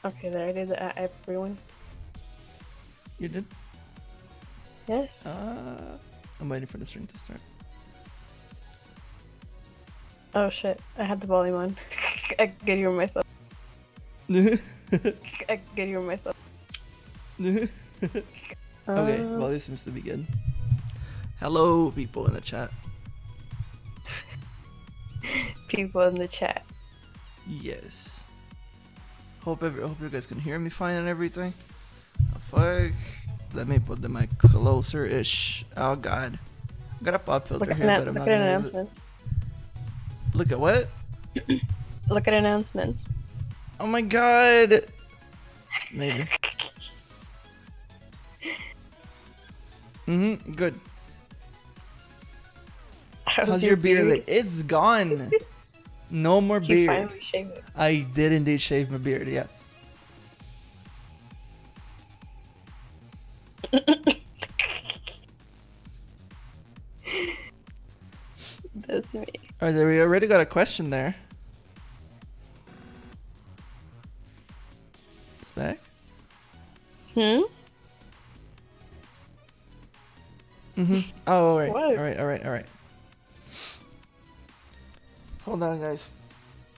Okay, there I did everyone. You did? Yes. I'm waiting for the stream to start. Oh shit, I had the volume on. I get you myself. I get you myself. Okay, volume seems to be good. Hello, people in the chat. People in the chat. Yes. Hope you guys can hear me fine and everything. Oh, fuck. Let me put the mic closer-ish. Oh god. I got a pop filter here, but I'm not gonna use it. Look at what? Look at announcements. Oh my god. Maybe. Good. How's your beard? It's gone. No more beard. You finally shaved it. I did indeed shave my beard, yes. That's me. Alright, we already got a question there. It's back? Oh, alright. What? Alright. Hold on, guys.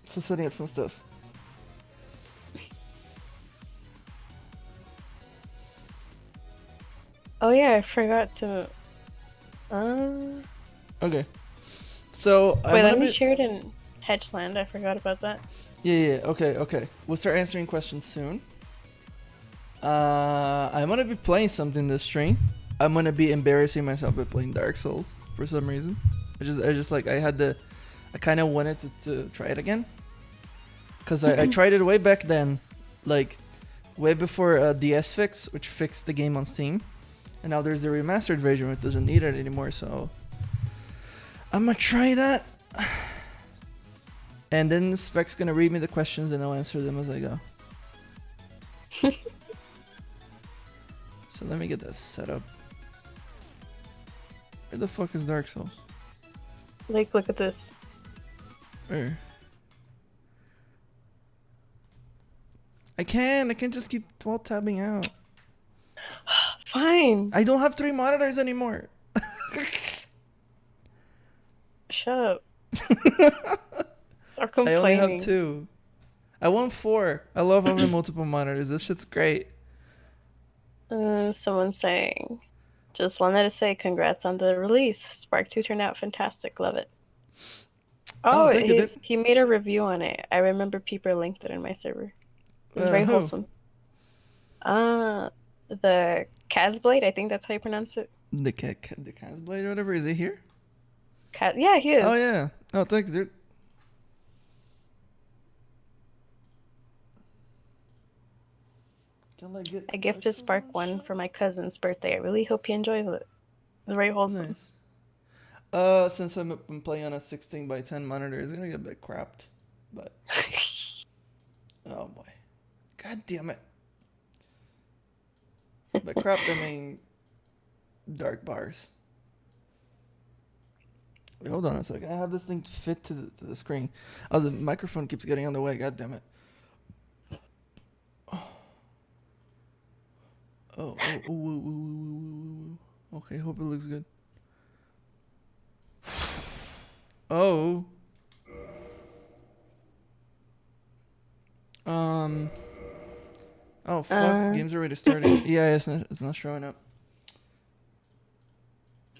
So setting up some stuff. Oh yeah, I forgot to. Okay. So wait, let me share it in Hedgeland. I forgot about that. Yeah. Okay. We'll start answering questions soon. I'm gonna be playing something this stream. I'm gonna be embarrassing myself by playing Dark Souls for some reason. I just like I kind of wanted to try it again. Cause I tried it way back then, like way before DS fix, which fixed the game on Steam, and now there's the remastered version which doesn't need it anymore. So I'm gonna try that, and then Spec's gonna read me the questions and I'll answer them as I go. So let me get that set up. Where the fuck is Dark Souls? Like, look at this. Where? I can't just keep tabbing out. Fine. I don't have 3 monitors anymore. Shut up. Stop complaining. I only have 2. I want 4. I love having multiple monitors. This shit's great. Someone's saying, just wanted to say congrats on the release. Spark 2 turned out fantastic. Love it. Oh, he made a review on it. I remember Peeper linked it in my server. It was very wholesome. The Kazblade, I think that's how you pronounce it. The Kazblade or whatever. Is he here? Yeah, he is. Oh yeah. Oh, thanks, dude. I gifted Spark 1 for my cousin's birthday. I really hope he enjoys it. It's very wholesome. Nice. Since I'm playing on a 16:10 monitor, it's gonna get a bit crapped. But oh boy. God damn it. By crapped I mean dark bars. Wait, hold on a second. I have this thing fit to the screen. Oh, the microphone keeps getting on the way. God damn it. Oh. Okay, hope it looks good. Oh. Oh, fuck. Game's already started. Yeah, it's not showing up.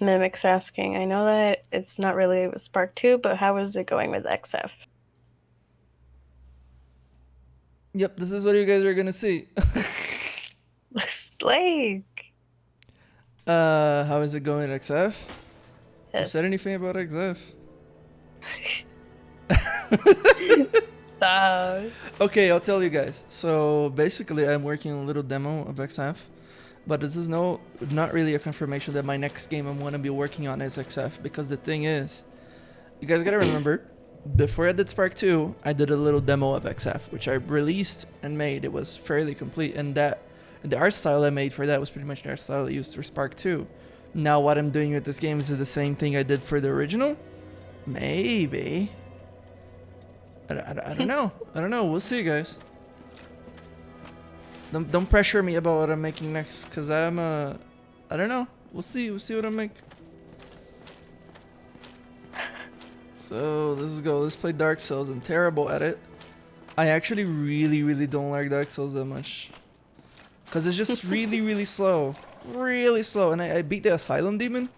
Mimic's asking, I know that it's not really with Spark 2, but how is it going with XF? Yep, this is what you guys are gonna see. Like, how is it going at XF? Yes. You said anything about XF? Okay, I'll tell you guys. So basically, I'm working on a little demo of XF, but this is not really a confirmation that my next game I'm gonna be working on is XF, because the thing is, you guys gotta remember, before I did Spark 2, I did a little demo of XF, which I released and made. It was fairly complete, and the art style I made for that was pretty much the art style I used for Spark 2. Now what I'm doing with this game is the same thing I did for the original? Maybe. I don't know. We'll see, guys. Don't pressure me about what I'm making next, cause I don't know. We'll see. We'll see what I make. So let's go. Let's play Dark Souls. I'm terrible at it. I actually really don't like Dark Souls that much, cause it's just really slow, really slow. And I beat the Asylum Demon.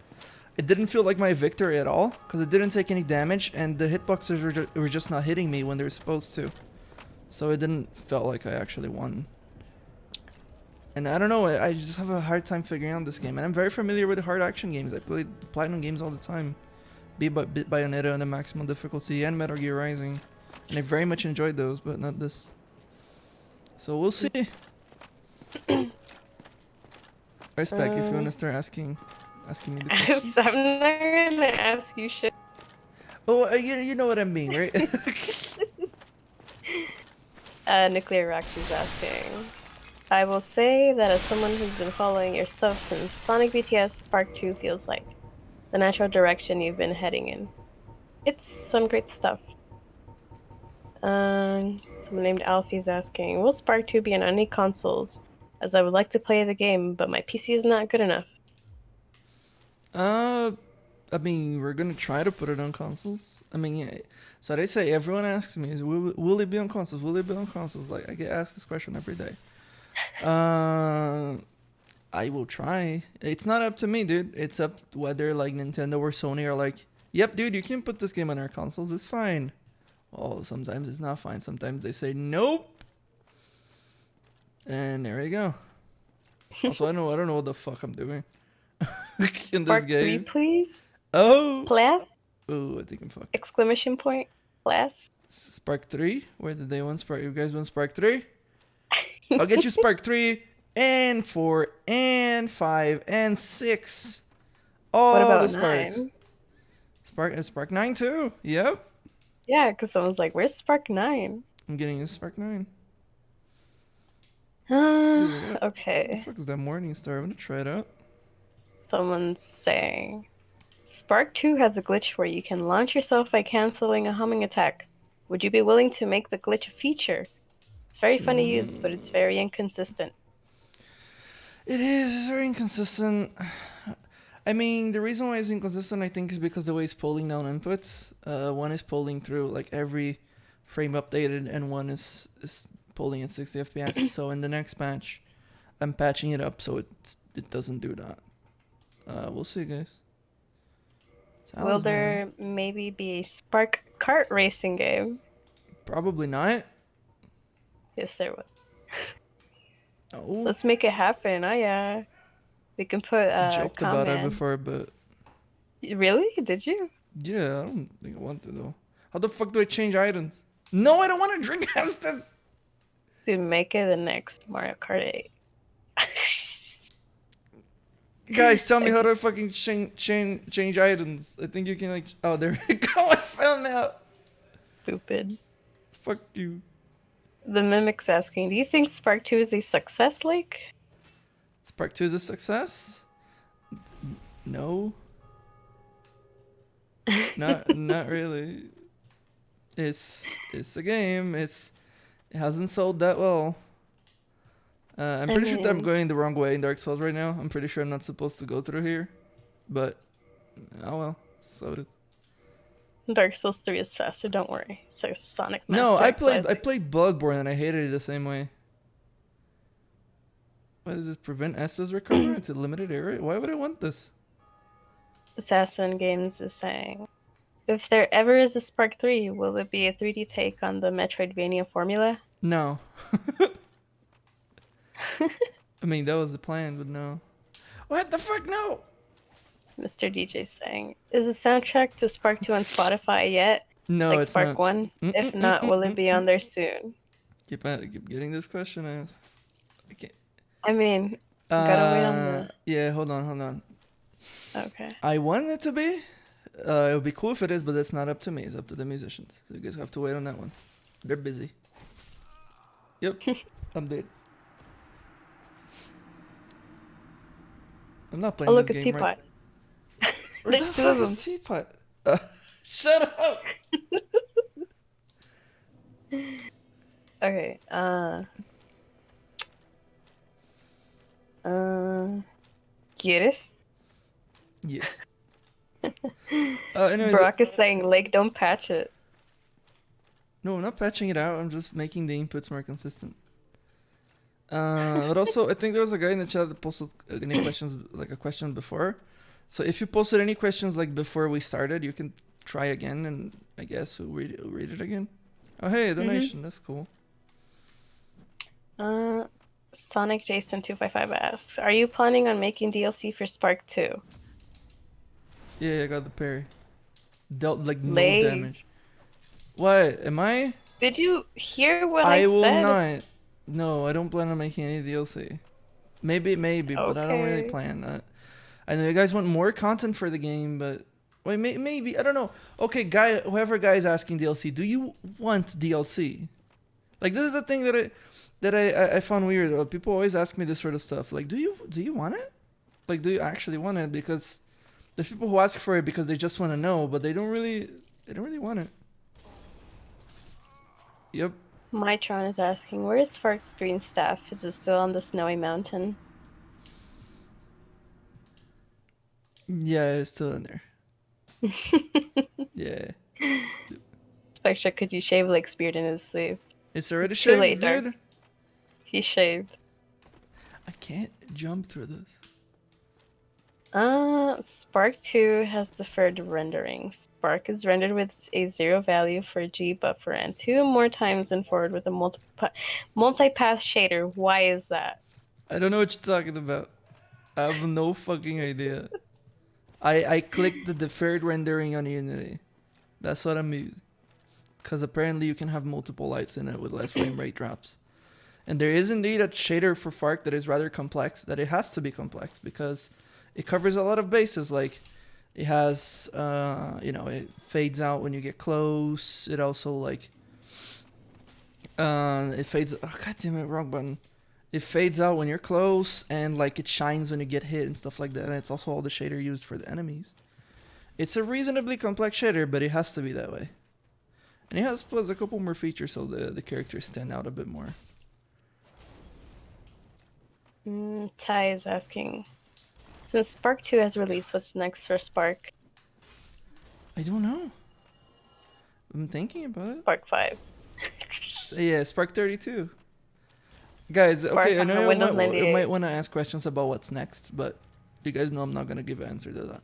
It didn't feel like my victory at all, cause it didn't take any damage, and the hitboxes were just not hitting me when they were supposed to. So it didn't felt like I actually won. And I don't know, I just have a hard time figuring out this game. And I'm very familiar with hard action games. I play Platinum games all the time. Beat Bayonetta on the maximum difficulty and Metal Gear Rising. And I very much enjoyed those, but not this. So we'll see. Respect if you want to start asking me the questions. I'm not gonna ask you shit. Oh, you know what I mean, right? Nuclear Roxy's asking. I will say that as someone who's been following your stuff since Sonic BTS Spark 2 feels like the natural direction you've been heading in. It's some great stuff. Someone named Alfie's asking, will Spark 2 be on any consoles? As I would like to play the game, but my PC is not good enough. I mean, we're gonna try to put it on consoles. I mean, yeah. So they say everyone asks me, will it be on consoles? Will it be on consoles? Like I get asked this question every day. I will try. It's not up to me, dude. It's up to whether like Nintendo or Sony are like, yep, dude, you can put this game on our consoles. It's fine. Oh, sometimes it's not fine. Sometimes they say nope. And there you go. Also, I don't know what the fuck I'm doing in this Spark 3, game. please? Oh. Class? Oh, I think I'm fucked. Exclamation point. Class? Spark 3? Where did they want Spark? You guys want Spark 3? I'll get you Spark 3 and 4 and 5 and 6. All What about the Sparks. 9? Spark 9 too. Yep. Yeah, because someone's like, where's Spark 9? I'm getting a Spark 9. Okay. What the fuck is that Morning Star? I'm gonna try it out. Someone's saying, Spark 2 has a glitch where you can launch yourself by canceling a homing attack. Would you be willing to make the glitch a feature? It's very fun to use, but it's very inconsistent. It is. It's very inconsistent. I mean, the reason why it's inconsistent, I think, is because the way it's pulling down inputs. One is pulling through like every frame updated, and one is pulling at 60 FPS. So in the next patch, I'm patching it up so it doesn't do that. We'll see, guys. Will there maybe be a Spark kart racing game? Probably not. Yes, there will. Oh. Let's make it happen. Oh yeah, we can put joked about it before, but really? Did you? Yeah, I don't think I want to though. How the fuck do I change items? No, I don't want to drink Aston. To make it the next Mario Kart 8. Guys, tell me how to fucking change items. I think you can like. Oh, there we go. I found out. Stupid. Fuck you. The Mimic's asking, do you think Spark 2 is a success, Lake? Spark 2 is a success? No. Not really. It's a game. It hasn't sold that well. I'm pretty sure that I'm going the wrong way in Dark Souls right now. I'm pretty sure I'm not supposed to go through here. But, oh well. So it is. Dark Souls 3 is faster, don't worry. So Sonic Master. No, I played Bloodborne and I hated it the same way. Why does it prevent Estes recovery? It's a limited area? Why would I want this? Assassin Games is saying, if there ever is a Spark 3, will it be a 3D take on the Metroidvania formula? No. I mean, that was the plan, but no. What the fuck? No! Mr. DJ saying, is the soundtrack to Spark 2 on Spotify yet? No, like it's Spark not. 1? If not, will it be on there soon? Keep getting this question asked. I can't. I mean, gotta wait on the... Yeah, hold on. Okay. I want it to be. It would be cool if it is, but that's not up to me. It's up to the musicians. So you guys have to wait on that one. They're busy. Yep. I'm dead. I'm not playing look, this a game, teapot. Right? Where the fuck is teapot? Shut up! Okay, Uh, Gyrus? Yes. Anyways, Brock is saying, Lake, don't patch it. no, I'm not patching it out. I'm just making the inputs more consistent. But also, I think there was a guy in the chat that posted any questions, like a question before. So if you posted any questions like before we started, you can try again, and I guess we'll read it again. Oh, hey, donation. That's cool. Sonic Jason 255 asks, are you planning on making DLC for Spark 2? Yeah, I got the parry. Dealt like no Lay. damage. What? Am I? Did you hear what I I will said? not. No, I don't plan on making any DLC. Maybe, but I don't really Okay. plan that. I know you guys want more content for the game, but wait, maybe I don't know. Okay, whoever guy is asking DLC, do you want DLC? Like this is the thing that I found weird. People always ask me this sort of stuff. Like, do you want it? Like, do you actually want it? Because there's people who ask for it because they just want to know, but they don't really want it. Yep. Mytron is asking, where is Spark's green staff? Is it still on the snowy mountain? Yeah, it's still in there. Yeah. Spectre, could you shave Lake's beard in his sleeve? It's already Too shaved, late, dude. Dark. He shaved. I can't jump through this. Spark 2 has deferred rendering. Spark is rendered with a 0 value for G buffer and 2 more times than forward with a multi-path shader. Why is that? I don't know what you're talking about. I have no fucking idea. I clicked the deferred rendering on Unity. That's what I'm using. Because apparently you can have multiple lights in it with less frame rate drops. And there is indeed a shader for Fark that is rather complex, that it has to be complex because it covers a lot of bases. Like it has, it fades out when you get close. It also it fades. Oh, God damn it, wrong button. It fades out when you're close, and like it shines when you get hit and stuff like that. And it's also all the shader used for the enemies. It's a reasonably complex shader, but it has to be that way. And it has plus a couple more features so the characters stand out a bit more. Ty is asking, since Spark 2 has released, what's next for Spark? I don't know. I'm thinking about it. Spark 5. Yeah, Spark 32. Guys, Spark okay, I on know Windows you 98. might want to ask questions about what's next, but you guys know I'm not going to give an answer to that.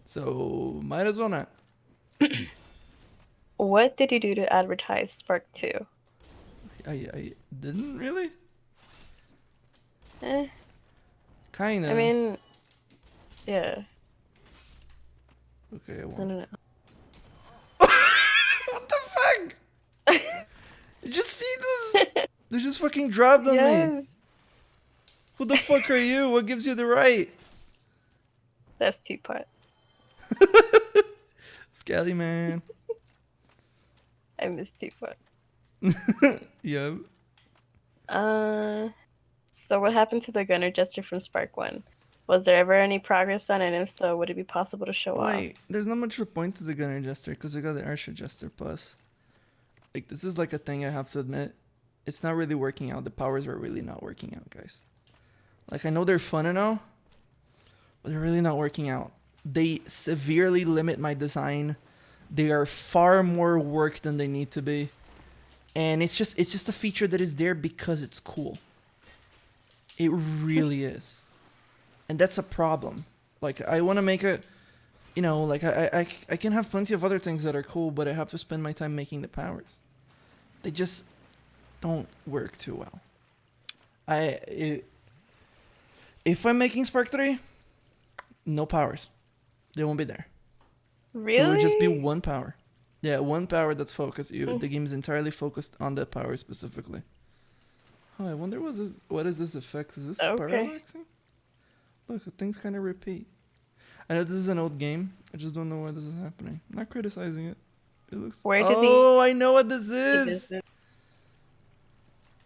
So, might as well not. What did you do to advertise Spark 2? I didn't really? Eh. Kinda. I mean, yeah. Okay, I I won't. don't know. What the fuck? You just see this? They just fucking dropped on me. Who the fuck are you? What gives you the right? That's Teapot. Scally man. I miss Teapot. Yep. So what happened to the Gunner Jester from Spark 1? Was there ever any progress on it? And if so, would it be possible to show off? There's not much of a point to the Gunner Jester because we got the Archer Jester plus. Like, this is like a thing I have to admit. It's not really working out. The powers are really not working out, guys. Like, I know they're fun and all, but they're really not working out. They severely limit my design. They are far more work than they need to be. And it's just a feature that is there because it's cool. It really is. And that's a problem. Like, I want to make a, like, I can have plenty of other things that are cool, but I have to spend my time making the powers. They just don't work too well. If I'm making Spark 3, no powers. They won't be there. Really? It would just be one power. Yeah, one power that's focused. The game is entirely focused on that power specifically. Oh, I wonder what is this effect? Is this parallaxing? Look, things kind of repeat. I know this is an old game. I just don't know why this is happening. I'm not criticizing it. It looks... I know what this is!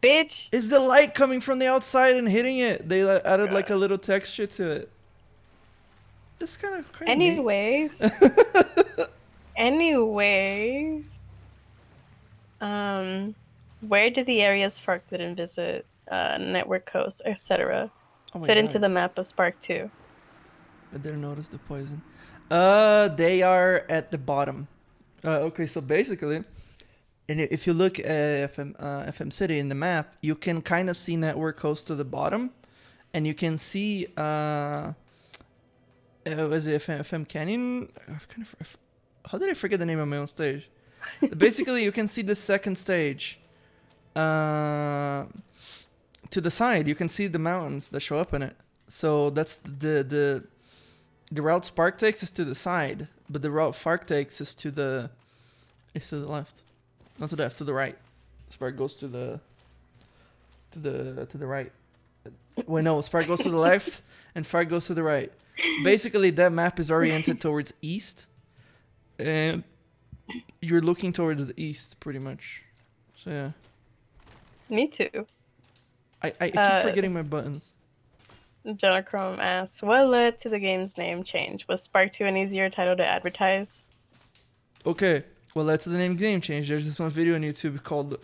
Bitch! It's the light coming from the outside and hitting it. They added like a little texture to it. It's kind of crazy. Anyways. Where did the areas Spark didn't visit network hosts, etc., Oh my fit into god. the map of Spark 2? I didn't notice the poison. They are at the bottom. Okay, so basically, and if you look at FM City in the map, you can kind of see network host to the bottom, and you can see was it FM Canyon? How did I forget the name of my own stage? Basically, you can see the second stage. Uh, to the side, you can see the mountains that show up in it. So that's the route Spark takes is to the side, but the route Fark takes is to the left, not to the left, to the right. Spark goes to the right. Wait, no, Spark goes to the left, and Fark goes to the right. Basically, that map is oriented towards east, and you're looking towards the east, pretty much. So yeah. Me too. I keep forgetting my buttons. Jonachrome asks, what led to the game's name change? Was Spark 2 an easier title to advertise? Okay, well, that's the name change. There's this one video on YouTube called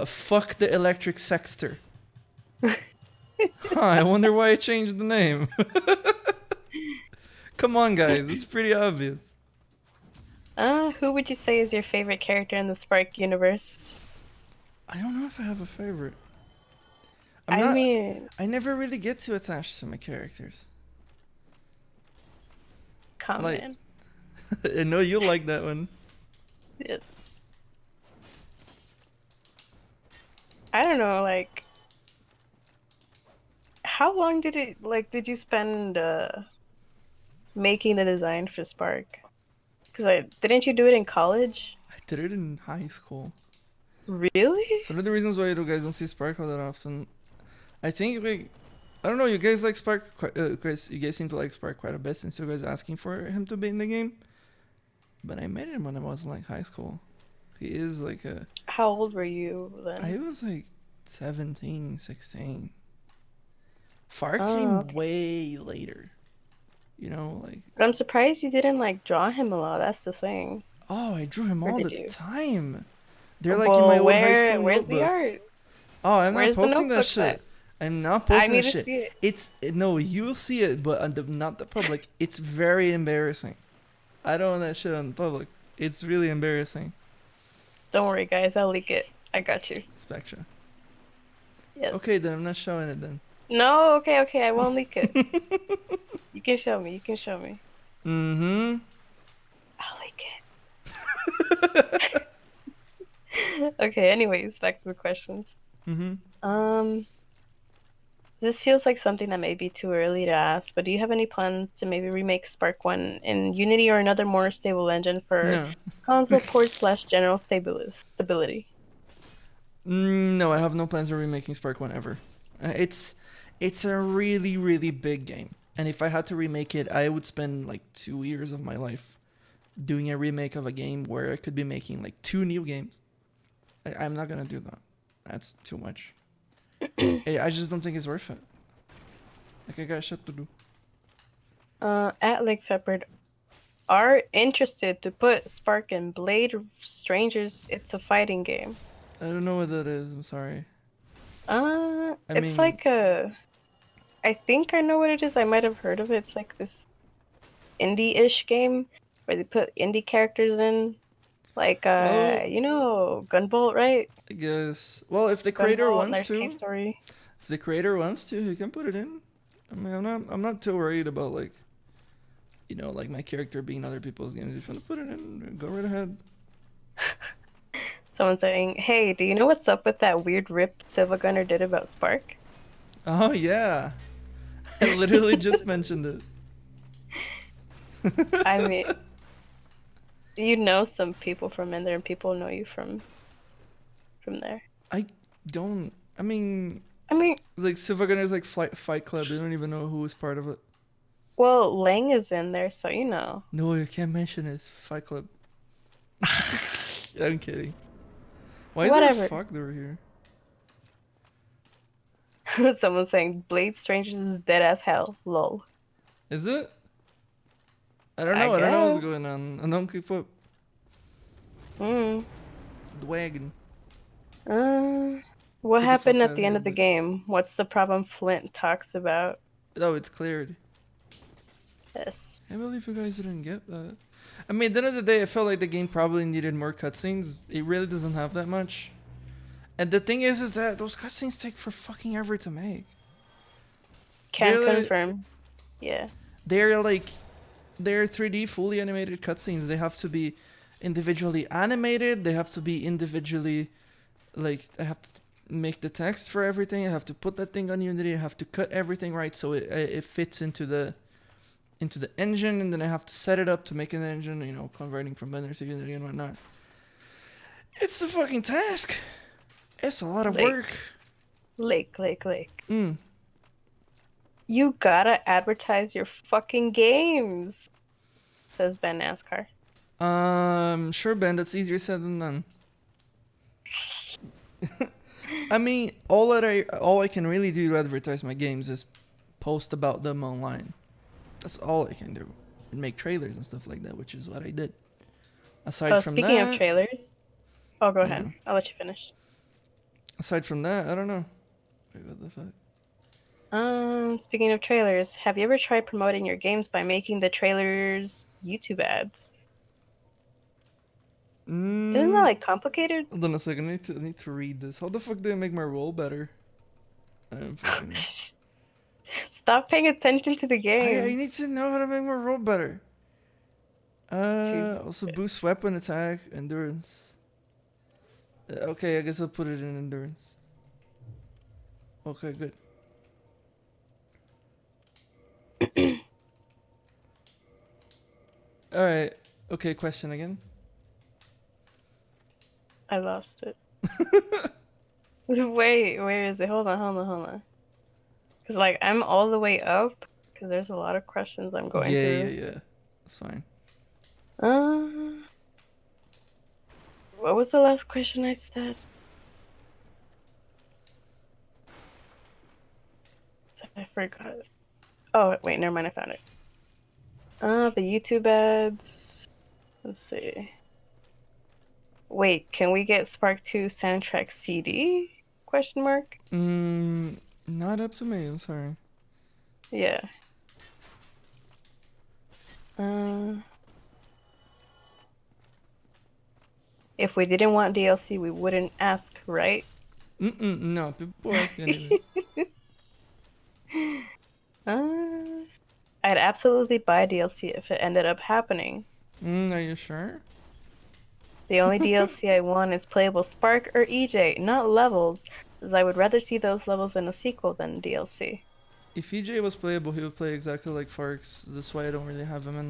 Fuck the Electric Sexter. Huh, I wonder why I changed the name. Come on, guys, it's pretty obvious. Who would you say is your favorite character in the Spark universe? I don't know if I have a favorite. I mean, I never really get too attached to my characters. come Like, in. I know you like that one. Yes. I don't know, like, how long did you spend making the design for Spark? Because didn't you do it in college? I did it in high school. Really? So one of the reasons why you guys don't see Spark all that often, I think, like, I don't know, you guys like Spark, you guys seem to like Spark quite a bit since you guys asking for him to be in the game. But I made him when I was like high school. He is like a... How old were you then? I was like 17, 16. Far Oh, came okay. way later. You know, like... But I'm surprised you didn't like draw him a lot. That's the thing. Oh, I drew him Or all the did you? time. They're like in my Well, old high school where's the notebooks. art? Oh, I'm not Where's the posting that notebooks at? shit. I'm not I posting need that to shit. see it. It's... No, you'll see it, but on not the public. It's very embarrassing. I don't want that shit on the public. It's really embarrassing. Don't worry, guys. I'll leak it. I got you. Spectra. Yes. Okay, then I'm not showing it then. No, okay. I won't leak it. You can show me. You can show me. Mm-hmm. I'll leak it. Okay, anyways, back to the questions. Mm-hmm. This feels like something that may be too early to ask, but do you have any plans to maybe remake Spark 1 in Unity or another more stable engine for No. console ports / general stability? No, I have no plans of remaking Spark 1 ever. It's a really, really big game. And if I had to remake it, I would spend like 2 years of my life doing a remake of a game where I could be making like 2 new games. I'm not gonna do that. That's too much. I just don't think it's worth it. Like, I got shit to do. At Lake Shepherd are interested to put Spark in Blade Strangers. It's a fighting game. I don't know what that is. I'm sorry. It's like I think I know what it is. I might have heard of it. It's like this indie-ish game where they put indie characters in. Like, well, you know, Gunvolt, right? I guess. Well, if the creator Gunvolt, wants there's Cave to, Story. if the creator wants to, he can put it in. I mean, I'm not too worried about like, you know, like my character being other people's games. If you want to put it in, go right ahead. Someone saying, hey, do you know what's up with that weird rip Silva Gunner did about Spark? Oh yeah, I literally just mentioned it. I mean, you know some people from in there, and people know you from there. I don't. I mean, I mean, like Silver Gunner's like Fight Club. They don't even know who was part of it. well, Lang is in there, so you know. No, you can't mention it. It's Fight Club. I'm kidding. Why is there a fuck over here? Someone's saying Blade Strangers is dead as hell. Lol. Is it? I don't know. I don't know what's going on. I don't keep up. The wagon. What Get the happened fuck at out of the end here, of the but game? What's the problem Flint talks about? oh, it's cleared. Yes. I believe you guys didn't get that. I mean, at the end of the day, I felt like the game probably needed more cutscenes. It really doesn't have that much. And the thing is that those cutscenes take for fucking ever to make. Can They're like, confirm. Yeah. they're like, they're 3D fully animated cutscenes. They have to be individually animated. They have to be individually, like, I have to make the text for everything. I have to put that thing on Unity. I have to cut everything right so it fits into the engine, and then I have to set it up to make an engine, you know, converting from Blender to Unity and whatnot. It's a fucking task. It's a lot of Lake. work. Lake. You gotta advertise your fucking games, says Ben NASCAR. Sure, Ben, that's easier said than done. I mean, all I can really do to advertise my games is post about them online. That's all I can do. And make trailers and stuff like that, which is what I did. Aside Oh, from speaking of that, trailers. Oh, go yeah. ahead. I'll let you finish. Aside from that, I don't know. Wait, what the fuck? Speaking of trailers, have you ever tried promoting your games by making the trailers YouTube ads? Isn't that like complicated? Hold on a second. I need to read this. How the fuck do I make my roll better? I'm fucking. Stop paying attention to the I game. need to know how to make my roll better. Jesus. Also boost weapon attack, endurance. Okay, I guess I'll put it in endurance. Okay, good. Alright. Okay, question again. I lost it. Wait, where is it? Hold on. Because, like, I'm all the way up. Because there's a lot of questions I'm going through. Yeah. That's fine. Uh, what was the last question I said? I forgot. Oh, wait, never mind. I found it. The YouTube ads. Let's see. Wait, can we get Spark 2 soundtrack CD? Question mark? Not up to me. I'm sorry. Yeah. If we didn't want DLC, we wouldn't ask, right? No, people ask anyways. I'd absolutely buy DLC if it ended up happening. Are you sure? The only DLC I want is playable Spark or EJ, not levels, as I would rather see those levels in a sequel than DLC. If EJ was playable, he would play exactly like Farks. That's why I don't really have him in.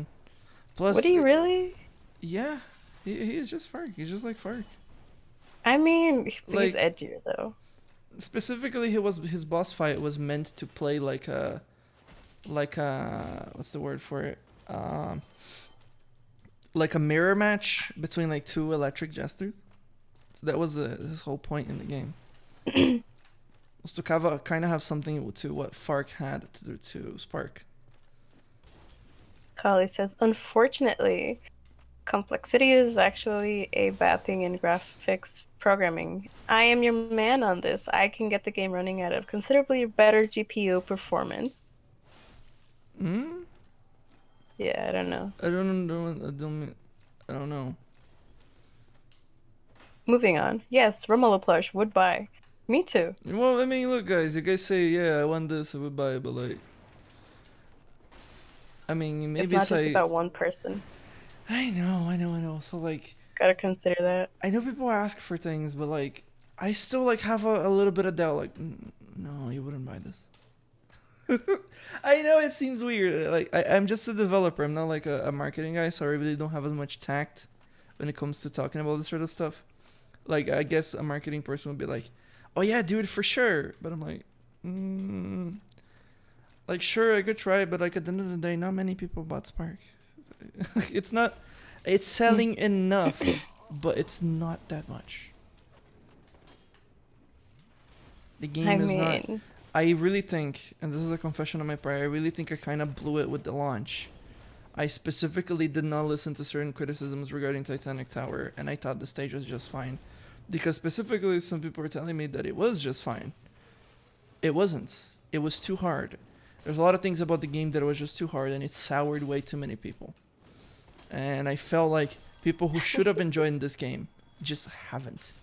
Would Plus, he really? yeah, he is just Fark. He's just like Fark. I mean, he's Like, edgier though. specifically, his boss fight was meant to play like a what's the word for it? Like a mirror match between like two electric jesters. So that was his whole point in the game. Was to kind of have something to what Fark had to do to Spark. Kali says, unfortunately, complexity is actually a bad thing in graphics programming. I am your man on this. I can get the game running at a considerably better GPU performance. Yeah, I don't know. I don't know. Moving on. Yes, Romulo plush would buy. Me too. Well, I mean, look, guys. You guys say, yeah, I want this, I would buy it, but like, I mean, It's maybe not it's just like. about one person. I know. So like, Gotta consider that. I know people ask for things, but like, I still like have a little bit of doubt. Like, no, you wouldn't buy this. I know it seems weird. Like, I'm just a developer. I'm not like a marketing guy, so I really don't have as much tact when it comes to talking about this sort of stuff. Like, I guess a marketing person would be like, "Oh yeah, dude, for sure." But I'm like, sure, I could try it, but like at the end of the day, not many people bought Spark. It's not. It's selling enough, but it's not that much. The game is not. I really think, and this is a confession on my part, I really think I kind of blew it with the launch. I specifically did not listen to certain criticisms regarding Titanic Tower, and I thought the stage was just fine. Because specifically, some people were telling me that it was just fine. It wasn't. It was too hard. There's a lot of things about the game that was just too hard, and it soured way too many people. And I felt like people who should have enjoyed this game just haven't.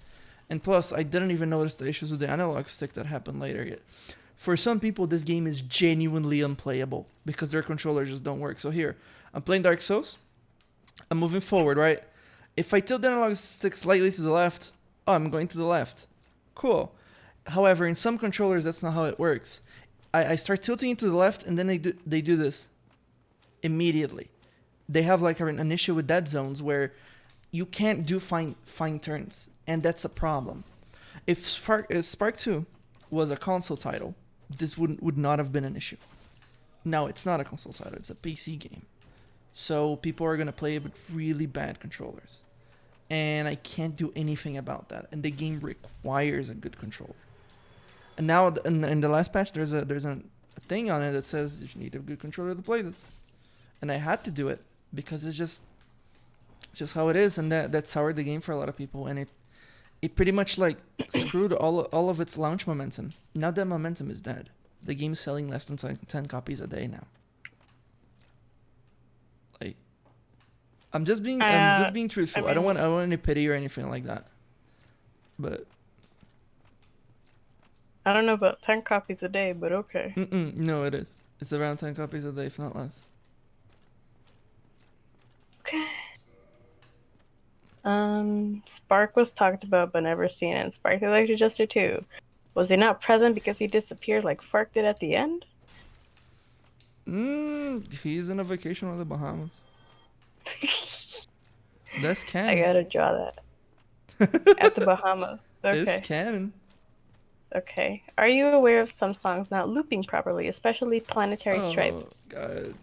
And plus, I didn't even notice the issues with the analog stick that happened later yet. For some people, this game is genuinely unplayable because their controllers just don't work. So here, I'm playing Dark Souls. I'm moving forward, right? If I tilt the analog stick slightly to the left, oh, I'm going to the left. Cool. However, in some controllers, that's not how it works. I start tilting it to the left, and then they do this immediately. They have like an issue with dead zones where you can't do fine turns, and that's a problem. If Spark 2 was a console title, this would not have been an issue. Now, it's not a console title, it's a PC game. So people are going to play it with really bad controllers. And I can't do anything about that. And the game requires a good controller. And now in the last patch, there's a thing on it that says you need a good controller to play this. And I had to do it because it's just how it is, and that soured the game for a lot of people, and it pretty much like screwed all of its launch momentum. Now that momentum is dead. The game's selling less than 10 copies a day now. Like, I'm just being truthful. I don't want any pity or anything like that. But I don't know about 10 copies a day, but okay. No, it is. It's around 10 copies a day, if not less. Okay. Spark was talked about but never seen in Spark the Electric Jester 2. Was he not present because he disappeared like Fark did at the end? He's on a vacation with the Bahamas. That's canon. I gotta draw that. At the Bahamas. Okay. It's canon. Okay. Are you aware of some songs not looping properly, especially Planetary Stripe? Oh, God.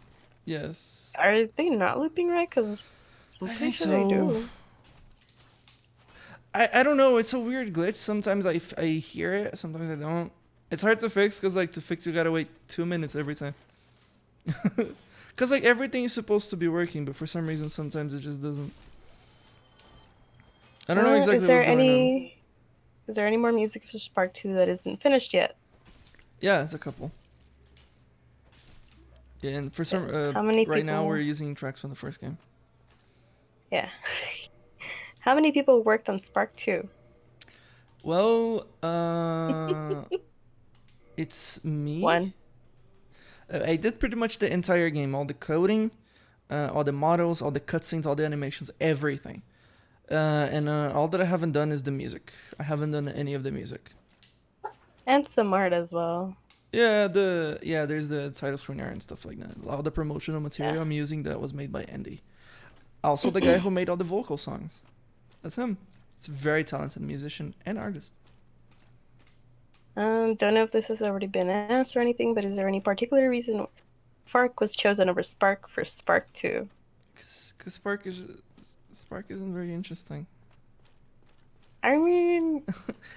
Yes. Are they not looping right? Because I'm pretty sure they do. I don't know. It's a weird glitch. Sometimes I hear it. Sometimes I don't. It's hard to fix because like to fix you gotta wait 2 minutes every time. Because like everything is supposed to be working, but for some reason sometimes it just doesn't. I don't know exactly what's going on. Is there any more music for Spark 2 that isn't finished yet? Yeah, it's a couple. Yeah, and for some right now we're using tracks from the first game. Yeah. How many people worked on Spark 2? Well, it's me. One. I did pretty much the entire game, all the coding, all the models, all the cutscenes, all the animations, everything. And all that I haven't done is the music. I haven't done any of the music. And some art as well. Yeah, there's the title screen art and stuff like that. All the promotional material I'm using that was made by Andy. Also, the guy who made all the vocal songs. That's him. He's a very talented musician and artist. Don't know if this has already been asked or anything, but is there any particular reason Fark was chosen over Spark for Spark 2? Because Spark isn't very interesting. I mean,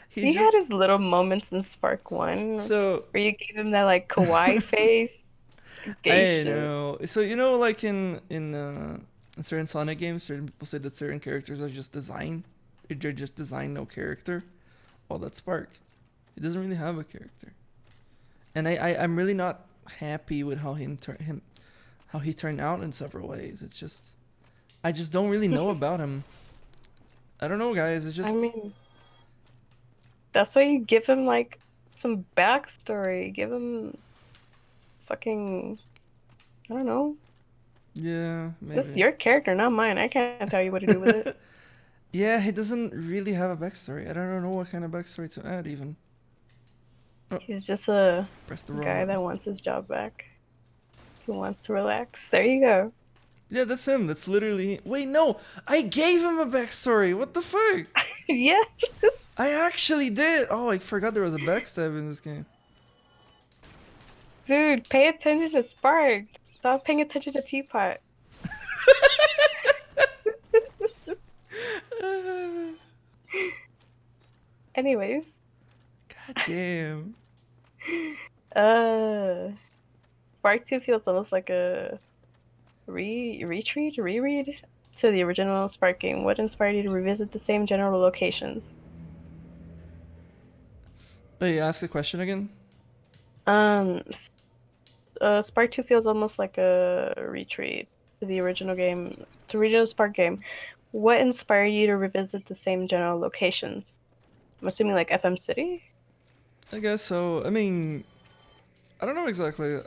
he had his little moments in Spark 1. So where you gave him that like kawaii face. I know. So you know, like in certain Sonic games, certain people say that certain characters are just designed. They're just designed, no character. Well, that's Spark. He doesn't really have a character, and I'm really not happy with how he turned out in several ways. It's just I just don't really know about him. I don't know, guys. It's just. I mean, that's why you give him like some backstory. Give him fucking, I don't know. Yeah, maybe. This is your character, not mine. I can't tell you what to do with it. Yeah, he doesn't really have a backstory. I don't know what kind of backstory to add, even. Oh. He's just a guy that wants his job back. He wants to relax. There you go. Yeah, that's him. That's literally... Wait, no! I gave him a backstory! What the fuck? Yeah. I actually did! Oh, I forgot there was a backstab in this game. Dude, pay attention to Spark. Stop paying attention to Teapot. Anyways. God damn. Spark 2 feels almost like a reread to the original Spark game. What inspired you to revisit the same general locations? Wait, ask the question again. Um, Spark 2 feels almost like a retreat to the original game, to original Spark game. What inspired you to revisit the same general locations? I'm assuming like FM City? I guess so. I mean, I don't know exactly.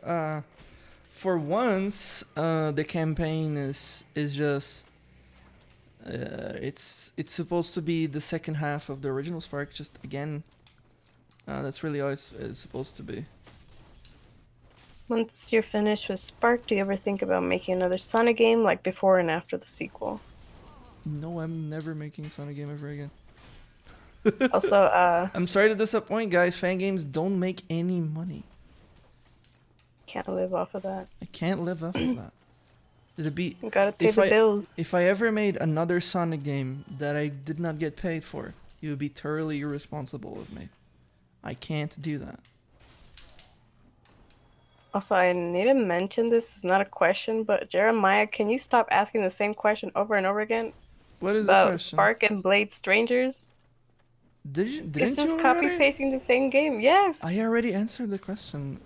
For once, the campaign is just it's supposed to be the second half of the original Spark. Just again, that's really all it's supposed to be. Once you're finished with Spark, do you ever think about making another Sonic game like before and after the sequel? No, I'm never making Sonic game ever again. Also, I'm sorry to disappoint, guys. Fan games don't make any money. can't live off of that. I can't live off of that. It'd be You gotta pay if the I bills. if I ever made another Sonic game that I did not get paid for, it would be thoroughly irresponsible of me. I can't do that. Also, I need to mention this is not a question, but Jeremiah, can you stop asking the same question over and over again What is the about question? Spark and Blade Strangers? It's Didn't you just copy already? pasting the same game. Yes. I already answered the question.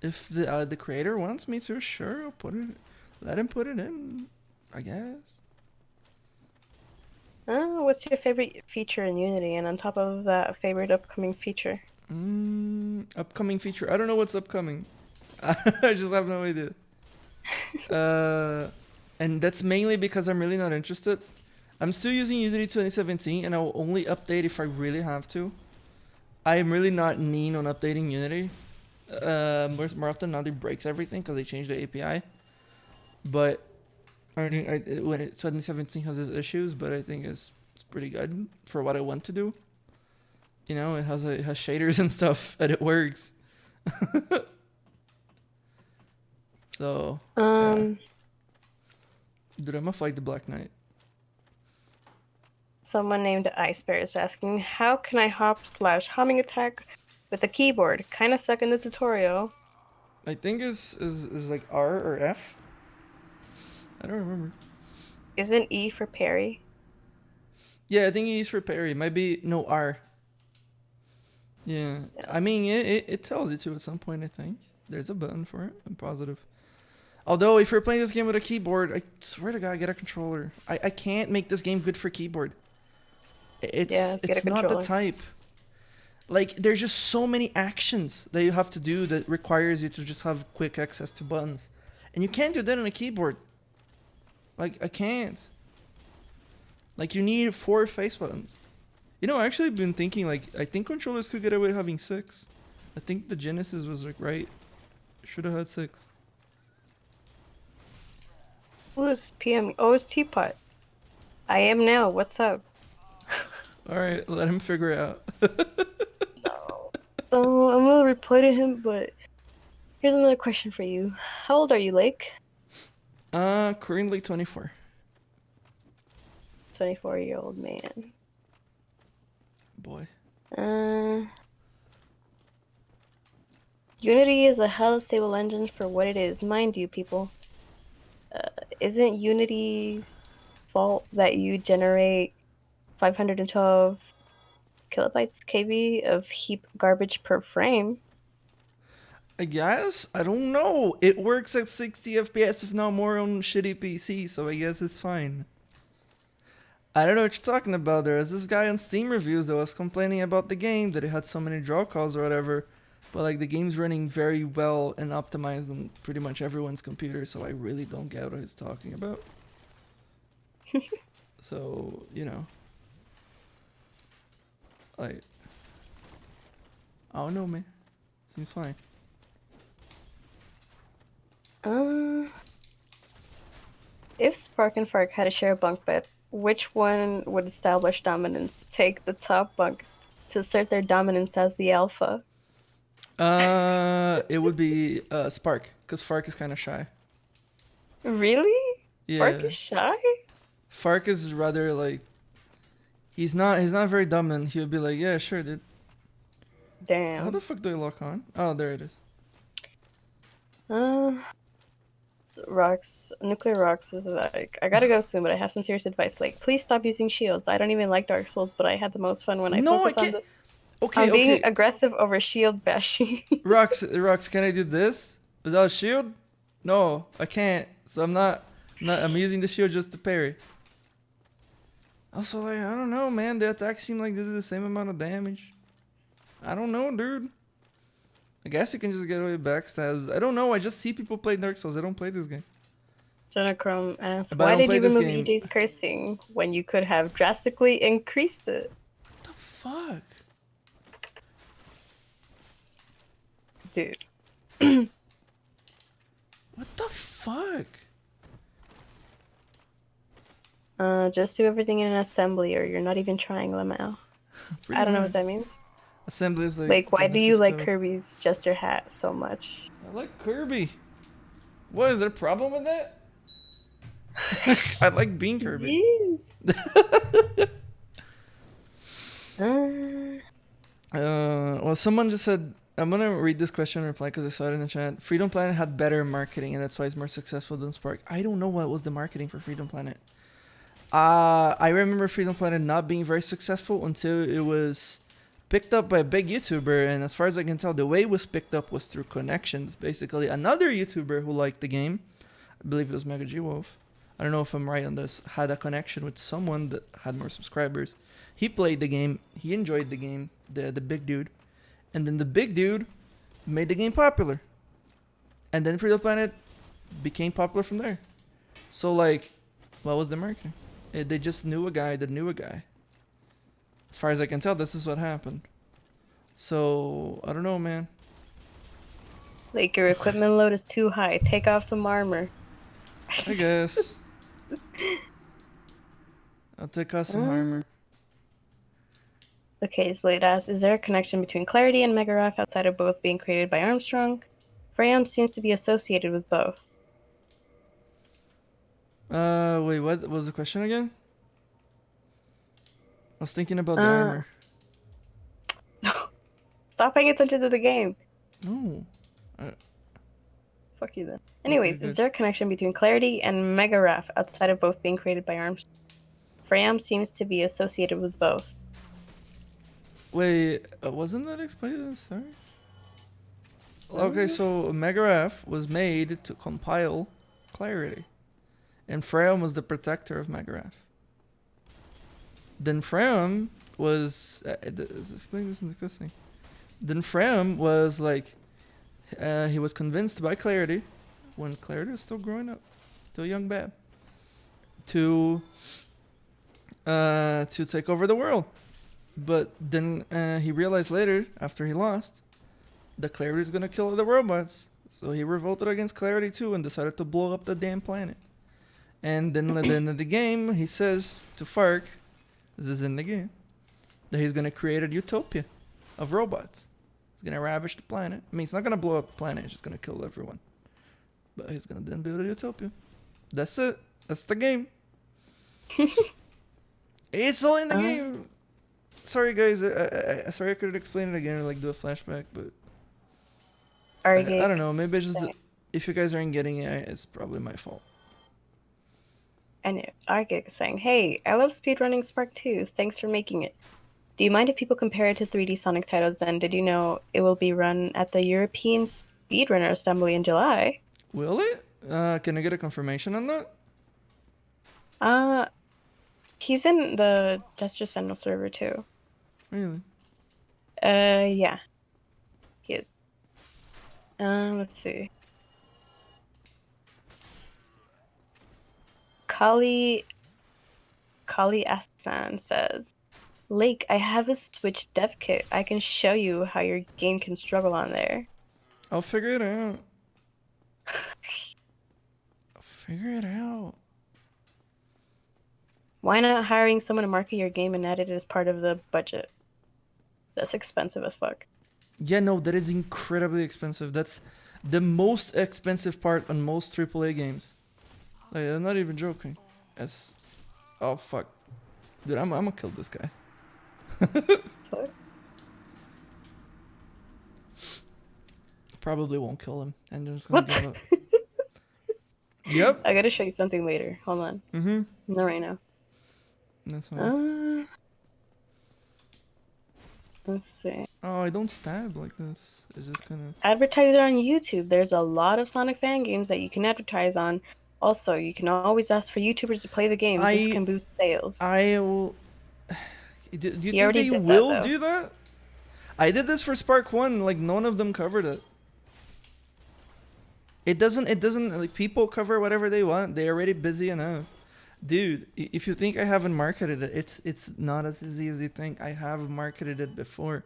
If the creator wants me to, sure, I'll put it. Let him put it in. I guess. What's your favorite feature in Unity? And on top of that, favorite upcoming feature? Upcoming feature. I don't know what's upcoming. I just have no idea. Uh, and that's mainly because I'm really not interested. I'm still using Unity 2017, and I will only update if I really have to. I am really not keen on updating Unity. More often now, it breaks everything because they changed the API. But I think 2017 has its issues, but I think it's pretty good for what I want to do. You know, it has shaders and stuff, and it works. So yeah, Um, dude, I'm gonna fight the Black Knight. Someone named Ice Bear is asking, how can I hop/homing attack with a keyboard? Kinda suck in the tutorial. I think is like R or F. I don't remember. Isn't E for parry? Yeah, I think he's for parry. Might be no R. Yeah, Yeah. I mean it tells you to at some point. I think there's a button for it. I'm positive. Although if you're playing this game with a keyboard, I swear to God, get a controller. I can't make this game good for keyboard. Yeah, get a It's not the controller. type. Like there's just so many actions that you have to do that requires you to just have quick access to buttons, and you can't do that on a keyboard. Like I can't. Like you need 4 face buttons. You know, I actually been thinking like I think controllers could get away with having 6. I think the Genesis was like right. Should have had 6. Who's PM? Oh, it's Teapot. I am now. What's up? All right, let him figure it out. No. So I'm gonna reply to him, but here's another question for you. How old are you, Lake? Currently 24. 24-year-old man. Boy. Uh, Unity is a hella stable engine for what it is. Mind you, people. Isn't Unity's fault that you generate 512 kilobytes kb of heap garbage per frame? I guess I don't know. It works at 60 FPS, if not more, on shitty PC, so I guess it's fine. I don't know what you're talking about. There was this guy on Steam reviews that was complaining about the game that it had so many draw calls or whatever, but like the game's running very well and optimized on pretty much everyone's computer, so I really don't get what he's talking about. So you know, like I don't know, man. Seems fine. If Spark and Fark had to share a bunk bed, which one would establish dominance? Take the top bunk to assert their dominance as the alpha. It would be Spark, cause Fark is kind of shy. Really? Spark Yeah, is shy? Fark is rather like he's not very dominant. He would be like, yeah, sure, dude. How the Damn. fuck do I lock on? Oh, there it is. Uh, Nuclear Rocks is like, I gotta go soon, but I have some serious advice. Like, please stop using shields. I don't even like Dark Souls, but I had the most fun when I No, I focus on can't. the. Okay, I'm being okay. aggressive over shield bashing. Rocks, can I do this without a shield? No, I can't. So I'm not. I'm using the shield just to parry. Also, like, I don't know, man. The attacks seem like they do the same amount of damage. I don't know, dude. I guess you can just get away with backstabs. I don't know. I just see people play Dark Souls. I don't play this game. Jonachrome asks, But I why don't did play you this remove game. EJ's cursing when you could have drastically increased it? What the fuck? Dude. What the fuck? Just do everything in an assembly or you're not even trying, Lamau. Pretty I don't know what much. that means. Assembly is like Like, why do you Genesis like code. Kirby's Jester hat so much? I like Kirby. What is there a problem with that? I like being Kirby. Yes. Uh, Well, someone just said, I'm gonna read this question and reply because I saw it in the chat. Freedom Planet had better marketing and that's why it's more successful than Spark. I don't know what was the marketing for Freedom Planet. I remember Freedom Planet not being very successful until it was picked up by a big YouTuber, and as far as I can tell, the way it was picked up was through connections. Basically, another YouTuber who liked the game, I believe it was Mega G Wolf. I don't know if I'm right on this. Had a connection with someone that had more subscribers. He played the game. He enjoyed the game. The big dude, and then the big dude made the game popular, and then Freedom Planet became popular from there. So like, what was the marketing? They just knew a guy that knew a guy. As far as I can tell, this is what happened. So, I don't know, man. like, your equipment load is too high. Take off some armor. I guess. I'll take off some armor. Okay, Blade asks, is there a connection between Clarity and Megara outside of both being created by Armstrong? Freyam seems to be associated with both. Wait, what was the question again? I was thinking about the armor. Stop paying attention to the game. No. Fuck you then. Anyways, is there a connection between Clarity and Megara outside of both being created by Armstrong? Freyam seems to be associated with both. Wait, wasn't that explained in the story? Okay, so Megara was made to compile Clarity. And Freya was the protector of Megara. Then Freya was... explain this in the cutscene. Then Freya was like... he was convinced by Clarity, when Clarity was still growing up, still a young bab, to take over the world. But then he realized later, after he lost, that Clarity is gonna kill the robots. So he revolted against Clarity too and decided to blow up the damn planet. And then at the end of the game, he says to Fark, this is in the game, that he's gonna create a utopia of robots. He's gonna ravage the planet. I mean, he's not gonna blow up the planet, he's just gonna kill everyone. But he's gonna then build a utopia. That's it. That's the game. It's all in the game. Sorry, guys. Sorry I couldn't explain it again or like do a flashback, but I don't know. Maybe it's just if you guys aren't getting it, it's probably my fault. I knew. Argig is saying, hey, I love speedrunning Spark 2. Thanks for making it. Do you mind if people compare it to 3D Sonic titles? And did you know it will be run at the European Speedrunner Assembly in July? Will it? Can I get a confirmation on that? He's in the Gesture Sentinel server too. Really? Yeah. He is. Let's see. Kali Asan says, Lake, I have a Switch dev kit. I can show you how your game can struggle on there. I'll figure it out. Why not hiring someone to market your game and add it as part of the budget? That's expensive as fuck. Yeah, no, that is incredibly expensive. That's the most expensive part on most AAA games. Like, I'm not even joking. Oh, fuck. Dude, I'm gonna kill this guy. Probably won't kill him. And just gonna give up. Yep. I gotta show you something later. Hold on. Not right now. That's fine. Let's see. Oh, I don't stab like this. It's just kind of. Advertise it on YouTube. There's a lot of Sonic fan games that you can advertise on. Also, you can always ask for YouTubers to play the game. This I can boost sales. I will. Do you He think already they did that will though. do that? I did this for Spark One. Like none of them covered it. It doesn't. It doesn't. Like people cover whatever they want. They're already busy enough. Dude, if you think I haven't marketed it, it's not as easy as you think. I have marketed it before.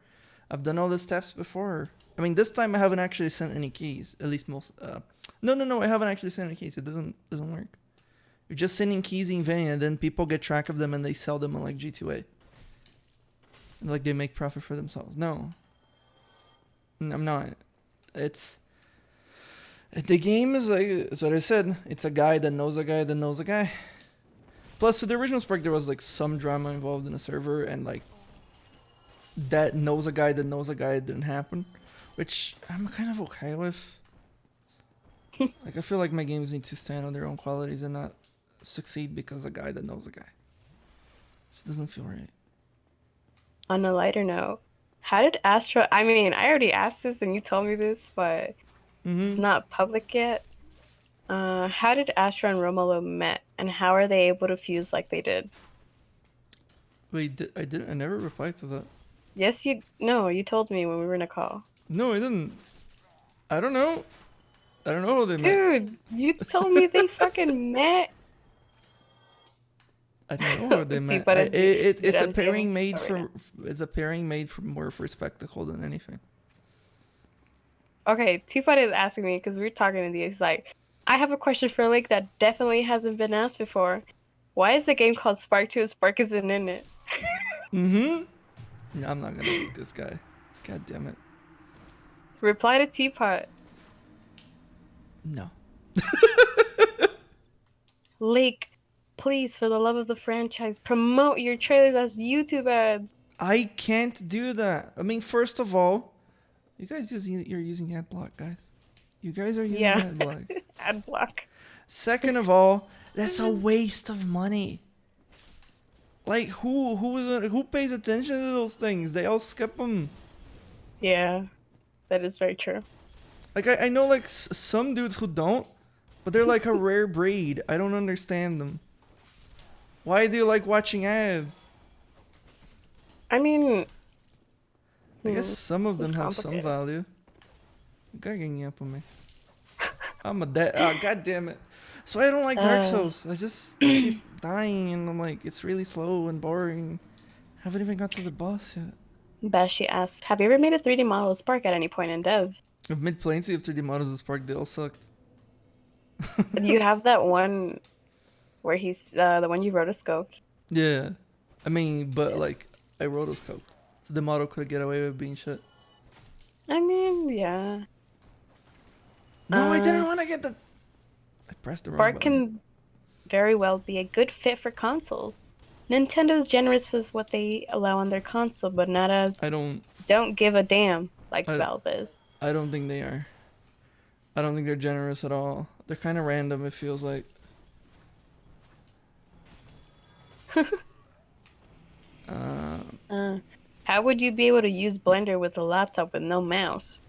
I've done all the steps before. I mean, this time I haven't actually sent any keys. At least most. No. I haven't actually sent any keys. It doesn't work. You're just sending keys in vain, and then people get track of them and they sell them on like G2A. And, like they make profit for themselves. No, I'm not. It's the game is like it's what I said. It's a guy that knows a guy that knows a guy. Plus, to the original Spark, there was like some drama involved in the server, and like that knows a guy that knows a guy didn't happen, which I'm kind of okay with. Like I feel like my games need to stand on their own qualities and not succeed because a guy that knows a guy. Just doesn't feel right. On a lighter note, how did Astra? I mean, I already asked this and you told me this, but it's Mm-hmm. not public yet. How did Astra and Romolo met, and how are they able to fuse like they did? Wait, I didn't. I never replied to that. Yes, you. No, you told me when we were in a call. No, I didn't. I don't know. I don't know how they met. Dude, you told me they fucking met. I don't know how they See, met. but dude, It's a I'm pairing saying made right now. for. It's a pairing made for more for spectacle than anything. Okay, Teapot is asking me because we are talking to the. He's like, I have a question for Lake that definitely hasn't been asked before. Why is the game called Spark 2 and Spark isn't in it? Mm-hmm. No, I'm not gonna beat this guy. God damn it. Reply to Teapot. No. Lake, please, for the love of the franchise, promote your trailers as YouTube ads. I can't do that. I mean, first of all, you're using ad block, guys. You guys are using Yeah, ad block. ad block. Second of all, that's a waste of money. Like who pays attention to those things? They all skip them. Yeah, that is very true. Like I know like some dudes who don't, but they're like a rare breed. I don't understand them. Why do you like watching ads? I mean, I guess some of it's them have some complicated. value. Guy ganging up on me. I'm a dead. Oh, God damn it. So I don't like Dark Uh, Souls. I just keep dying, and I'm like, it's really slow and boring. Haven't even got to the boss yet. Bashi asks, have you ever made a 3D model of Spark at any point in dev? I've made plenty of 3D models of Spark. They all sucked. Do you have that one where he's the one you rotoscoped? Yeah. I mean, but Yeah. like, I rotoscoped. So the model could get away with being shit. I mean, yeah. No, I didn't Uh, want to get the. I pressed the wrong Spark button. can very well be a good fit for consoles. Nintendo's generous with what they allow on their console, but not as I don't. don't give a damn like I, Valve is. I don't think they are. I don't think they're generous at all. They're kind of random, it feels like. Uh, Uh, how would you be able to use Blender with a laptop with no mouse?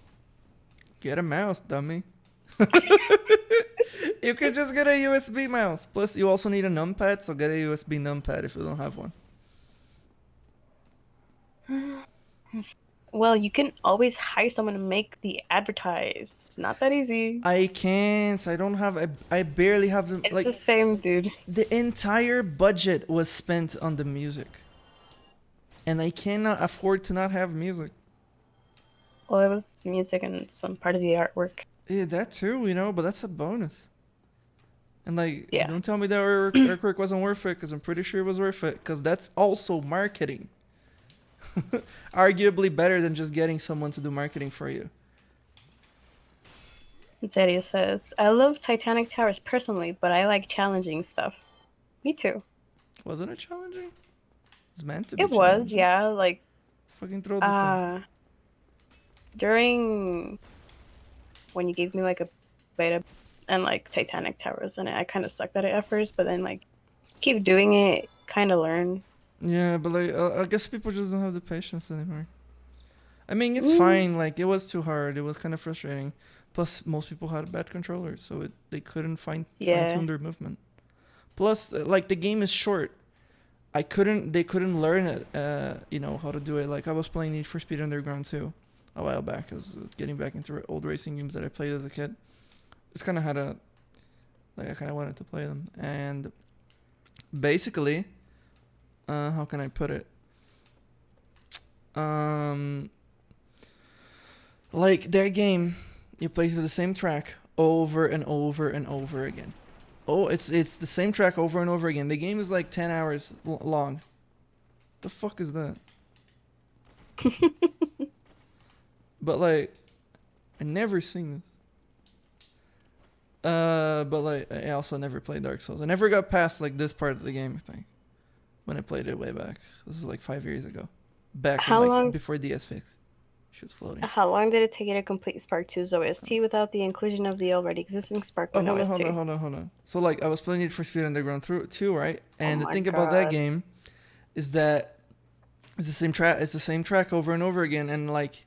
get a mouse, dummy. You could just get a USB mouse. Plus, you also need a numpad, so get a USB numpad if you don't have one. Well, you can always hire someone to make the advertise. It's not that easy. I can't. I don't have. I barely have them. It's Like, the same, dude. the entire budget was spent on the music. And I cannot afford to not have music. Well, it was music and some part of the artwork. Yeah, that too, but that's a bonus. And like, Yeah. don't tell me that artwork wasn't worth it, because I'm pretty sure it was worth it, because that's also marketing. Arguably better than just getting someone to do marketing for you. Zeria says, I love Titanic Towers personally, but I like challenging stuff. Me too. Wasn't it challenging? It was meant to be It was, challenging. yeah. Like, Fucking throw the thing. during when you gave me like a beta and like Titanic Towers in it, I kind of sucked at it at first, but then like keep doing it, kind of learn. Yeah, but like, I guess people just don't have the patience anymore. I mean, it's fine. Like, it was too hard. It was kind of frustrating. Plus, most people had bad controllers, so they couldn't fine tune their movement. Plus, like, the game is short. They couldn't learn it, how to do it. Like, I was playing Need for Speed Underground 2 a while back. I was getting back into old racing games that I played as a kid. Just kind of I kind of wanted to play them. And basically, how can I put it? Like, that game, you play through the same track over and over and over again. Oh, it's the same track over and over again. The game is like 10 hours long. What the fuck is that? But like, I never seen this. But like, I also never played Dark Souls. I never got past like this part of the game, I think, when I played it way back. This was like 5 years ago. Back in like before DS Fix. She was floating. How long did it take you to complete Spark 2's OST without the inclusion of the already existing Spark 1 OST? Hold on. So like, I was playing it for Speed Underground 2, right? And the thing about that game is that it's the same track. It's the same track over and over again. And like,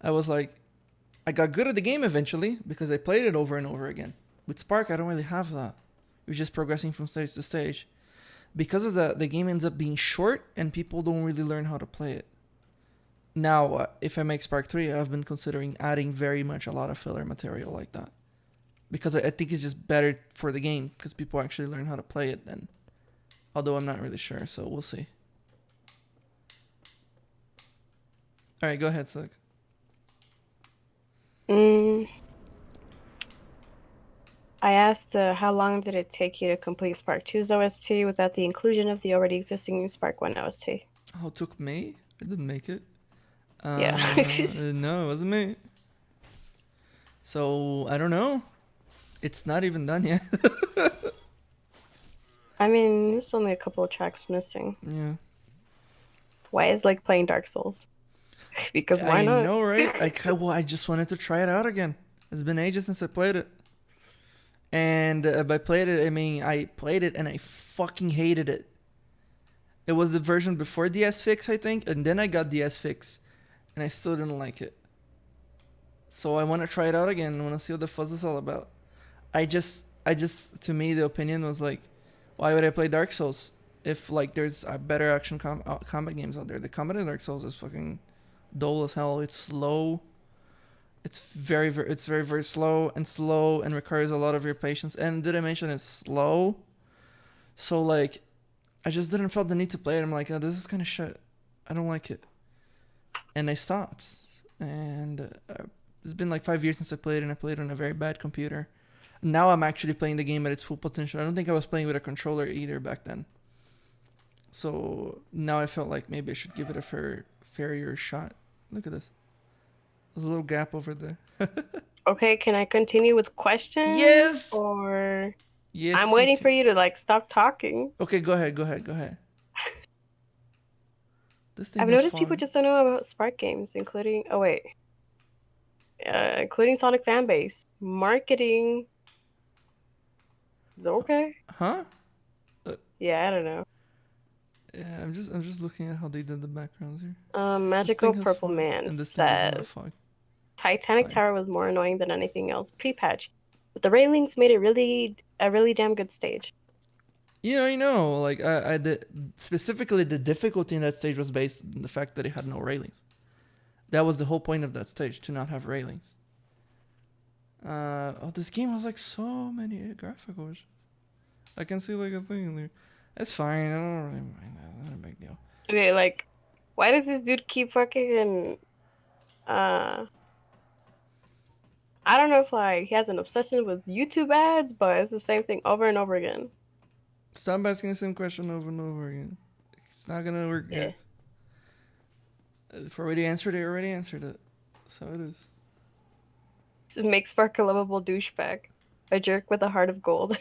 I was like, I got good at the game eventually because I played it over and over again. With Spark, I don't really have that. You're just progressing from stage to stage. Because of that, the game ends up being short and people don't really learn how to play it. Now, if I make Spark 3, I've been considering adding very much a lot of filler material like that. Because I think it's just better for the game because people actually learn how to play it then. Although I'm not really sure, so we'll see. Alright, go ahead, Suk. I asked how long did it take you to complete Spark 2's OST without the inclusion of the already existing Spark 1 OST? Oh, it took me? I didn't make it. Yeah. No, it wasn't me. So, I don't know. It's not even done yet. I mean, there's only a couple of tracks missing. Yeah. Why is like playing Dark Souls? Because why not? I know, right? I just wanted to try it out again. It's been ages since I played it. And by played it, I mean I played it and I fucking hated it. It was the version before DS Fix, I think, and then I got DS Fix, and I still didn't like it. So I want to try it out again. I want to see what the fuzz is all about. I just, to me, the opinion was like, why would I play Dark Souls if like there's a better action combat games out there? The combat in Dark Souls is fucking dull as hell. It's slow. It's very slow and requires a lot of your patience. And did I mention it's slow? So like, I just didn't feel the need to play it. I'm like, oh, this is kind of shit. I don't like it. And I stopped. And it's been like 5 years since I played it, and I played it on a very bad computer. Now I'm actually playing the game at its full potential. I don't think I was playing with a controller either back then. So now I felt like maybe I should give it a fairer shot. Look at this. There's a little gap over there. Okay, can I continue with questions? Yes! Or... Yes. I'm waiting for you to like stop talking. Okay, go ahead. This thing I've noticed people just don't know about Spark games, including including Sonic Fanbase. Marketing. Okay. Huh? Yeah, I don't know. Yeah, I'm just looking at how they did the backgrounds here. Magical Purple Man and this says Titanic Tower was more annoying than anything else pre-patch, but the railings made it a really damn good stage. Yeah, I know. Like, specifically the difficulty in that stage was based on the fact that it had no railings. That was the whole point of that stage, to not have railings. This game has like so many graphical issues. I can see like a thing in there. It's fine. I don't really mind that. Not a big deal. Okay, like, why does this dude keep fucking I don't know if like he has an obsession with YouTube ads, but it's the same thing over and over again. Stop asking the same question over and over again. It's not gonna work, guys. If I already answered it. So it is. It makes Spark a lovable douchebag. A jerk with a heart of gold.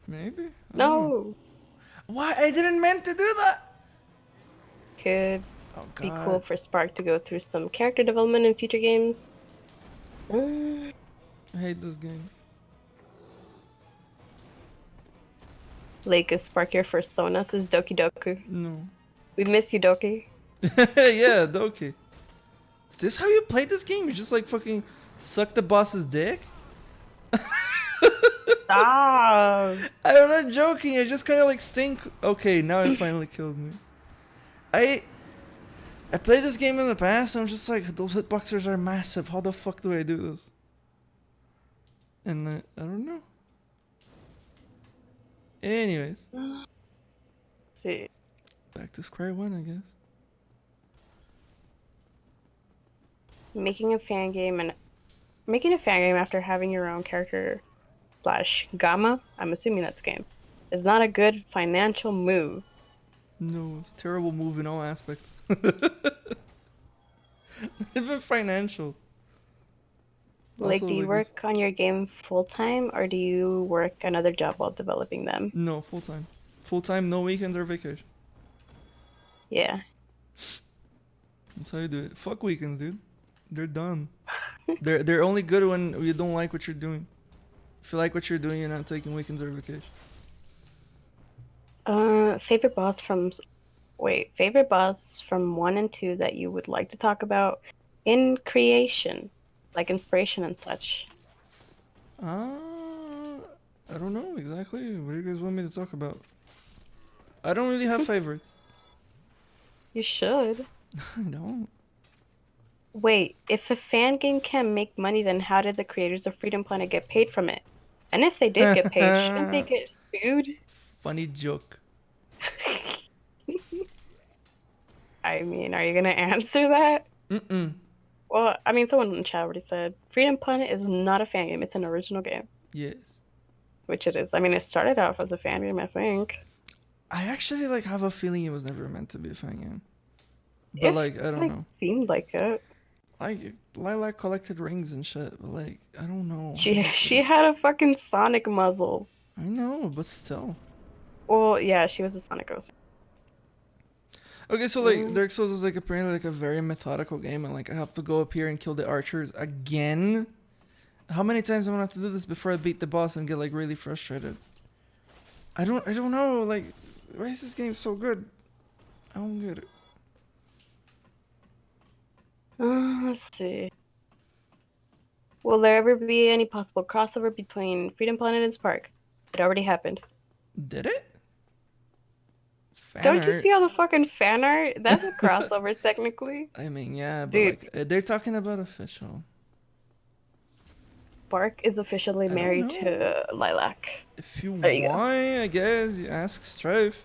Maybe? No. Why? I didn't meant to do that! Could be cool for Spark to go through some character development in future games. I hate this game. Lake, is Spark your first Sona? Says Doki Doku. No. We miss you, Doki. Yeah, Doki. Is this how you played this game? You just like fucking suck the boss's dick? Stop. I'm not joking. I just kind of like stink. Okay, now it finally killed me. I I played this game in the past and I'm just like, those hitboxers are massive. How the fuck do I do this? And I don't know. Anyways, Let's see. back to square one, I guess. Making a fan game after having your own character slash gamma, I'm assuming that's game, is not a good financial move. No, it's a terrible move in all aspects. Even financial. Like, Also, do you like work on your game full time or do you work another job while developing them? no, full time. Full time, no weekends or vacation. Yeah. That's how you do it. Fuck weekends, dude. They're done. They're only good when you don't like what you're doing. If you like what you're doing, you're not taking weekends or vacation. Favorite boss from favorite boss from 1 and 2 that you would like to talk about in creation, like inspiration and such. I don't know exactly. What do you guys want me to talk about? I don't really have favorites. You should. I don't. Wait, if a fan game can make money, then how did the creators of Freedom Planet get paid from it? And if they did get paid, shouldn't they get sued? Funny joke. I mean, are you gonna answer that? Mm-mm. Well, I mean, someone in the chat already said Freedom Planet is not a fan game, it's an original game. Yes. Which it is. I mean, it started off as a fan game, I think. I actually like have a feeling it was never meant to be a fan game. But like, I don't know. Seemed like it. Like, Lilac collected rings and shit, but like, I don't know. She had a fucking Sonic muzzle. I know, but still. Well, yeah, she was a Sonic ghost. Okay, so like, Dark Souls is like apparently like a very methodical game, and like I have to go up here and kill the archers again. How many times am I gonna have to do this before I beat the boss and get like really frustrated? I don't know. Like, why is this game so good? I don't get it. Let's see. Will there ever be any possible crossover between Freedom Planet and Spark? It already happened. Did it? Don't you see all the fucking fan art? That's a crossover, technically. I mean, yeah, but dude, like, they're talking about official. Spark is officially married to Lilac. If you want, I guess you ask Strife.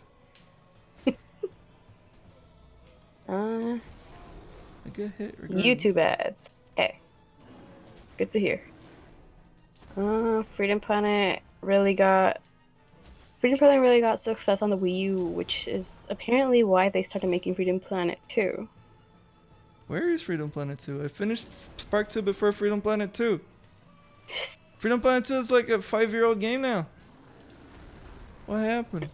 I get hit regardless. YouTube ads. Hey. Good to hear. Freedom Planet really got success on the Wii U, which is apparently why they started making Freedom Planet 2. Where is Freedom Planet 2? I finished Spark 2 before Freedom Planet 2. Freedom Planet 2 is like a 5-year-old game now. What happened?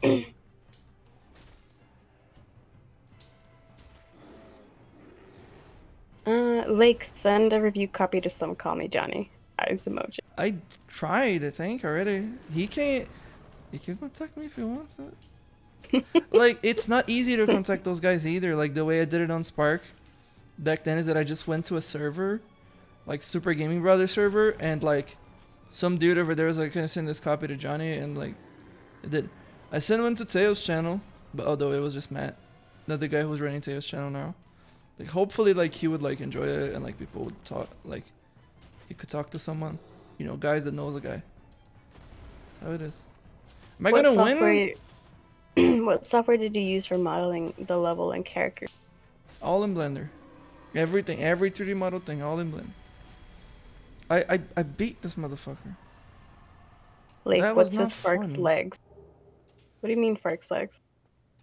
Lake, send a review copy to some Call Me Johnny. Eyes emoji. I tried, I think, already. He can contact me if he wants it. Like, it's not easy to contact those guys either. Like, the way I did it on Spark back then is that I just went to a server, like Super Gaming Brothers server, and like some dude over there was like, can I send this copy to Johnny? And like, I did. I sent one to Teo's channel, but although it was just Matt, not the guy who's running Teo's channel now. Like, hopefully, like, he would like enjoy it and like people would talk, like he could talk to someone, you know, guys that knows a guy. That's how it is. Am I gonna win? What software did you use for modeling the level and character? All in Blender. Everything, every 3D model thing, all in Blender. I beat this motherfucker. Like, that what's with Fark's legs? What do you mean Fark's legs?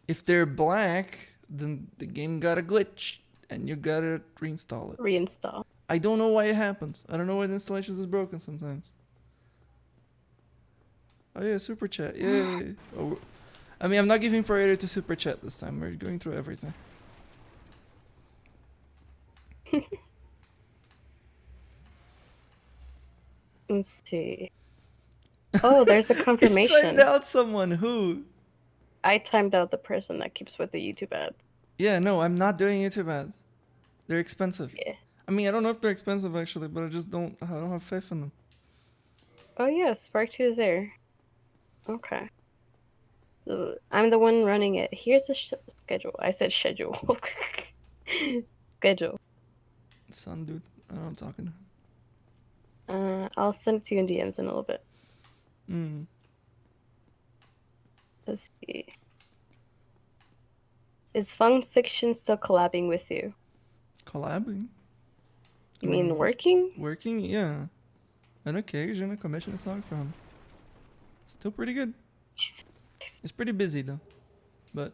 If they're black, then the game got a glitch, and you gotta reinstall it. Reinstall. I don't know why it happens. I don't know why the installation is broken sometimes. Oh yeah, Super Chat. Yay. Oh, I mean, I'm not giving priority to Super Chat this time. We're going through everything. Let's see. Oh, there's a confirmation. You timed out someone. Who? I timed out the person that keeps with the YouTube ads. Yeah, no, I'm not doing YouTube ads. They're expensive. Yeah. I mean, I don't know if they're expensive actually, but I don't have faith in them. Oh yeah, Spark 2 is there. Okay. So I'm the one running it. Here's the schedule. I said schedule. Schedule. Son, dude, I don't know I'm talking. I'll send it to you in DMs in a little bit. Mm. Let's see. Is Fun Fiction still collabing with you? Collabing? You mean working? Working? Yeah. On occasion, I commission a song for him. Still pretty good. Jesus. It's pretty busy though, but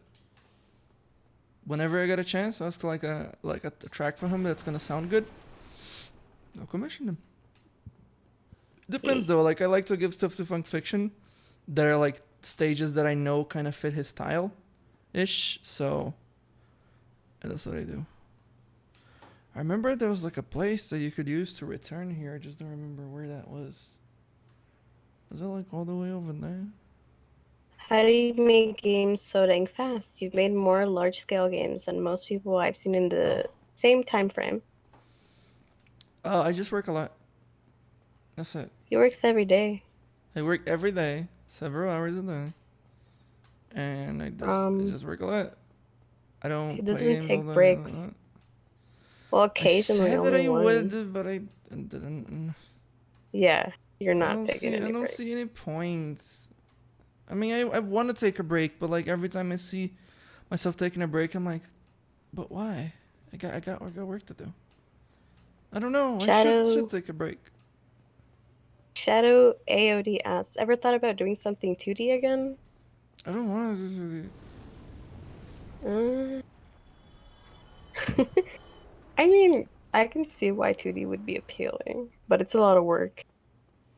whenever I get a chance, ask a track for him that's gonna sound good. I'll commission them. Depends though. Like I like to give stuff to Funk Fiction that are like stages that I know kind of fit his style, ish. So that's what I do. I remember there was like a place that you could use to return here. I just don't remember where that was. Was it like all the way over there? How do you make games so dang fast? You've made more large-scale games than most people I've seen in Oh. the same time frame. I just work a lot. That's it. He works every day. I work every day, several hours a day, and I just work a lot. I He don't play doesn't games all take the. breaks. Well, I occasionally said that only I one. would, but I didn't. Yeah, you're not taking I any don't breaks. see any points. I mean, I want to take a break, but like every time I see myself taking a break, I'm like, but why? I got work to do. I don't know. I should Shadow take a break. Shadow AOD asks, ever thought about doing something 2D again? I don't want to. Uh, I mean, I can see why 2D would be appealing, but it's a lot of work,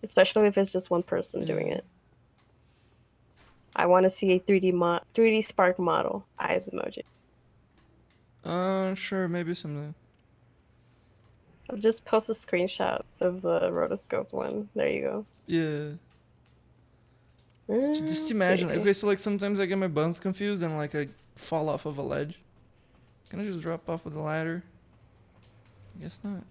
especially if it's just one person doing Yeah. it. I want to see a 3D Spark model, eyes emoji. Sure, maybe someday. I'll just post a screenshot of the rotoscope one. There you go. Yeah. Just imagine. Okay. Okay, so like sometimes I get my buns confused and like I fall off of a ledge. Can I just drop off with a ladder? I guess not.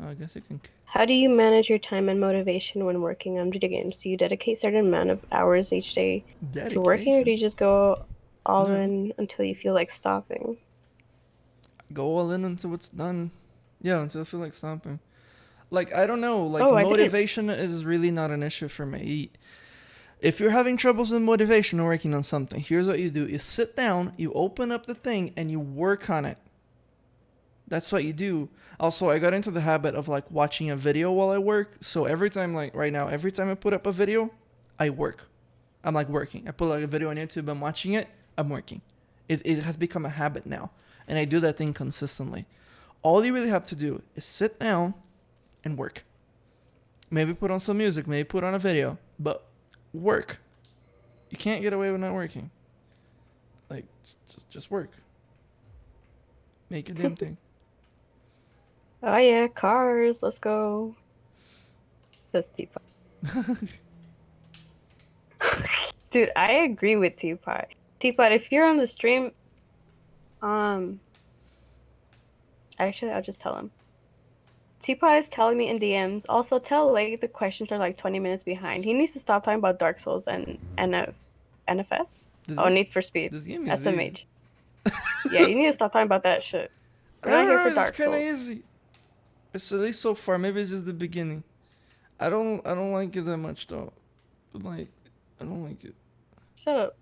Oh, I guess I can. How do you manage your time and motivation when working on video games? Do you dedicate certain amount of hours each day to working, or do Dedication. you just go all No. in until you feel like stopping? Go all in until it's done. Yeah, until I feel like stopping. Like, I don't know. Like, Oh, I didn't. motivation is really not an issue for me. If you're having troubles with motivation or working on something, here's what you do. You sit down, you open up the thing, and you work on it. That's what you do. Also, I got into the habit of like watching a video while I work. So every time, like right now, every time I put up a video, I work. I'm like working. I put like a video on YouTube, I'm watching it, I'm working. It has become a habit now. And I do that thing consistently. All you really have to do is sit down and work. Maybe put on some music, maybe put on a video, but work. You can't get away with not working. Like, just work. Make your damn thing. Oh yeah, cars. Let's go. Says Teapot. Dude, I agree with Teapot. Teapot, if you're on the stream, um, actually, I'll just tell him. Teapot is telling me in DMs. Also, tell Leg the questions are like 20 minutes behind. He needs to stop talking about Dark Souls and NFS. Dude, Oh, Need for Speed. this game is easy. SMH. Yeah, you need to stop talking about that shit. I We're not don't here for know. It's Dark kind of Souls. easy. It's at least so far. Maybe it's just the beginning. I don't like it that much though. Like, I don't like it. Shut up.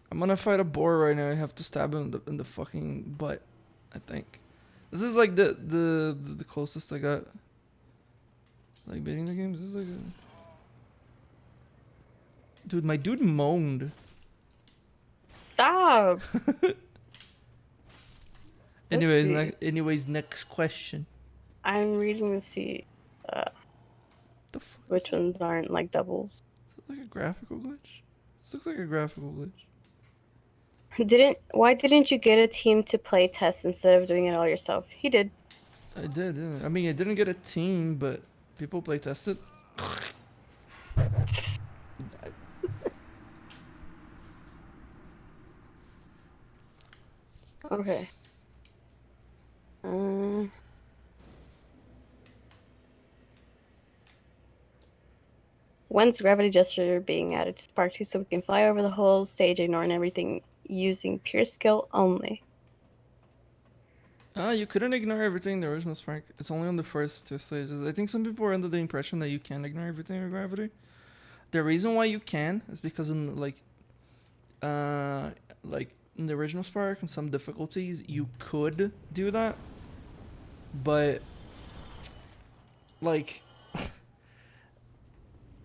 I'm gonna fight a boar right now. I have to stab him in the fucking butt. I think. This is like the closest I got. Like beating the game. This is like. Dude, my dude moaned. Stop. Anyways, next question. I'm reading to see The fuck? which ones aren't like doubles. Is it like a graphical glitch? This looks like a graphical glitch. Why didn't you get a team to play test instead of doing it all yourself? He did. I did, didn't I? I mean, I didn't get a team, but people play tested. Okay. When's gravity gesture being added to Spark 2 so we can fly over the whole stage, ignoring everything, using pure skill only? You couldn't ignore everything in the original Spark. It's only on the first two stages. I think some people are under the impression that you can ignore everything with gravity. The reason why you can is because in uh, like in the original Spark and some difficulties, you could do that, but like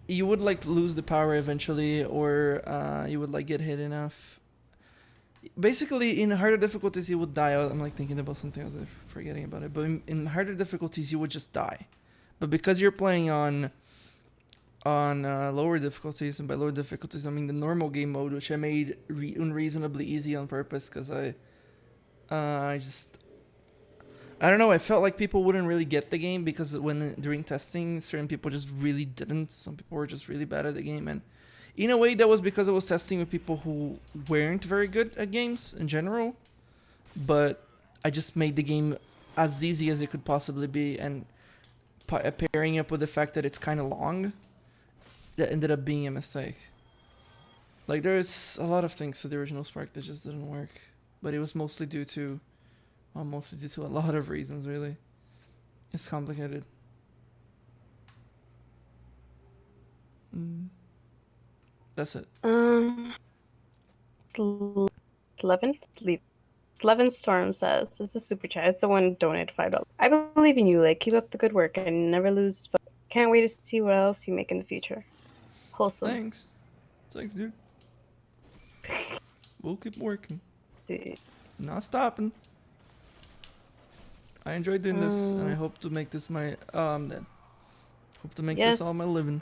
you would like lose the power eventually, or you would like get hit enough. Basically, in harder difficulties, you would die. I'm like thinking about something else, I'm forgetting about it. But in harder difficulties, you would just die. But because you're playing on lower difficulties, and by lower difficulties, I mean the normal game mode, which I made unreasonably easy on purpose, because I just I don't know. I felt like people wouldn't really get the game because when during testing, certain people just really didn't. Some people were just really bad at the game, and in a way, that was because I was testing with people who weren't very good at games in general. But I just made the game as easy as it could possibly be, and pairing up with the fact that it's kind of long, that ended up being a mistake. Like there's a lot of things to the original Spark that just didn't work, but it was mostly due to a lot of reasons, really. It's complicated. Mm. That's it. Slevin Storm says, it's a super chat. It's the one donated $5. I believe in you, like, keep up the good work and never lose. Can't wait to see what else you make in the future. Wholesome. Thanks. Thanks, dude. We'll keep working. Not stopping. I enjoy doing this, and I hope to make this my hope to make this all my living.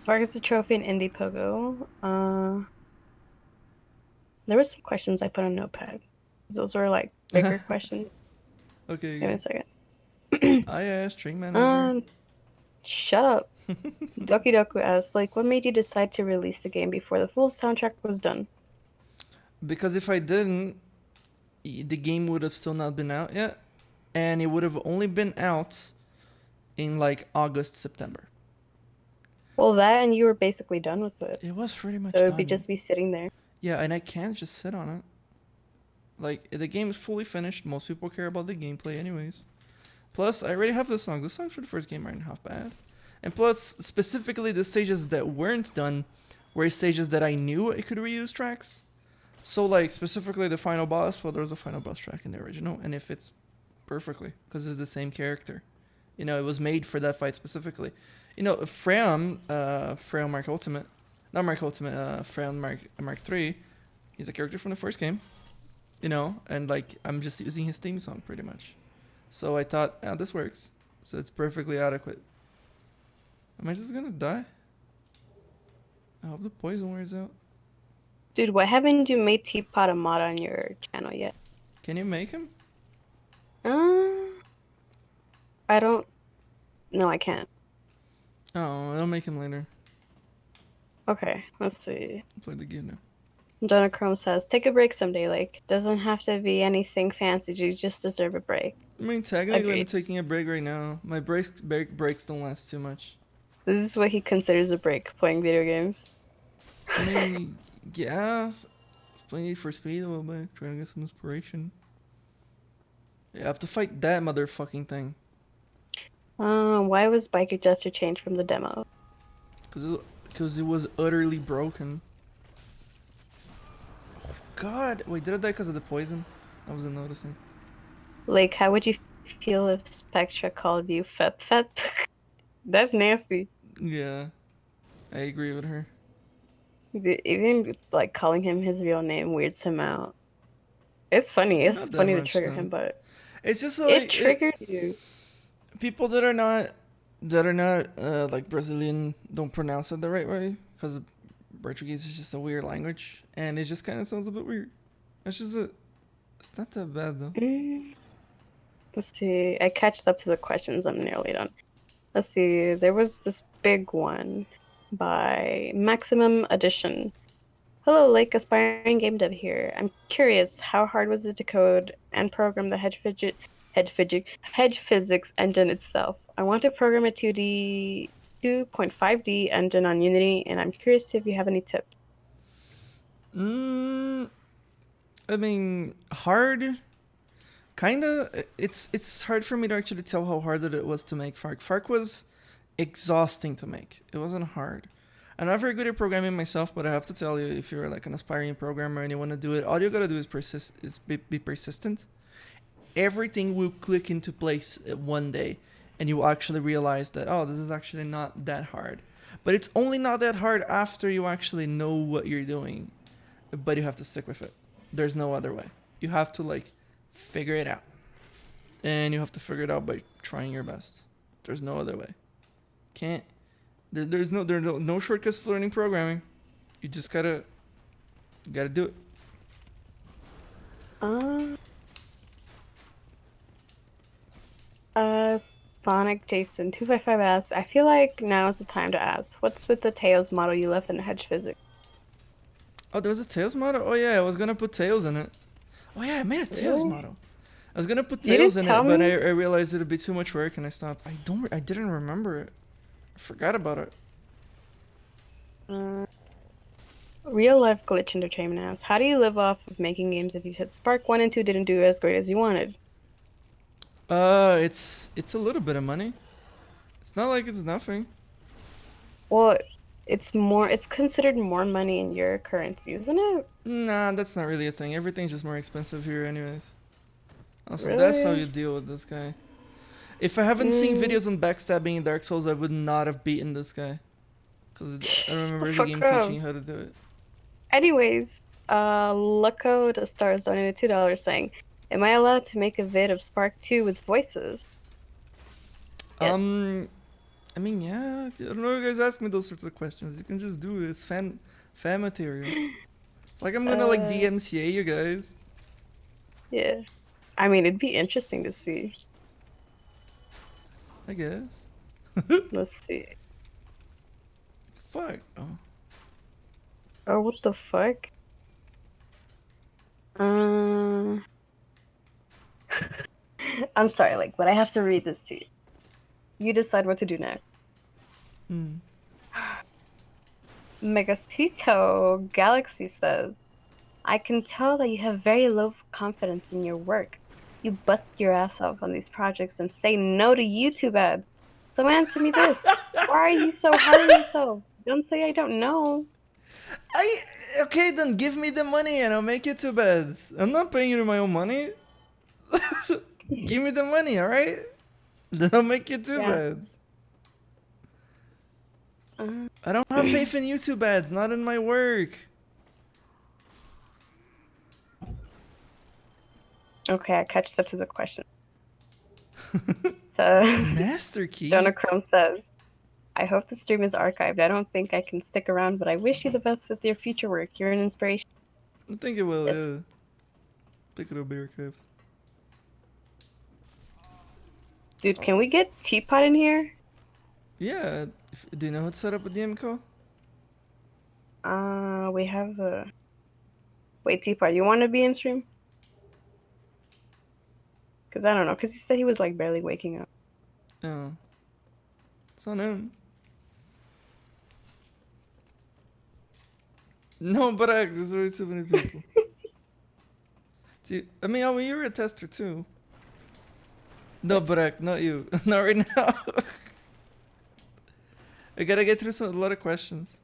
Spark is the trophy in Indie Pogo. There were some questions I put on Notepad. Those were like bigger questions. Okay. Give me a second. String manager. Shut up. Doki Doku asks, like, what made you decide to release the game before the full soundtrack was done? Because if I didn't, the game would have still not been out yet, and it would have only been out in like August, September. Well, that and you were basically done with it. It was pretty much so it done. would just be sitting there. Yeah, and I can't just sit on it. Like, the game is fully finished. Most people care about the gameplay anyways. Plus, I already have the songs. The songs for the first game aren't half bad. And plus, specifically the stages that weren't done were stages that I knew I could reuse tracks. So, like, specifically the final boss, well, there's a final boss track in the original, and it fits perfectly, because it's the same character. You know, it was made for that fight specifically. You know, Freon Mark Ultimate, not Mark Ultimate, Freon Mark 3, he's a character from the first game. You know, and like, I'm just using his theme song pretty much. So I thought, yeah, this works. So it's perfectly adequate. Am I just gonna die? I hope the poison wears out. Dude, why haven't you made Teapot a mod on your channel yet? Can you make him? I don't... No, I can't. Oh, I'll make him later. Okay, let's see. I'll play the game now. Jonah Chrome says, take a break someday. Like, doesn't have to be anything fancy. You just deserve a break. I mean, technically, I'm taking a break right now. My breaks don't last too much. This is what he considers a break, playing video games. I mean, yeah. Playing Need for Speed a little bit, trying to get some inspiration. Yeah, I have to fight that motherfucking thing. Why was Biker Jester changed from the demo? Because it was utterly broken. Oh, God. Wait, did I die because of the poison? I wasn't noticing. Like, how would you feel if Spectra called you Fep Fep? That's nasty. Yeah, I agree with her. Even, like, calling him his real name weirds him out. It's funny. It's funny to trigger him, but... It's just like... It triggers you. People that are not like Brazilian don't pronounce it the right way, because Portuguese is just a weird language, and it just kind of sounds a bit weird. It's just it's not that bad though. Let's see. I catched up to the questions. I'm nearly done. Let's see. There was this big one by Maximum Edition. Hello, Lake, aspiring game dev here. I'm curious, how hard was it to code and program the hedge physics engine itself? I want to program a 2D 2.5D engine on Unity, and I'm curious if you have any tips. I mean, hard. Kinda. It's hard for me to actually tell how hard it was to make Fark. Fark was exhausting to make. It wasn't hard. I'm not very good at programming myself, but I have to tell you, if you're like an aspiring programmer and you want to do it, all you gotta do is be persistent. Everything will click into place one day, and you will actually realize that, oh, this is actually not that hard. But it's only not that hard after you actually know what you're doing. But you have to stick with it. There's no other way. You have to like figure it out, and you have to figure it out by trying your best. There's no other way. Can't. There's no shortcuts to learning programming. You just gotta do it. Uh, uh, Sonic Jason 255 asks, I feel like now is the time to ask, what's with the Tails model you left in Hedge Physics? Oh, there was a Tails model? Oh yeah, I was gonna put Tails in it. Oh yeah, I made a Tails Really? model. I was gonna put You Tails didn't in tell it, but I me? realized it'd be too much work and I stopped. I didn't remember it. I forgot about it. Uh, Real life glitch entertainment asks, how do you live off of making games if you said Spark 1 and 2 didn't do as great as you wanted? It's a little bit of money. It's not like it's nothing. Well, it's considered more money in your currency, isn't it? Nah, that's not really a thing. Everything's just more expensive here anyways. Also, that's how you Really? deal with this guy. If I haven't seen Mm, videos on backstabbing in Dark Souls, I would not have beaten this guy. Because I the remember the fuck game up. teaching how to do it. Anyways, Luco the Stars donated $2 saying, am I allowed to make a vid of Spark 2 with voices? Yes. Um, I mean, yeah. I don't know. You guys ask me those sorts of questions. You can just do it. It's fan material. It's like I'm gonna like Uh, DMCA you guys. yeah. I mean, it'd be interesting to see. I guess. Let's see. Fuck. Oh. Oh, what the fuck? Uh, I'm sorry, like, but I have to read this to you. You decide what to do next. Hmm. Megacito Galaxy says, I can tell that you have very low confidence in your work. You bust your ass off on these projects and say no to YouTube ads. So answer me this. Why are you so hard on yourself? Don't say I don't know. I okay then give me the money and I'll make it two beds. I'm not paying you my own money. Give me the money, all right? Then I'll make you two Yeah. beds. Uh, I don't have faith in YouTube ads, not in my work. okay, I catched up to the question. So, Master key? Jonah Chrome says, I hope the stream is archived. I don't think I can stick around, but I wish you the best with your future work. You're an inspiration. I think it will, Yes. yeah. I think it'll be archived. Dude, can we get Teapot in here? Yeah, do you know how to set up a DM call? We have a... Wait, Teapot, you want to be in stream? Because I don't know, because he said he was like barely waking up. Oh. It's on him. No, but there's way too many people. I mean, oh, you're a tester too. No, Barak, not you. Not right now. I gotta get through a lot of questions.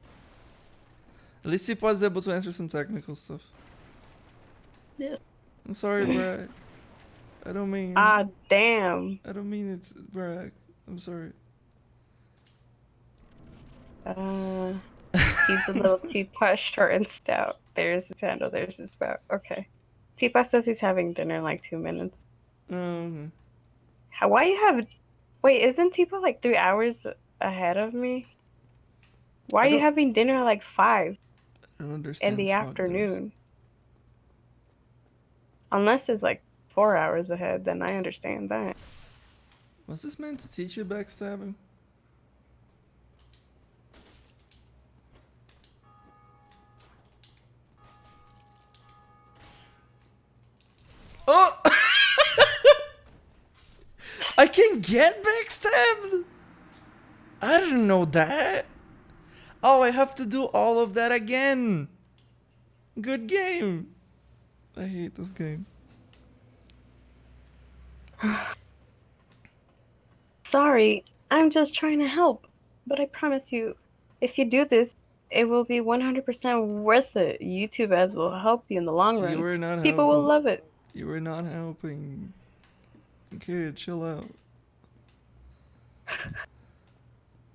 At least he was able to answer some technical stuff. Yes. I'm sorry, Barak. I don't mean. Ah, damn. I don't mean it's Barak. I'm sorry. He's a little Teapot, short and stout. There's his handle, there's his spout. Okay. Teapot says he's having dinner in like 2 minutes. Oh, okay. Why you have... Wait, isn't Teapot like 3 hours ahead of me? Why I are you don't. having dinner at like 5 I don't in understand the fog does. afternoon? Unless it's like 4 hours ahead, then I understand that. Was this meant to teach you backstabbing? Oh! I can get backstabbed? I didn't know that. Oh, I have to do all of that again. Good game. I hate this game. Sorry, I'm just trying to help. But I promise you, if you do this, it will be 100% worth it. YouTube ads will help you in the long You run. were not People will helping. love it. You were not helping. Kid, chill out.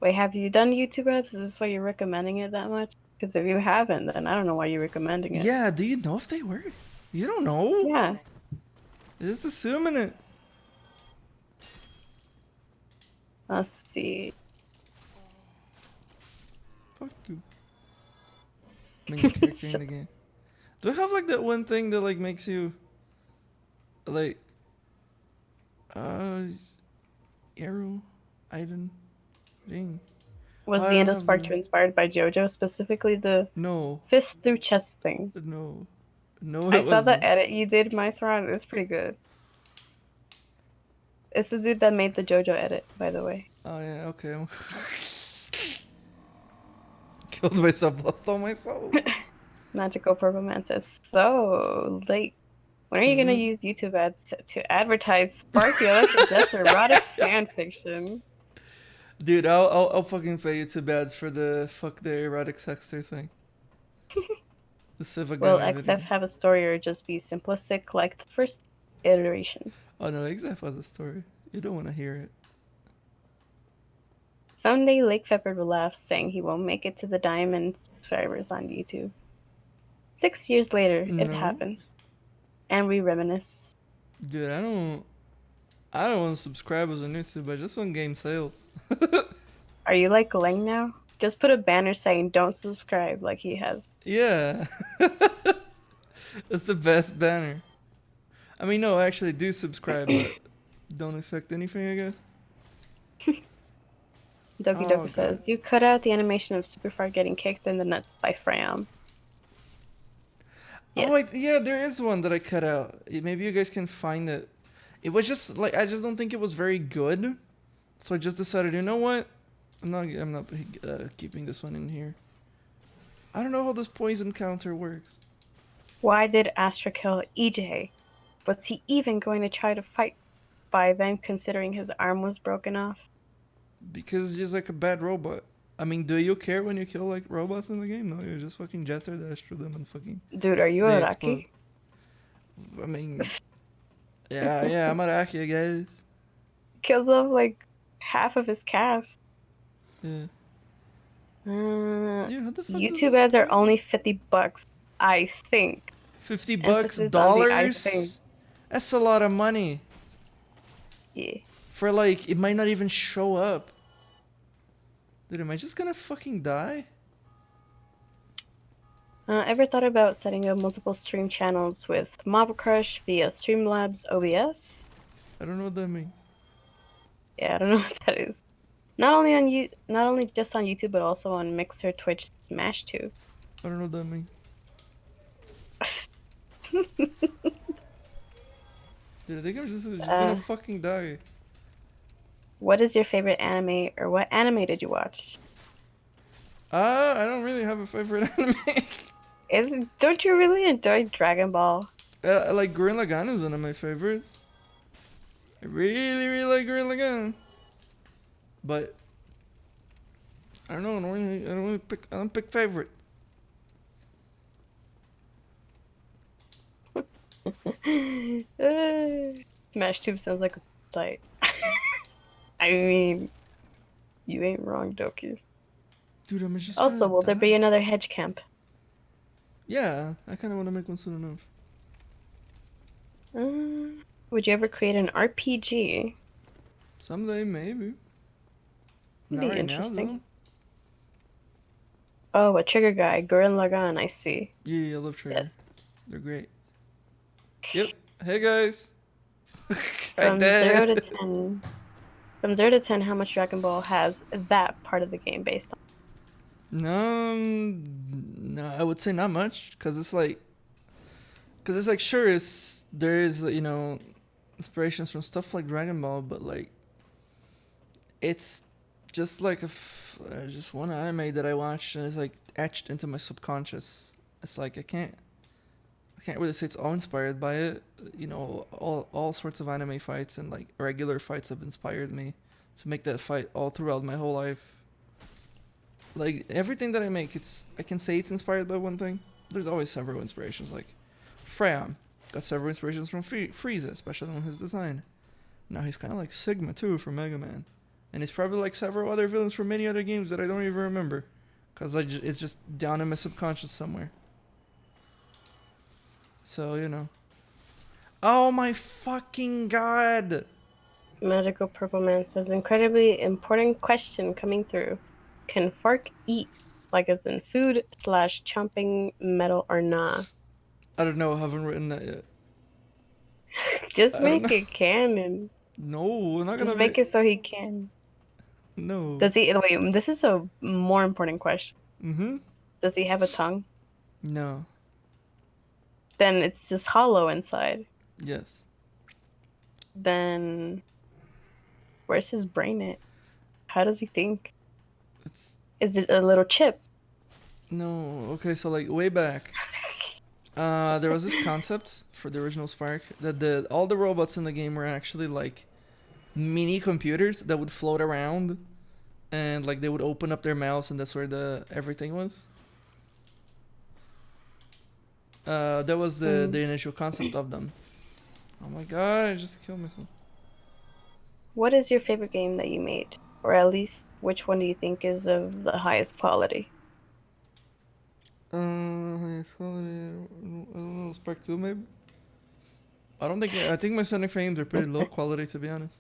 Wait, have you done YouTube ads? Is this why you're recommending it that much? Because if you haven't, then I don't know why you're recommending it. Yeah, do you know if they work? You don't know? Yeah. You're just assuming it. Let's see. Fuck you. Main character in the game. Do I have like that one thing that like makes you like uh arrow item thing? Was I the end don't of have Spark the 2 inspired by JoJo, specifically the no fist through chest thing? no no I it saw the wasn't. edit you did, my Thron. It's pretty good. It's the dude that made the JoJo edit, by the way. Oh yeah, okay. Killed myself, lost all my souls. Magical Purple Man says, so late. When are you gonna Mm-hmm. use YouTube ads to advertise Spark? Yo, that's just erotic fan fiction. Dude, I'll fucking pay you 2 bads for the fuck the erotic sexter thing. The Siva Will Gunner XF video. have a story or just be simplistic like the first iteration? Oh no, XF has a story. You don't want to hear it. Someday Lake Shepherd will laugh, saying he won't make it to the diamond subscribers on YouTube. 6 years later, it No, happens. And we reminisce. dude, I don't want subscribers on YouTube. I just want game sales. Are you like Lang now? Just put a banner saying don't subscribe like he has. Yeah, it's the best banner. I mean, no, actually, do subscribe, but don't expect anything, I guess. Doki Oh Doku god. says, you cut out the animation of Superfar getting kicked in the nuts by Fram. Oh, Yes. yeah, there is one that I cut out. Maybe you guys can find it. It was just like I just don't think it was very good, so I just decided, you know what? I'm not keeping this one in here. I don't know how this poison counter works. Why did Astra kill EJ? Was he even going to try to fight by then, considering his arm was broken off? Because he's like a bad robot. I mean, do you care when you kill like robots in the game? No, you just fucking jester dash through them and fucking Dude, are you they explode. Araki? I mean, yeah, I'm Araki, guys. Kills off like half of his cast. Yeah. Dude, how the fuck does YouTube this ads are poison? only $50, I think. $50 Emphasis on the I think. dollars? That's a lot of money. Yeah. For like, it might not even show up. Dude, am I just gonna fucking die? Ever thought about setting up multiple stream channels with Mob Crush via Streamlabs OBS? I don't know what that means. Yeah, I don't know what that is. Not only just on YouTube, but also on Mixer, Twitch, Smash too. I don't know what that means. Dude, I think I'm just gonna fucking die. What is your favorite anime, or what anime did you watch? I don't really have a favorite anime. Don't you really enjoy Dragon Ball? I like Gurren Lagann is one of my favorites. I really, really like Gurren Lagann. But I don't know. I don't pick favorites. Smash Tube sounds like a site. I mean, you ain't wrong, Doki. Dude, I'm just Also, gonna will there be die. another hedge camp? Yeah, I kind of want to make one soon enough. Would you ever create an RPG? Someday, maybe. Would Not be right now, interesting. though. Oh, a trigger guy, Gurren Lagann, I see. Yeah, I love Trigger. Yes. They're great. Yep. Hey, guys. I From 0 to did. 10. From 0 to 10, how much Dragon Ball has that part of the game based on? No, I would say not much, cause it's like, sure, there is inspirations from stuff like Dragon Ball, but like, it's just like just one anime that I watched and it's like etched into my subconscious. It's like I can't really say it's all inspired by it. You know, all sorts of anime fights and like regular fights have inspired me to make that fight all throughout my whole life. Like everything that I make, I can say it's inspired by one thing. There's always several inspirations. Like Freya got several inspirations from Frieza, especially on his design. Now he's kind of like Sigma too from Mega Man, and he's probably like several other villains from many other games that I don't even remember, cause it's just down in my subconscious somewhere. So you know. Oh my fucking god! Magical Purple Man says, incredibly important question coming through. Can Fark eat? Like as in food slash chomping metal or nah? I don't know. I haven't written that yet. Just I don't make know. it canon. No, we're not Just gonna make make. it so he can. No. Does he, wait, this is a more important question. Mm-hmm. Does he have a tongue? No. Then it's just hollow inside. Yes. Then where's his brain at? How does he think? It's Is it a little chip? no. Okay, so like way back, there was this concept for the original Spark that the all the robots in the game were actually like mini computers that would float around, and like they would open up their mouths, and that's where the everything was. That was the Mm. initial concept of them. Oh my god! I just killed myself. What is your favorite game that you made? Or at least, which one do you think is of the highest quality? Highest quality. I don't know. Spark 2 maybe. I don't think. I think my Sonic frames are pretty low quality to be honest.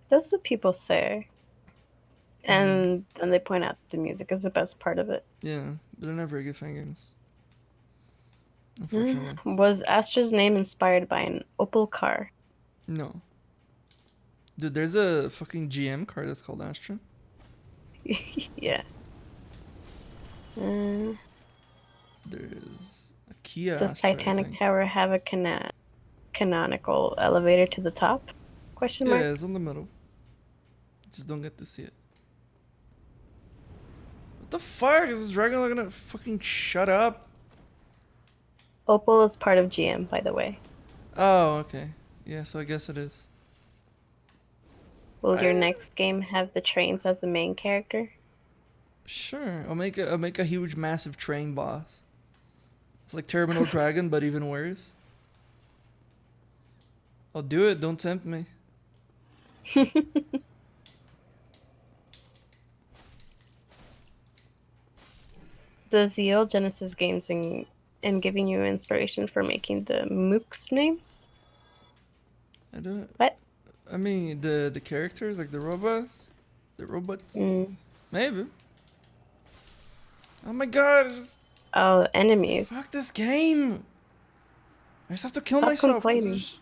That's what people say. Mm, And then they point out the music is the best part of it. yeah, but they're not very good fan games, unfortunately. Was Astra's name inspired by an Opel car? No. Dude, there's a fucking GM car that's called Astra. Yeah. Uh, There's a Kia does Astra, I Titanic think. Tower have a canonical elevator to the top? Question Yeah, mark. it's on the middle. Just don't get to see it. What the fuck? Is this dragon not gonna fucking shut up? Opel is part of GM, by the way. Oh, okay. Yeah, so I guess it is. Will your I next game have the trains as the main character? sure. I'll make a huge, massive train boss. It's like Terminal Dragon, but even worse. I'll do it. Don't tempt me. Does the old Genesis games and giving you inspiration for making the mooks names? I don't. What? I mean, the characters like the robots. Mm. Maybe. Oh my god! Oh, Fuck enemies. this game. I just have to kill Stop myself complaining. because.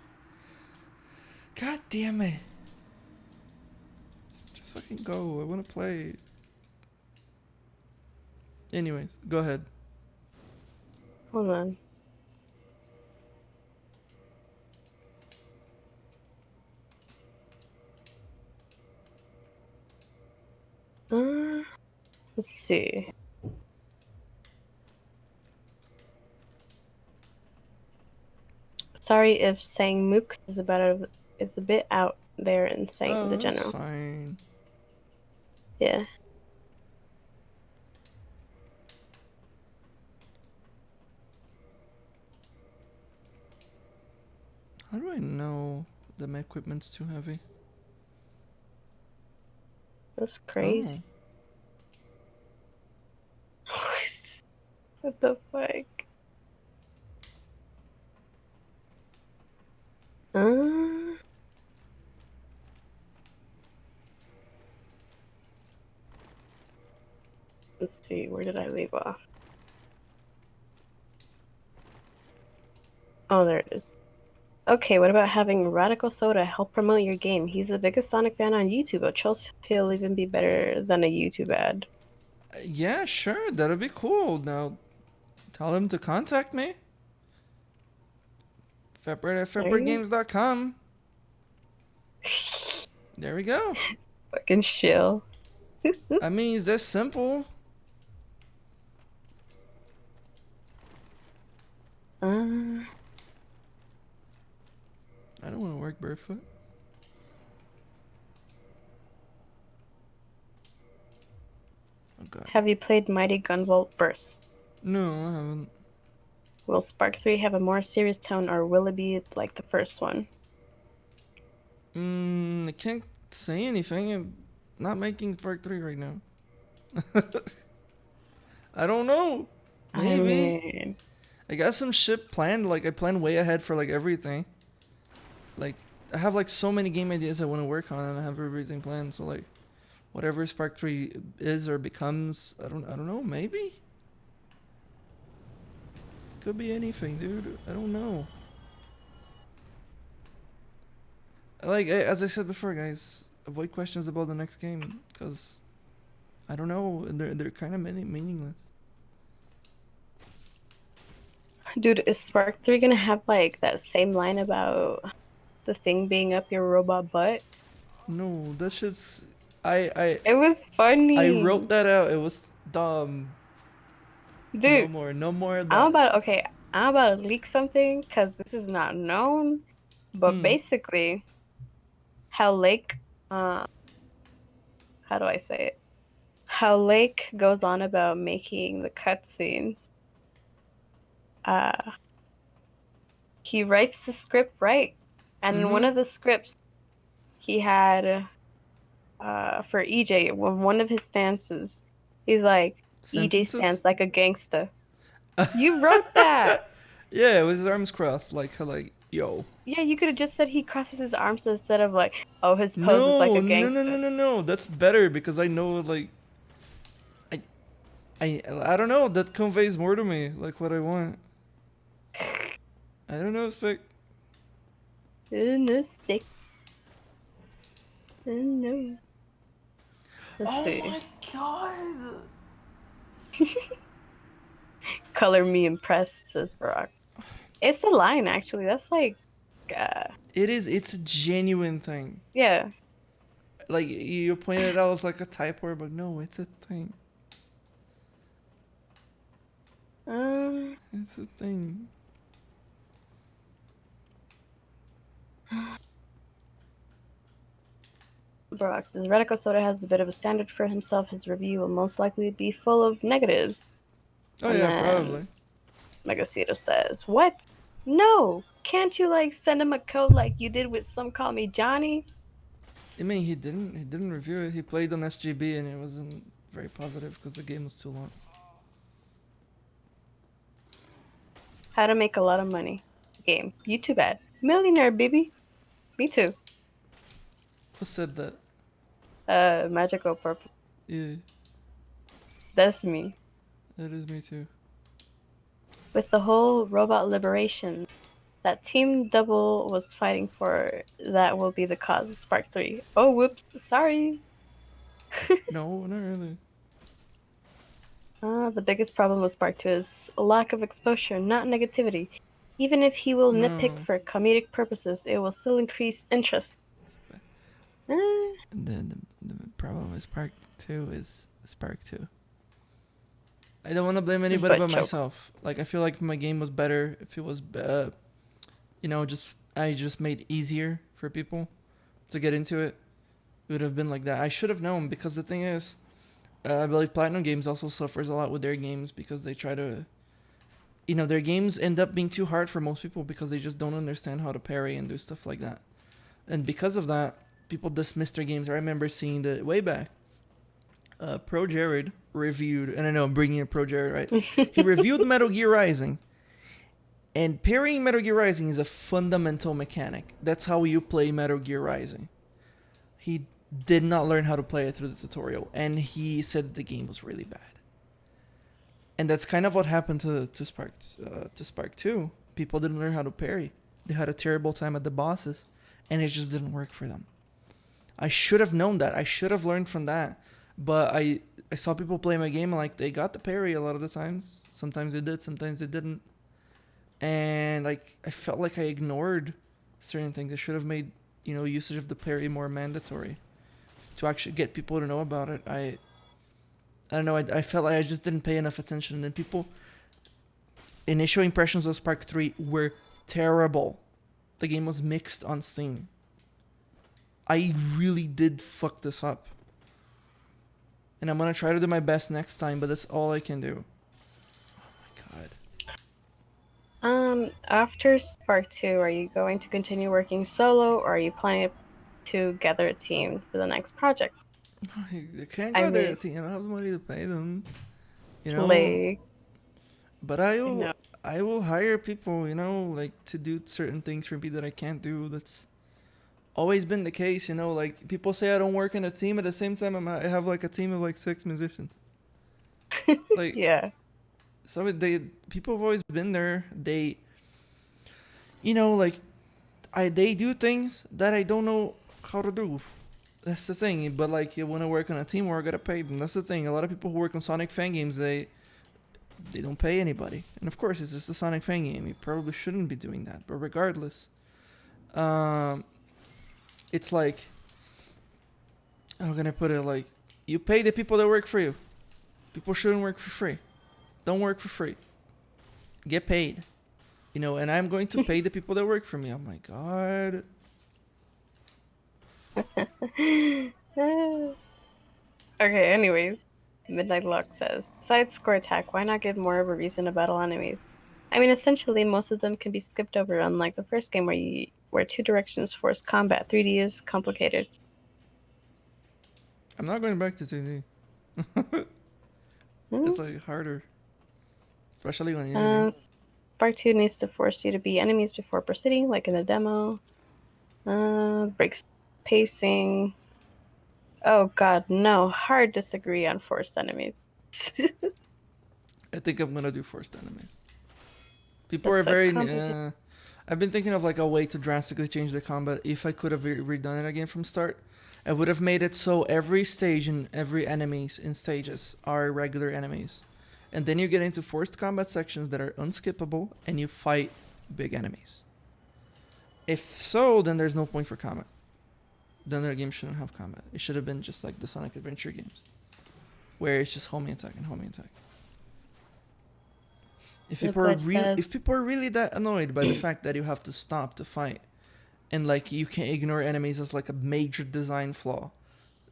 God damn it. Just fucking go. I want to play. Anyways, go ahead. Hold on. Let's see. Sorry if saying mooks is a bit out there in saying the Oh, that's general. fine. Yeah. How do I know that my equipment's too heavy? That's Oh. crazy. What the fuck? Uh, let's see. Where did I leave off? Oh, there it is. Okay, what about having Radical Soda help promote your game? He's the biggest Sonic fan on YouTube. I trust he'll even be better than a YouTube ad. Yeah, sure. That'll be cool. Now, tell him to contact me. February at There you februarygames.com. There we go. Fucking shill. I mean, is that simple? Uh, I don't want to work barefoot. Oh god. have you played Mighty Gunvolt Burst? No, I haven't. Will Spark 3 have a more serious tone or will it be like the first one? I can't say anything. I'm not making Spark 3 right now. I don't know. I Maybe. mean, I got some shit planned. Like, I plan way ahead for, like, everything. Like, I have, like, so many game ideas I want to work on, and I have everything planned. So, like, whatever Spark 3 is or becomes, I don't know. Maybe? Could be anything, dude. I don't know. Like, as I said before, guys, avoid questions about the next game. Because, I don't know. They're kind of meaningless. dude, is Spark 3 gonna have like that same line about the thing being up your robot butt? No, that shit's. I It was I wrote funny. that out. It was dumb. No Dude, more. No more of I'm that. about okay, I'm about to leak something because this is not known. But Hmm. basically, how Lake, uh, how do I say it? How Lake goes on about making the cutscenes. Uh, he writes the script right, and in one Mm-hmm. of the scripts, he had for EJ, one of his stances, he's like, EJ Sentences? stands like a gangster. You wrote that. Yeah, with his arms crossed, like, yo. Yeah, you could have just said he crosses his arms instead of like, oh, his pose is like No, a no, no, no, gangster. no, no. That's better because I know, like, I, I don't know. That conveys more to me, like what I want. I don't know, Spec. No stick. No. Let's Oh see. my god. Color me impressed, says Barack. It's a line, actually. That's like, uh, It is. It's a genuine thing. yeah. Like you pointed out as like a typo, but no, it's a thing. Um, It's a thing. Barack says Radical Soda has a bit of a standard for himself. His review will most likely be full of negatives. Oh And yeah, then probably. Megacito says, what? No! Can't you like send him a code like you did with Some Call Me Johnny? I mean, he didn't. He didn't review it. He played on SGB and it wasn't very positive because the game was too long. How to make a lot of money. Game. YouTube ad. Millionaire, baby. Me too. Who said that? Magical Purple. Yeah, That's me. that is me too. With the whole robot liberation that Team Double was fighting for, that will be the cause of Spark 3. Oh, whoops. Sorry. No, not really. The biggest problem with Spark 2 is a lack of exposure, not negativity. Even if he will nitpick No. for comedic purposes, it will still increase interest. Eh, The problem with Spark 2 is Spark 2. I don't want to blame it's a anybody butt but choke. myself. Like, I feel like if my game was better, if it was, just I just made easier for people to get into it, it would have been like that. I should have known because the thing is, I believe Platinum Games also suffers a lot with their games because they try to, their games end up being too hard for most people because they just don't understand how to parry and do stuff like that. And because of that, people dismiss their games. I remember seeing the way back. Pro Jared reviewed, and I know I'm bringing in Pro Jared, right? He reviewed Metal Gear Rising, and parrying Metal Gear Rising is a fundamental mechanic. That's how you play Metal Gear Rising. He did not learn how to play it through the tutorial, and he said the game was really bad. And that's kind of what happened to Spark 2. People didn't learn how to parry. They had a terrible time at the bosses, and it just didn't work for them. I should have known that. I should have learned from that. But I saw people play my game and like they got the parry a lot of the times. Sometimes they did, sometimes they didn't. And like I felt like I ignored certain things. I should have made, usage of the parry more mandatory to actually get people to know about it. I don't know. I felt like I just didn't pay enough attention. And then people, initial impressions of Spark 3 were terrible. The game was mixed on Steam. I really did fuck this up. And I'm gonna try to do my best next time, but that's all I can do. Oh my god. After Spark 2, are you going to continue working solo, or are you planning to gather a team for the next project? I can't I gather mean, a team. I don't have the money to pay them. You know. like, But you know. I will hire people, like to do certain things for me that I can't do. That's always been the case, like people say I don't work in a team, at the same time I have like a team of like 6 musicians. Like Yeah. so people have always been there. They like they do things that I don't know how to do. That's the thing. But like you want to work on a team where I gotta pay them. That's the thing. A lot of people who work on Sonic fan games, they don't pay anybody. And of course, it's just a Sonic fan game. You probably shouldn't be doing that. But regardless, it's like, how can I put it? Like, you pay the people that work for you. People shouldn't work for free. Don't work for free. Get paid. And I'm going to pay the people that work for me. Oh my god. Okay, anyways. Midnight Lock says, besides score attack, why not give more of a reason to battle enemies? I mean, essentially, most of them can be skipped over, unlike the first game where two directions force combat. 3D is complicated. I'm not going back to 2D. It's like harder. Especially on Unity. Spark 2 needs to force you to beat enemies before proceeding, like in the demo. Breaks pacing. Oh god, no. Hard disagree on forced enemies. I think I'm gonna do forced enemies. People are very. I've been thinking of like a way to drastically change the combat. If I could have redone it again from start, I would have made it so every stage and every enemies in stages are regular enemies. And then you get into forced combat sections that are unskippable and you fight big enemies. If so, then there's no point for combat. Then the game shouldn't have combat. It should have been just like the Sonic Adventure games, where it's just homing attack and homing attack. If people are really that annoyed by the fact that you have to stop to fight, and like you can't ignore enemies as like a major design flaw,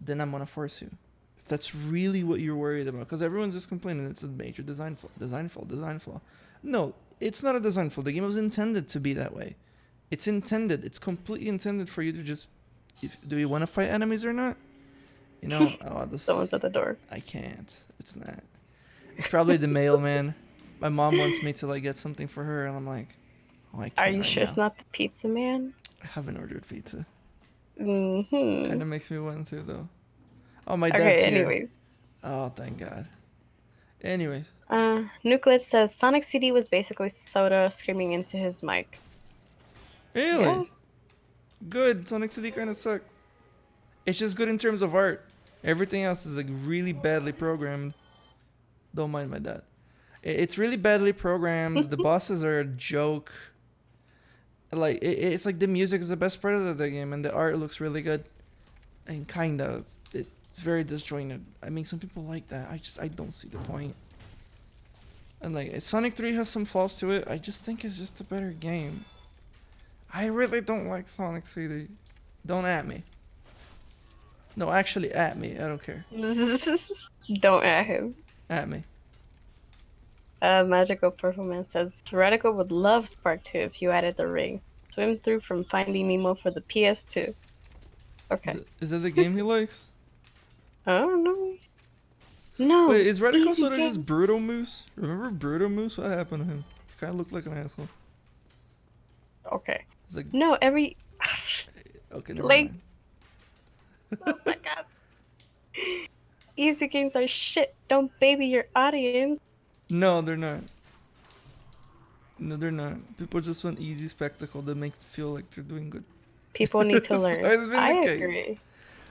then I'm gonna force you. If that's really what you're worried about, because everyone's just complaining it's a major design flaw. No, it's not a design flaw. The game was intended to be that way. It's completely intended for you to just, do you want to fight enemies or not? Someone's at the door. I can't. It's not. It's probably the mailman. My mom wants me to like get something for her, and I'm like, oh, I can't. Are you sure it's not the pizza man? I haven't ordered pizza. Mm-hmm. Kind of makes me want to though. Oh, my dad's here. Anyways. Oh, thank God. Anyways. Nucleus says Sonic CD was basically Soda screaming into his mic. Really? Yes. Good. Sonic CD kind of sucks. It's just good in terms of art. Everything else is like really badly programmed. Don't mind my dad. It's really badly programmed. The bosses are a joke. Like it's like the music is the best part of the game, and the art looks really good. And kinda, it's very disjointed. I mean, some people like that. I don't see the point. And like Sonic 3 has some flaws to it. I just think it's just a better game. I really don't like Sonic CD. Don't at me. No, actually at me. I don't care. Don't at him. At me. Magical Purple Man says Radical would love Spark 2 if you added the rings. Swim through from Finding Nemo for the PS2. Okay. Is that the game he likes? I don't know. No. Wait, is Radical sort of just Brutal Moose? Remember Brutal Moose? What happened to him? He kind of looked like an asshole. Okay. It's like, no, every. Okay, never mind. Oh my god. Easy games are shit. Don't baby your audience. No, they're not. No, they're not. People just want easy spectacle that makes it feel like they're doing good. People need to learn. I agree.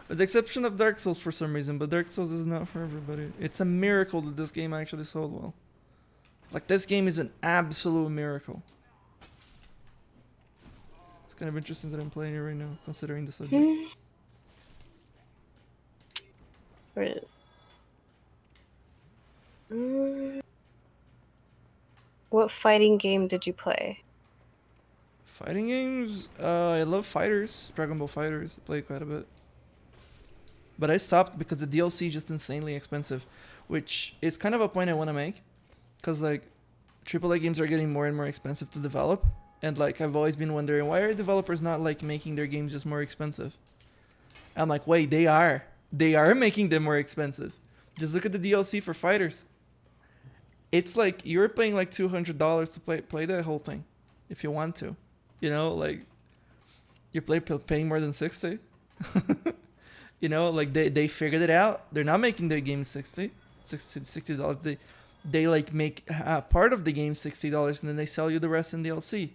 With the exception of Dark Souls for some reason, but Dark Souls is not for everybody. It's a miracle that this game actually sold well. Like, this game is an absolute miracle. It's kind of interesting that I'm playing it right now, considering the subject. What fighting game did you play? Fighting games? I love Fighters. Dragon Ball Fighters. I play quite a bit. But I stopped because the DLC is just insanely expensive, which is kind of a point I want to make. Because, like, AAA games are getting more and more expensive to develop. And, like, I've always been wondering, why are developers not, like, making their games just more expensive? I'm like, wait, they are. They are making them more expensive. Just look at the DLC for Fighters. It's like you're paying like $200 to play the whole thing, if you want to. You know, like you're paying more than 60. You know, like they figured it out. They're not making their game $60. They like make part of the game $60 and then they sell you the rest in DLC.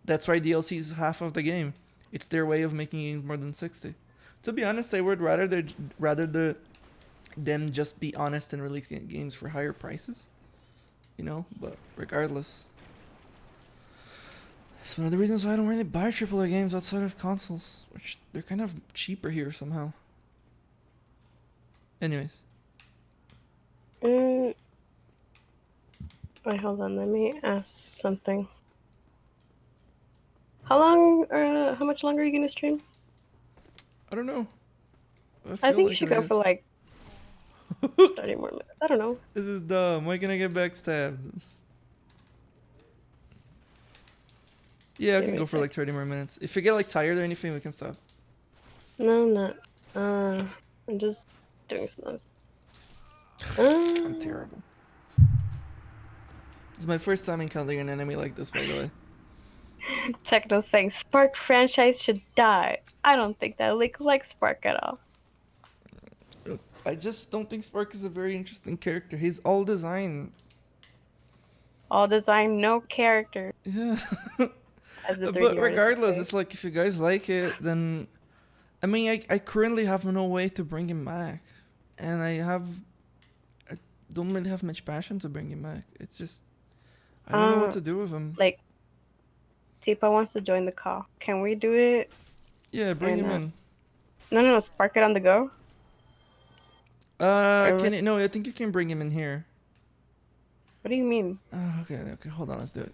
That's why DLC is half of the game. It's their way of making games more than 60. To be honest, I would rather them just be honest and release games for higher prices. You know, but regardless, it's one of the reasons why I don't really buy AAA games outside of consoles, which they're kind of cheaper here somehow. Anyways. Wait, hold on. Let me ask something. How much longer are you gonna stream? I don't know. I think you should go for like 30 more minutes. I don't know. This is dumb. Why can I get backstabbed? Yeah, I can go for like 30 more minutes. If you get like tired or anything, we can stop. No, I'm not. I'm just doing some. I'm terrible. It's my first time encountering an enemy like this, by the way. Techno saying Spark franchise should die. I don't think that Link likes Spark at all. I just don't think Spark is a very interesting character. He's all design. All design, no character. Yeah. But regardless, it's like if you guys like it, then I mean, I currently have no way to bring him back, and I don't really have much passion to bring him back. It's just I don't know what to do with him. Like, Tipa wants to join the call. Can we do it? Yeah, bring him in. No, Spark it on the go. Can it? No, I think you can bring him in here. What do you mean? Okay, hold on, let's do it.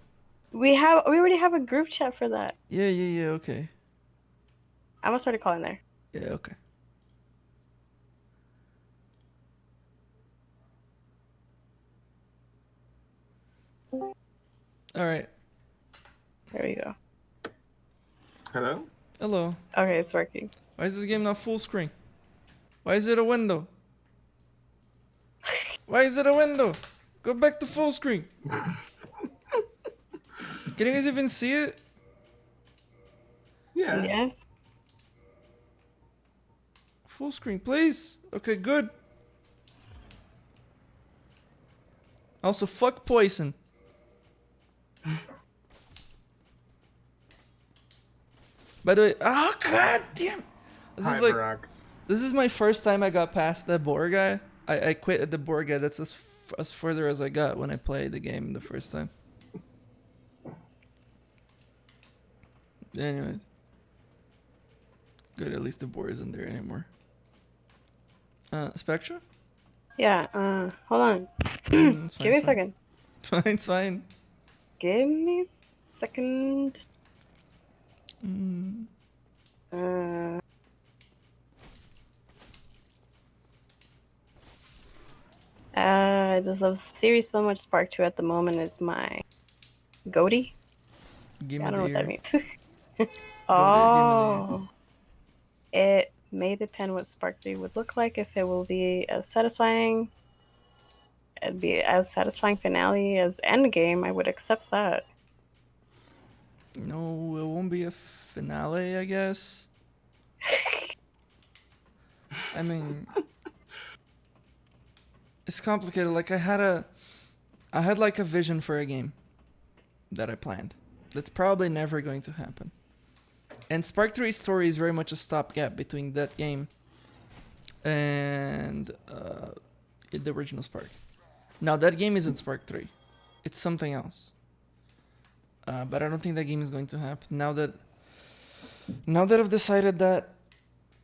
We already have a group chat for that. Yeah, okay. I'm gonna start a call in there. Yeah, okay. Alright. There we go. Hello? Hello. Okay, it's working. Why is this game not full screen? Why is it a window? Why is it a window? Go back to full screen. Can you guys even see it? Yeah. Yes. Full screen, please. Okay, good. Also, fuck Poison. By the way, god damn. This is my first time I got past that boar guy. I quit at the boar guy. That's as further as I got when I played the game the first time. Anyways. Good, at least the boar isn't there anymore. Spectra? Yeah, hold on. Give me a second. It's fine. Give me a second. I just love series so much. Spark 2 at the moment is my goatee. I don't know what that means. Oh. It may depend what Spark 3 would look like. If it will be as satisfying, it'd be as satisfying finale as Endgame, I would accept that. No, it won't be a finale, I guess. I mean, it's complicated. Like I had like a vision for a game that I planned. That's probably never going to happen. And Spark 3's story is very much a stopgap between that game and the original Spark. Now that game isn't Spark 3. It's something else. But I don't think that game is going to happen. Now that I've decided that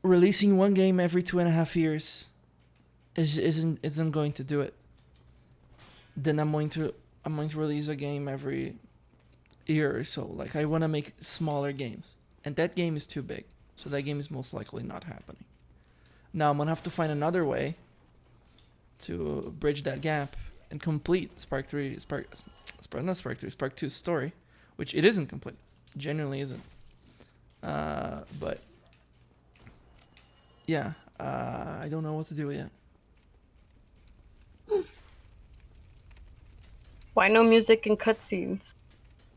releasing one game every 2.5 years isn't going to do it, then I'm going to release a game every year or so. Like, I want to make smaller games, and that game is too big, so that game is most likely not happening. Now I'm gonna have to find another way to bridge that gap and complete Spark 2's story, which it isn't complete. Genuinely isn't. But yeah, I don't know what to do yet. Why no music and cutscenes?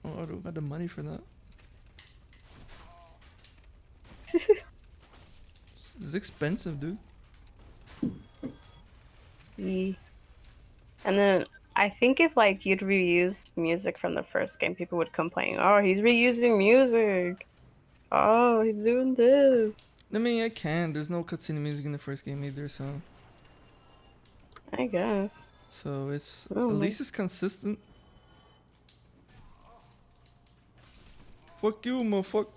Oh, I don't got the money for that. It's expensive, dude. Yeah. And then I think if like you'd reuse music from the first game, people would complain, "Oh, he's reusing music. Oh, he's doing this." I mean, I can. There's no cutscene music in the first game either, so I guess. it's Oh, at least it's consistent. Fuck you, motherfucker.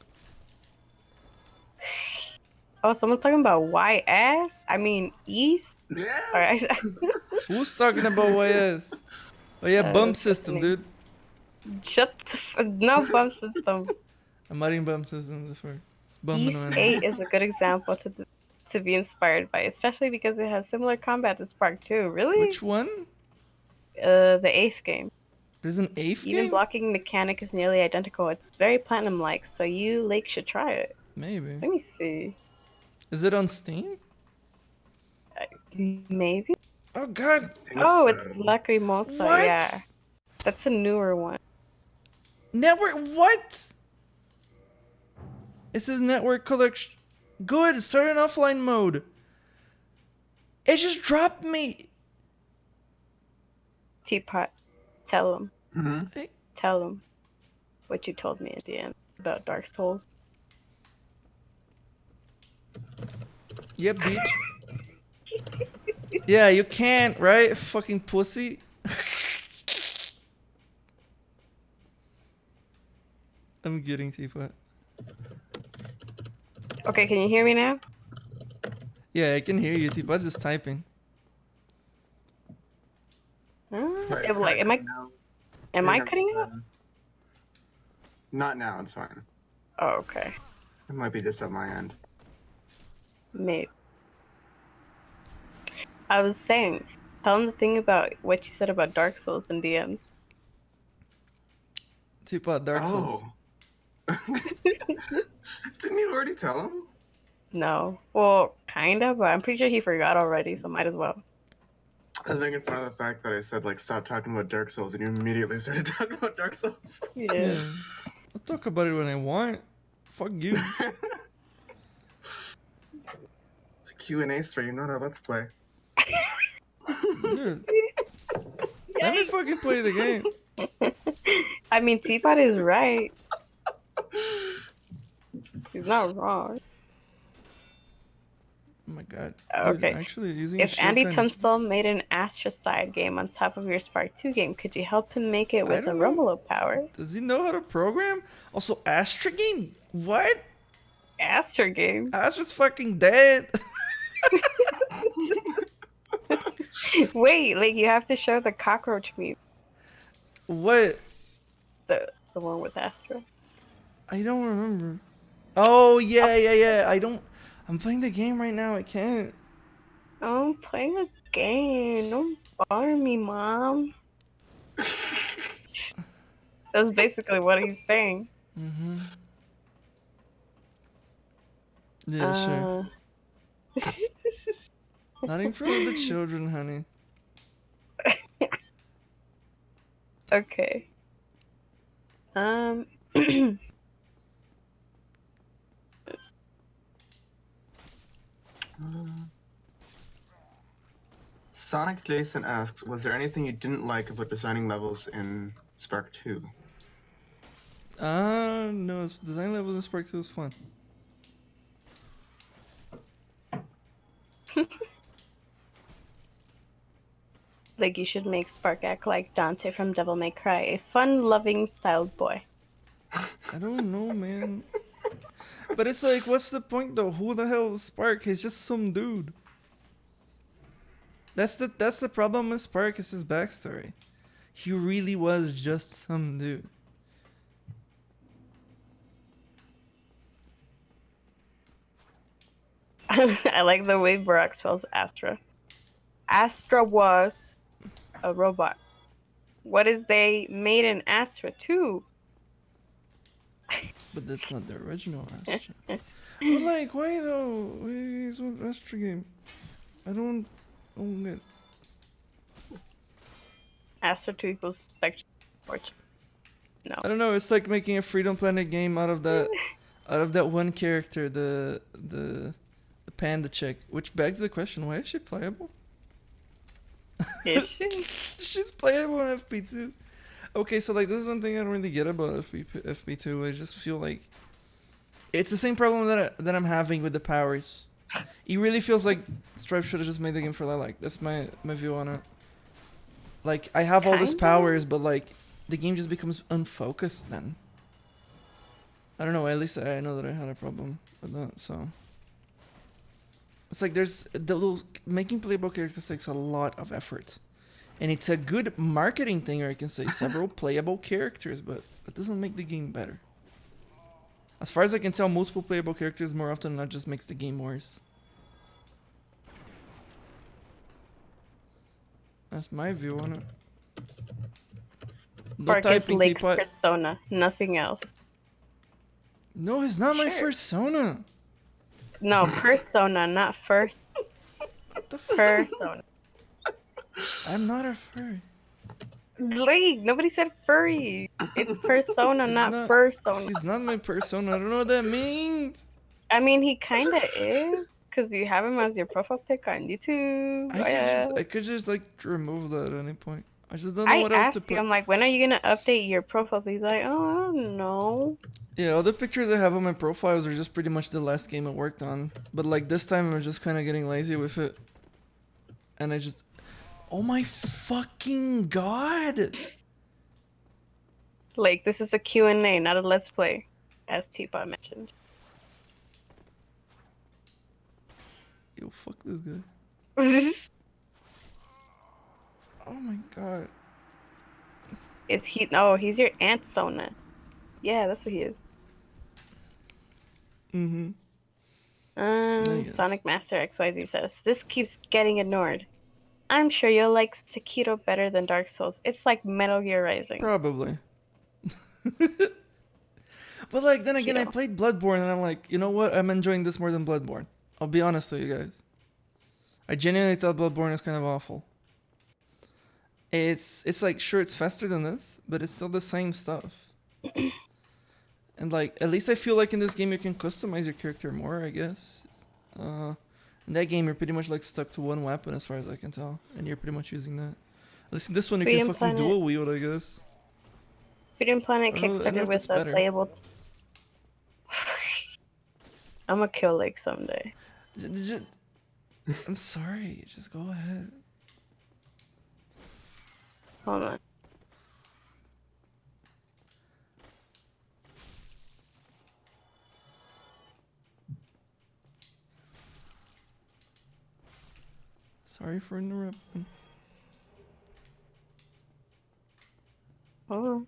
Oh, someone's talking about why ass? I mean east. Yeah. All right. Who's talking about YS? Oh yeah, bump system, dude. Shut no bump system. I'm adding bump system before. It's bumping East around. 8 is a good example to be inspired by, especially because it has similar combat to Spark 2. Really? Which one? The 8th game. There's an 8th Even game? blocking mechanic is nearly identical. It's very platinum-like, so you, Lake, should try it. Maybe. Let me see. Is it on Steam? Maybe? Oh god. Oh, it's Lacrimosa. What? Yeah. That's a newer one. Network what? It says network collection. Good, start in offline mode. It just dropped me. Teapot, tell him. Mm-hmm. Tell him what you told me at the end about Dark Souls. Yep, bitch. Yeah, you can't, right? Fucking pussy. I'm getting Teapot. Okay, can you hear me now? Yeah, I can hear you. Teapot's just typing. Sorry, Like, am I cutting out? Not now, it's fine. Oh, okay. It might be just at my end. Maybe. I was saying, tell him the thing about what you said about Dark Souls and DMs. Teapot, Dark Souls. Oh. Didn't you already tell him? No. Well, kind of, but I'm pretty sure he forgot already, so might as well. I was making fun of the fact that I said, like, stop talking about Dark Souls, and you immediately started talking about Dark Souls. Yeah. I'll talk about it when I want. Fuck you. It's a Q&A stream, not a Let's Play. Dude. Let me fucking play the game. I mean, Teapot is right. He's not wrong. Oh my god. Okay. Dude, actually, using If Andy Tunstall made an Astrocide game on top of your Spark 2 game, could you help him make it with a Romulo power? Does he know how to program? Also, Astra game? What? Astra game? Astra's fucking dead. Wait, like you have to show the cockroach meme. What? The one with Astra. I don't remember. Oh, yeah. I'm playing the game right now. I can't. I'm playing a game. Don't bother me, Mom. That's basically what he's saying. Mm-hmm. Yeah, sure. Not in front of the children, honey. Okay. Sonic Jason asks, was there anything you didn't like about designing levels in Spark 2? No, design levels in Spark 2 was fun. Like you should make Spark act like Dante from Devil May Cry, a fun-loving, styled boy. I don't know, man. But it's like, what's the point though? Who the hell is Spark? He's just some dude. That's the problem with Spark is his backstory. He really was just some dude. I like the way Barack spells Astra. Astra was a robot. What is they made in Astra too? But that's not the original Astra. But like, why though? It's an Astra game. I don't get. Astra 2 equals Spectrum. No. I don't know. It's like making a Freedom Planet game out of that one character, the panda chick. Which begs the question: why is she playable? Is she? She's playable in FP2. Okay, so like this is one thing I don't really get about FP2. I just feel like it's the same problem that I'm having with the powers. It really feels like Stripe should have just made the game for Lilac. That's my view on it. Like I have all these powers, but like the game just becomes unfocused then. I don't know. At least I know that I had a problem with that. So it's like making playable characters takes a lot of effort. And it's a good marketing thing, or I can say several playable characters, but it doesn't make the game better. As far as I can tell, multiple playable characters more often than not just makes the game worse. That's my view on it. No Marcus typing, Lake's teapot. persona, nothing else. No, it's not my Sure. persona. No, persona, not first. What the Persona. I'm not a furry. Lake, nobody said furry. It's persona, It's not persona. He's not my persona. I don't know what that means. I mean, he kinda is, cause you have him as your profile pic on YouTube. I could just like remove that at any point. I just don't know I what else to asked you, put. I'm like, when are you gonna update your profile? He's like, oh, I don't know. Yeah, all the pictures I have on my profiles are just pretty much the last game I worked on. But like this time I'm just kind of getting lazy with it. And I just... Oh my fucking god! Like, this is a Q&A, not a let's play, as Teapot mentioned. Yo, fuck this guy. Oh my god. He's your aunt Sona. Yeah, that's what he is. Mm-hmm. Sonic Master XYZ says, this keeps getting ignored. I'm sure you'll like Sekiro better than Dark Souls. It's like Metal Gear Rising. Probably. But like, then again, I played Bloodborne and I'm like, you know what? I'm enjoying this more than Bloodborne. I'll be honest with you guys. I genuinely thought Bloodborne was kind of awful. It's like, sure, it's faster than this, but it's still the same stuff. And like, at least I feel like in this game you can customize your character more, I guess. In that game, you're pretty much like stuck to one weapon as far as I can tell. And you're pretty much using that. At least in this one you can fucking dual wield, I guess. Freedom Planet kickstarted with a playable... I'm gonna kill Lake someday. I'm sorry, just go ahead. Hold on. Sorry for interrupting. Hold on.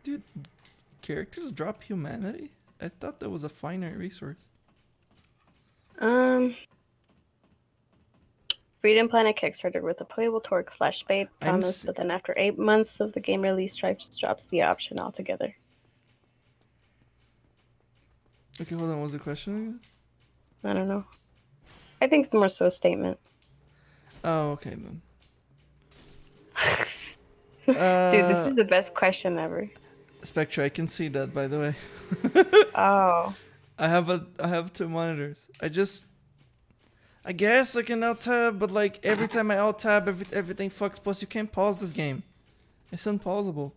Dude, characters drop humanity? I thought that was a finite resource. Freedom Planet kickstarted with a playable Torque / Spade promise, but then after 8 months of the game release, Stripe drops the option altogether. Okay, hold on. What was the question again? I don't know. I think it's more so a statement. Oh, okay then. Dude, this is the best question ever. Spectra, I can see that, by the way. Oh. I have 2 monitors. I guess I can alt tab, but like every time I alt tab, everything fucks. Plus, you can't pause this game. It's unpausable.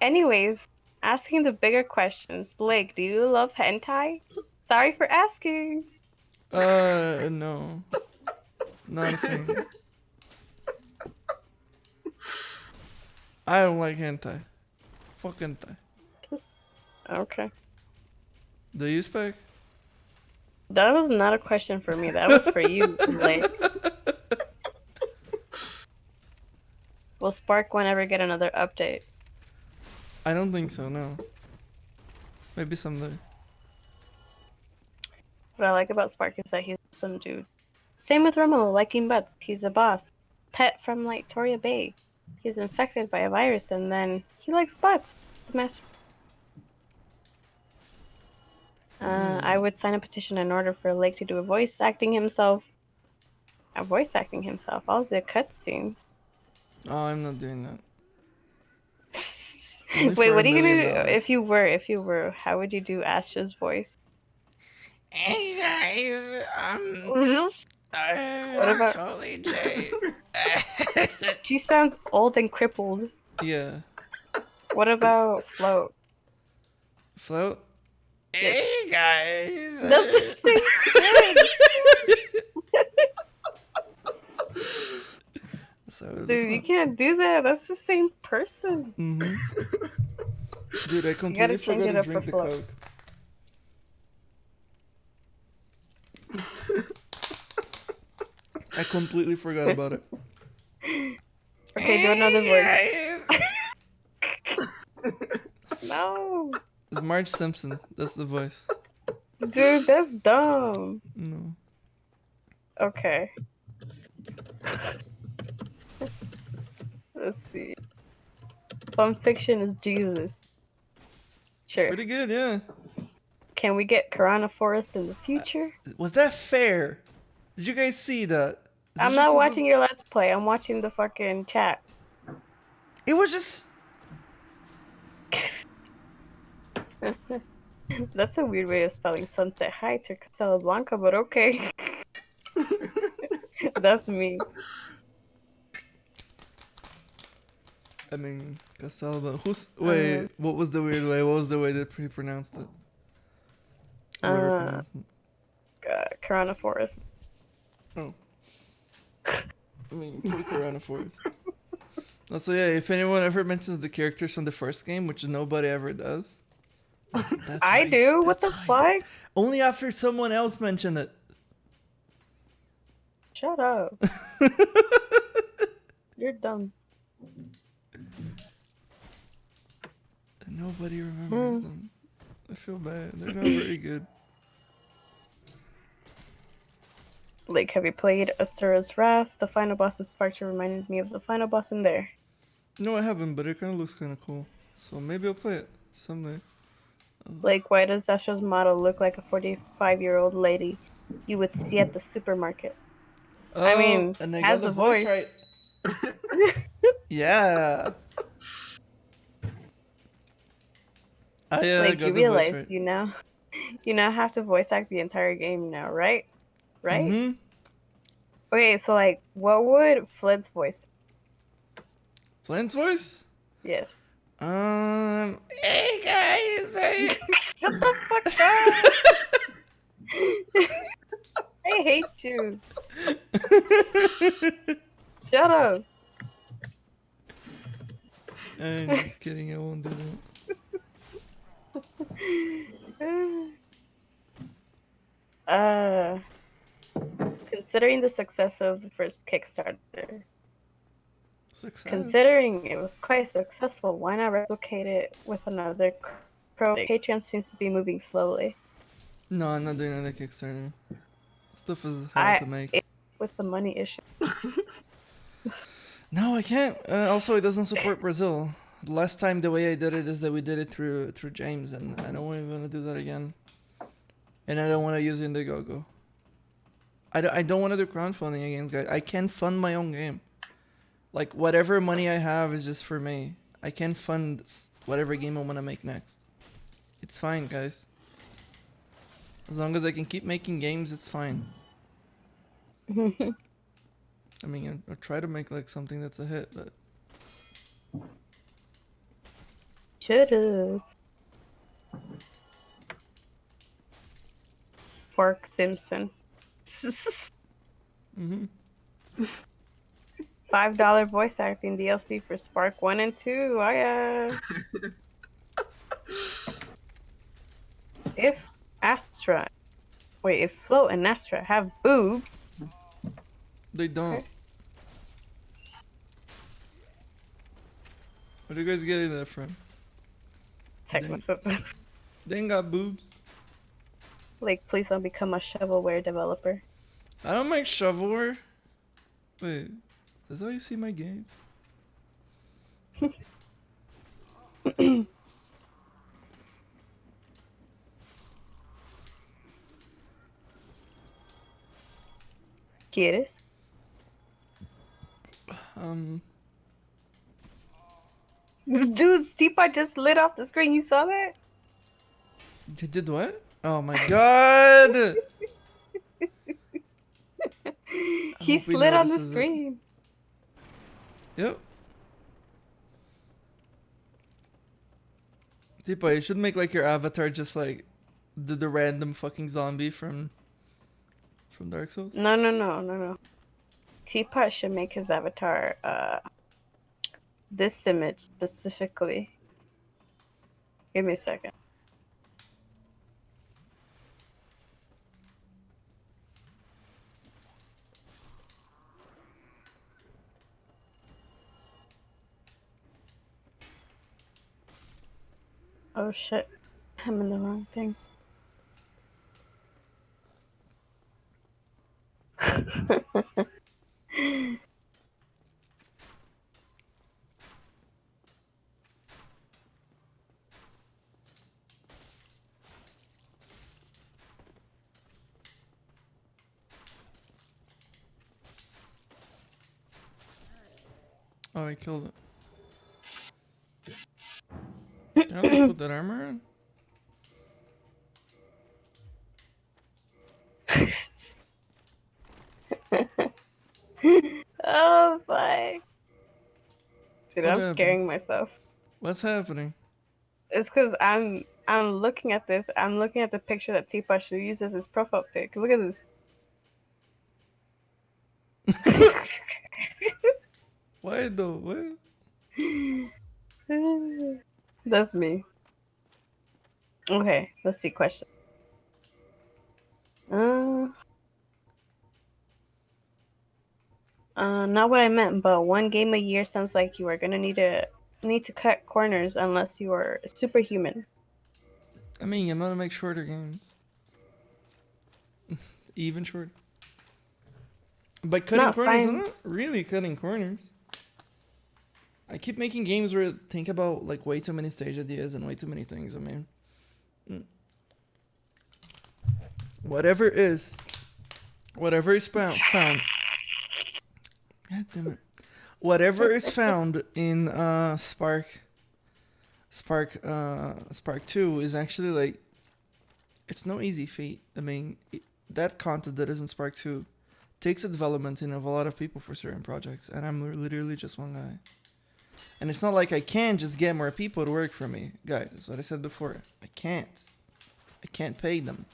Anyways, asking the bigger questions. Blake, do you love hentai? Sorry for asking. No. Not a thing. I don't like hentai. Fuck hentai. Okay. Do you, Spike? That was not a question for me. That was for you, Lake. Will Spark One ever get another update? I don't think so, no. Maybe someday. What I like about Spark is that he's some dude. Same with Romelu, liking butts. He's a boss. Pet from like Toria Bay. He's infected by a virus and then he likes butts. It's a mess. I would sign a petition in order for Lake to do a voice acting himself. All the cutscenes. Oh, I'm not doing that. Only Wait, for what $1 are you million. gonna do if you were? How would you do Astra's voice? Hey guys, What about Holy J. she sounds old and crippled. Yeah. What about Float? Float? Yes. Hey guys. That's the same thing. Dude, you can't do that. That's the same person. Dude, I You completely gotta change forgot it to up for drink the Float. Coke. I completely forgot about it. Okay, do another voice. No. It's Marge Simpson. That's the voice. Dude, that's dumb. No. Okay. Let's see. Fun fiction is Jesus. Sure. Pretty good, yeah. Can we get Piranha Forest in the future? Was that fair? Did you guys see that? I'm not watching your Let's Play. I'm watching the fucking chat. It was just... That's a weird way of spelling Sunset Heights or Casablanca, but okay. That's me. I mean, Casalba. Wait, what was the weird way? What was the way that he pronounced it? Whoever pronounced it. Piranha Forest. Oh. I mean, Piranha Forest. Also, yeah, if anyone ever mentions the characters from the first game, which nobody ever does. I do? What the fuck? Only after someone else mentioned it. Shut up. You're dumb. Nobody remembers them. I feel bad. They're not very good. Like, have you played Asura's Wrath? The final boss of Sparta reminded me of the final boss in there. No, I haven't, but it kind of looks kind of cool. So maybe I'll play it someday. Like, why does Asura's model look like a 45-year-old lady you would see at the supermarket? Oh, I mean, and they has got the a voice voice. right. Yeah. I Like, got you the voice realize right. you now have to voice act the entire game now, right? Right? Mm-hmm. Okay, so like, what would Flint's voice? Flint's voice? Yes. Hey guys. Shut the fuck up! I hate you. Shut up. I'm just kidding. I won't do that. Considering the success of the first Kickstarter, considering it was quite successful, why not replicate it with another Patreon seems to be moving slowly. No, I'm not doing another Kickstarter. Stuff is hard to make. With the money issue. No, I can't. Also, it doesn't support Brazil. Last time the way I did it is that we did it through James, and I don't want to do that again. And I don't want to use Indiegogo. I don't want to do crowdfunding again, guys. I can fund my own game. Like, whatever money I have is just for me. I can fund whatever game I want to make next. It's fine, guys. As long as I can keep making games, it's fine. I mean, I'll try to make like something that's a hit, but... Should've. Fork Simpson. $5 voice acting DLC for Spark 1 and 2. Oh yeah. if Astra, wait, if Float and Astra have boobs, They don't. Where are you guys getting that from? technically, They ain't got boobs. like, please don't become a shovelware developer. I don't make shovelware. Wait, that's how you see my games? ¿Quieres? This dude's teapot just lit off the screen. You saw that? They did what? Oh my god! I He hope he slid on the notices it. screen. Yep. Deepa, you should make like your avatar just like the random fucking zombie from Dark Souls. No. Teapot should make his avatar this image specifically. Give me a second. Oh shit. I'm in the wrong thing. Oh, I killed it. Did I like put that armor on? Oh my. Dude, What I'm happened? scaring myself. What's happening? It's because I'm looking at this. I'm looking at the picture that Teapot should use as his profile pic. Look at this. Why though? What? That's me. Okay, let's see. Question. Not what I meant, but one game a year sounds like you are gonna need to cut corners unless you are superhuman. I mean, I'm gonna make shorter games. Even shorter. But cutting Not corners, I'm fine. not really cutting corners. I keep making games where I think about like way too many stage ideas and way too many things. I mean, whatever is found. God damn it. Whatever is found in Spark 2 is actually like, it's no easy feat. I mean, that content that is in Spark 2 takes a development in of a lot of people for certain projects, and I'm literally just one guy. And it's not like I can just get more people to work for me. Guys, that's what I said before. I can't pay them.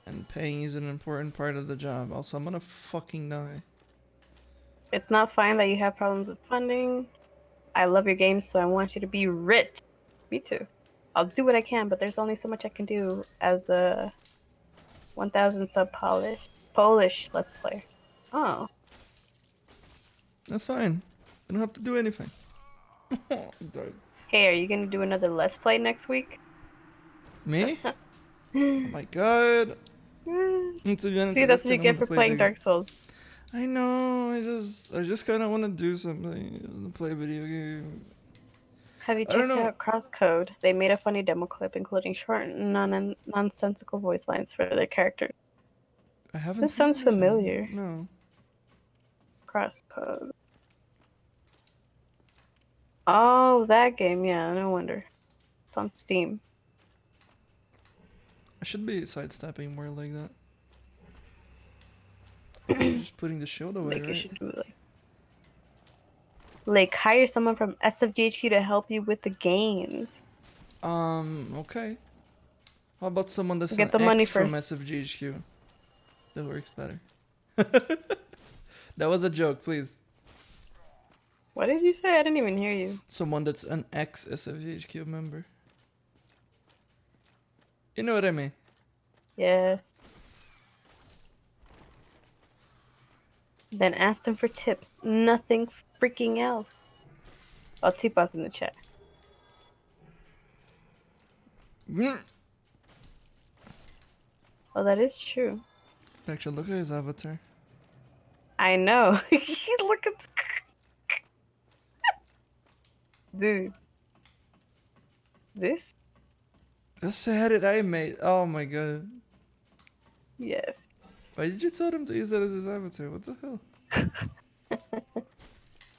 And paying is an important part of the job. Also, I'm gonna fucking die. It's not fine that you have problems with funding. I love your games, so I want you to be rich. Me too. I'll do what I can, but there's only so much I can do as a 1,000 sub Polish Let's Play. Oh. That's fine. I don't have to do anything. Hey, are you gonna do another Let's Play next week? Me? Oh my god. To be honest, See, I that's just what you kind of get want to for play playing the game. Dark Souls. I know. I just kind of want to do something. Play a video game. Have you I don't checked know. out Crosscode? They made a funny demo clip including short, nonsensical voice lines for their characters. I haven't This seen sounds anything. familiar. No. Crosscode. Oh, that game. Yeah, no wonder. It's on Steam. I should be sidestepping more like that. You're just putting the shield away, Like right? you should do like hire someone from SFGHQ to help you with the games. Okay. How about someone that's Get an the money X from first. SFGHQ? That works better. That was a joke, please. What did you say? I didn't even hear you. Someone that's an ex SFGHQ member. You know what I mean? Yes. Then ask them for tips. Nothing freaking else. I'll tip us in the chat. Mm. Oh, that is true. Actually, look at his avatar. I know. Look at dude. This? That's the edit I made. Oh my god. Yes. Why did you tell him to use that as his avatar? What the hell?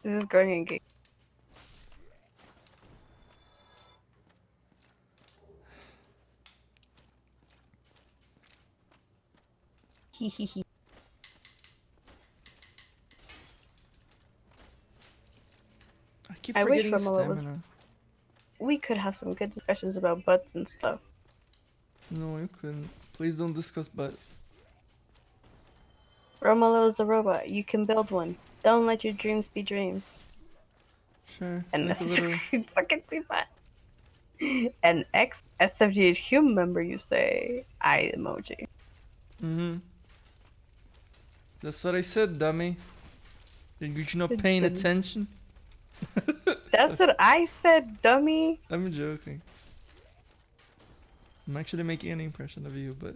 This is going in game. Hehehe. I keep I wish forgetting Romola was. stamina. We could have some good discussions about butts and stuff. No, you couldn't. Please don't discuss butt. Romola is a robot. You can build one. Don't let your dreams be dreams. Sure, it's And like a little... fucking teapot. An ex SFGH human member, you say? I emoji. Mm-hmm. That's what I said, dummy. You're not paying attention? That's what I said, dummy. I'm joking. I'm actually making an impression of you, but...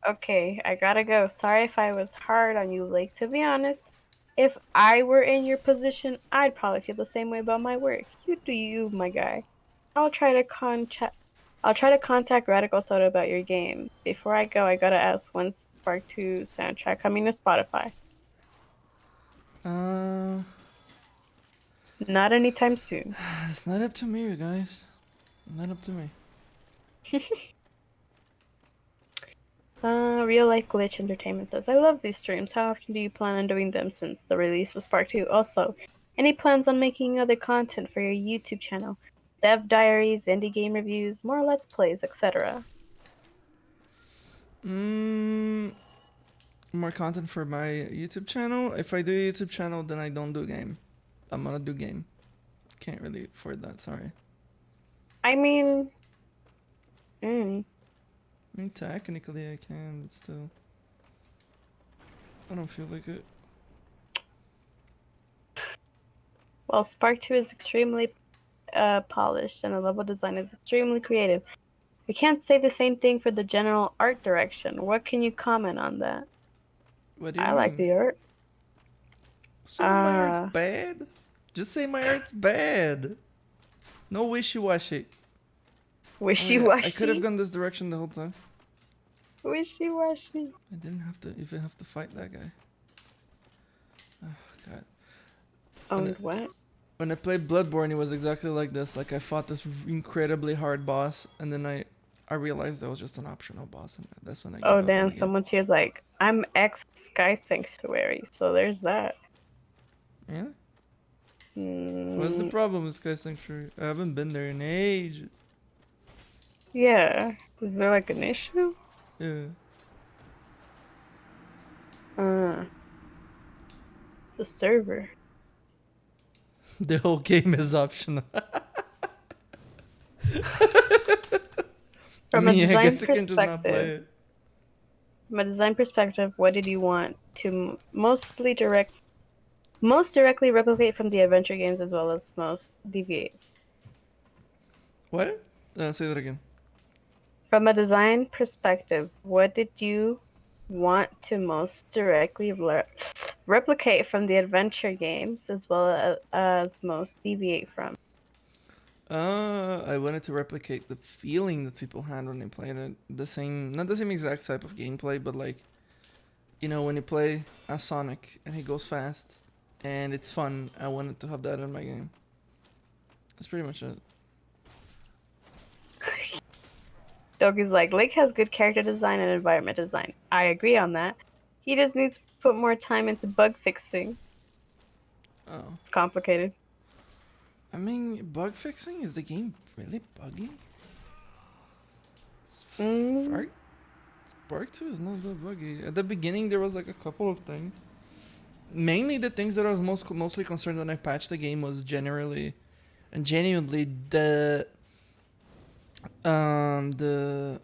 Okay, I gotta go. Sorry if I was hard on you, Lake. To be honest, if I were in your position, I'd probably feel the same way about my work. You do you, my guy. I'll try to contact. I'll try to contact Radical Soda about your game. Before I go, I gotta ask when's Spark 2 soundtrack coming to Spotify? Not anytime soon. It's not up to me, you guys. Not up to me. Real Life Glitch Entertainment says, I love these streams. How often do you plan on doing them since the release of Spark 2? Also, any plans on making other content for your YouTube channel? Dev diaries, indie game reviews, more let's plays, etc. More content for my YouTube channel. If I do a YouTube channel, then I don't do game. I'm gonna do game. Can't really afford that, sorry. I mean, I mean, technically I can, but still. I don't feel like it. well, Spark 2 is extremely polished and the level design is extremely creative. We can't say the same thing for the general art direction. What can you comment on that? What do you I like mean? the art. Say that my art's bad? Just say my art's bad. No wishy-washy. Wishy-washy? I could have gone this direction the whole time. Wishy-washy. I didn't have to even have to fight that guy. Oh god. What? When I played Bloodborne, it was exactly like this. Like I fought this incredibly hard boss, and then I realized that was just an optional boss, and that's when I gave up. Oh damn! Someone's here's like, I'm ex Sky Sanctuary, so there's that. Yeah. What's the problem with Sky Sanctuary? I haven't been there in ages. Yeah. Is there like an issue? Yeah. The server. The whole game is optional. From a design I guess you can just not play it. From a design perspective, what did you want to most directly replicate from the adventure games as well as most deviate? What? Say that again. From a design perspective, what did you want to most directly replicate from the adventure games as well as most deviate from? I wanted to replicate the feeling that people had when they played it. Not the same exact type of gameplay, but like, you know, when you play as Sonic and he goes fast and it's fun, I wanted to have that in my game. That's pretty much it. Dogi's like, Lake has good character design and environment design. I agree on that. He just needs to put more time into bug fixing. Oh. It's complicated. I mean, bug fixing? Is the game really buggy? Spark 2 is not that buggy. At the beginning, there was like a couple of things. Mainly the things that I was mostly concerned when I patched the game was generally And genuinely, um the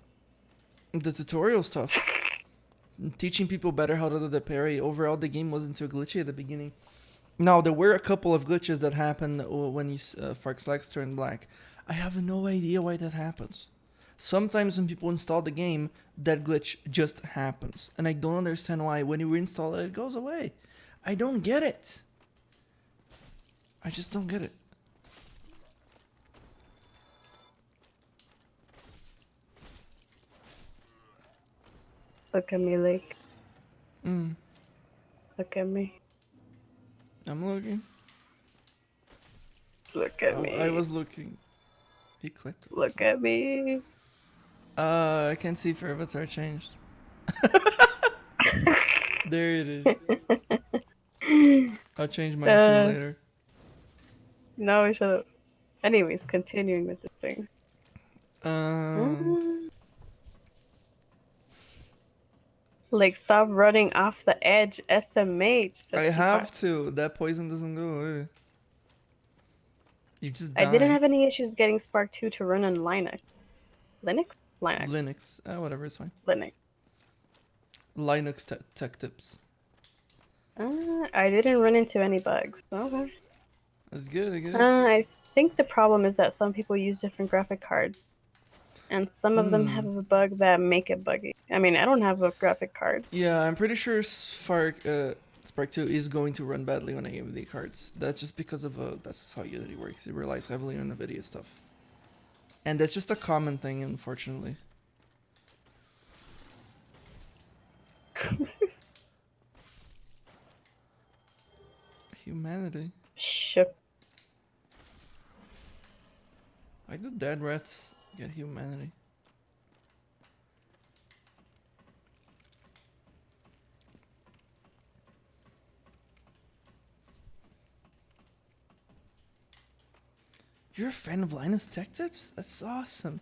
the tutorial stuff, teaching people better how to do the parry. Overall, the game wasn't too glitchy at the beginning. Now there were a couple of glitches that happened when you Fark's legs turned black. I have no idea why that happens. Sometimes when people install the game, that glitch just happens, and I don't understand why. When you reinstall it, it goes away. I don't get it. I just don't get it. Look at me, Lake. Mm. Look at me. I'm looking. Look at me. I was looking. He clicked. Look at me. I can't see if her avatar changed. There it is. I'll change mine too later. No, we should. Anyways, continuing with the thing. Like, stop running off the edge, SMH. I have to. That poison doesn't go away. You just die. I didn't have any issues getting Spark 2 to run on Linux. Linux? Linux. Whatever, it's fine. Linux. Linux tech tips. I didn't run into any bugs. Okay. That's good, I guess. I think the problem is that some people use different graphic cards. And some of them have a bug that make it buggy. I mean, I don't have a graphic card. Yeah, I'm pretty sure Spark 2 is going to run badly on AMD cards. That's just because of that's just how Unity works. It relies heavily on NVIDIA stuff. And that's just a common thing, unfortunately. Humanity. Ship. Why do dead rats get humanity? You're a fan of Linus Tech Tips? That's awesome.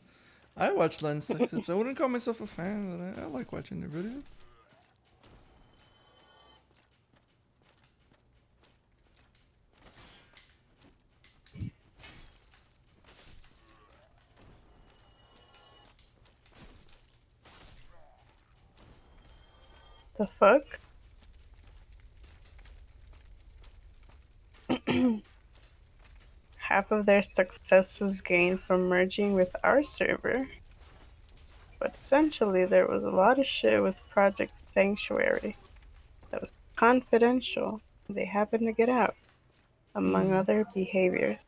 I watch Linus Tech Tips. I wouldn't call myself a fan, but I like watching their videos. The fuck? Half of their success was gained from merging with our server. But essentially, there was a lot of shit with Project Sanctuary that was confidential. They happened to get out, among other behaviors.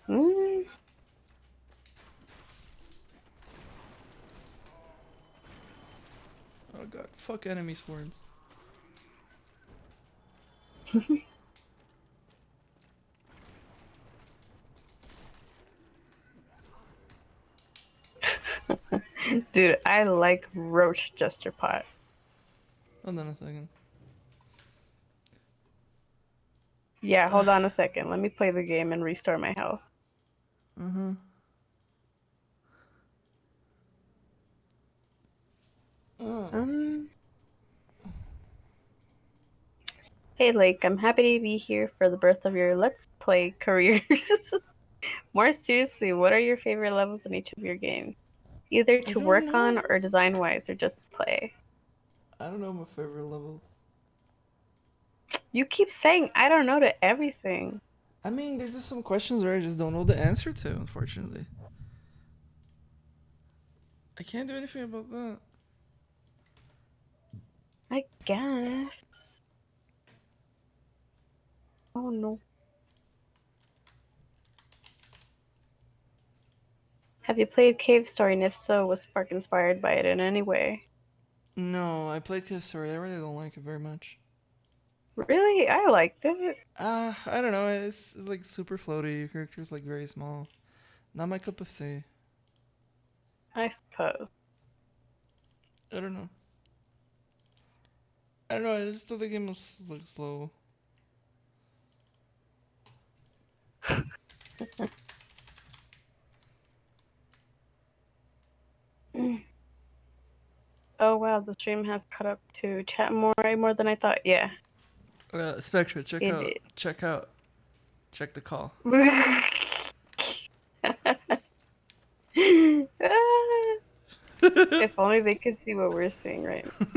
Oh god, fuck enemy swarms. Dude, I like Roach Jester Pot. Hold on a second. Yeah, hold on a second. Let me play the game and restore my health. Hey Lake, I'm happy to be here for the birth of your Let's Play careers. More seriously, what are your favorite levels in each of your games? Either to work on or design-wise, or just to play. I don't know my favorite levels. You keep saying I don't know to everything. I mean, there's just some questions where I just don't know the answer to, unfortunately. I can't do anything about that. I guess. Oh no. Have you played Cave Story, and if so, was Spark inspired by it in any way? No, I played Cave Story. I really don't like it very much. Really? I liked it. I don't know. It's like super floaty. Your character's like very small. Not my cup of tea. I suppose. I don't know. I just thought the game was like slow. Oh wow, the stream has caught up to chat more than I thought. Yeah. Spectra, check It out. did. Check out. Check the call. If only they could see what we're seeing right now.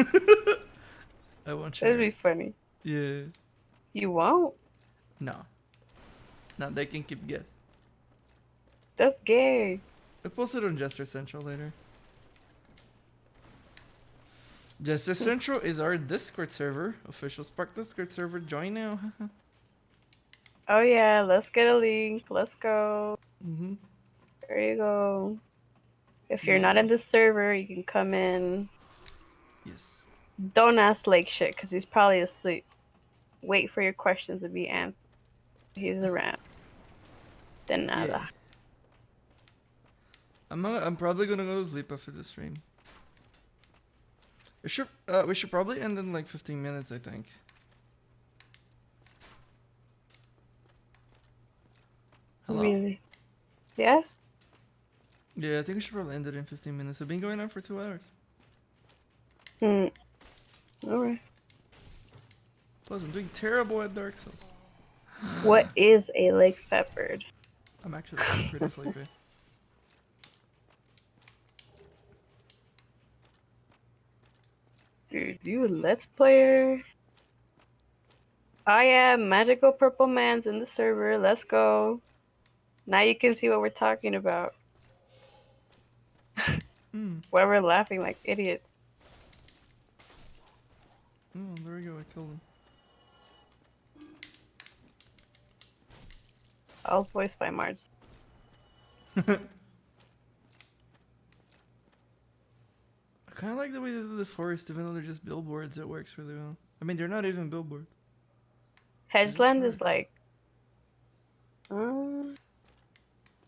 I won't That'd share be it. funny. Yeah. You won't? No. No, they can keep guess. That's gay. I'll post it on Jester Central later. Jester Central is our Discord server. Official Spark Discord server. Join now. Oh yeah, let's get a link. Let's go. Mm-hmm. There you go. If you're not Yeah. in the server, you can come in. Yes. Don't ask Lake shit, because he's probably asleep. Wait for your questions to be answered. He's around. De Yeah. nada. I'm probably gonna go to sleep after the stream. We should probably end in like 15 minutes, I think. Hello? Really? Yes? Yeah, I think we should probably end it in 15 minutes. It's been going on for 2 hours. Alright. Plus, I'm doing terrible at Dark Souls. What is a lake peppered? I'm actually feeling pretty sleepy. Dude, you a Let's Player? Oh yeah, Magical Purple Man's in the server. Let's go. Now you can see what we're talking about. Why we're laughing like idiots. Oh, there we go. I killed him. All voiced by Marge. I kind of like the way they do the forest, even though they're just billboards. It works really well. I mean, they're not even billboards. Hedgeland is like... someone's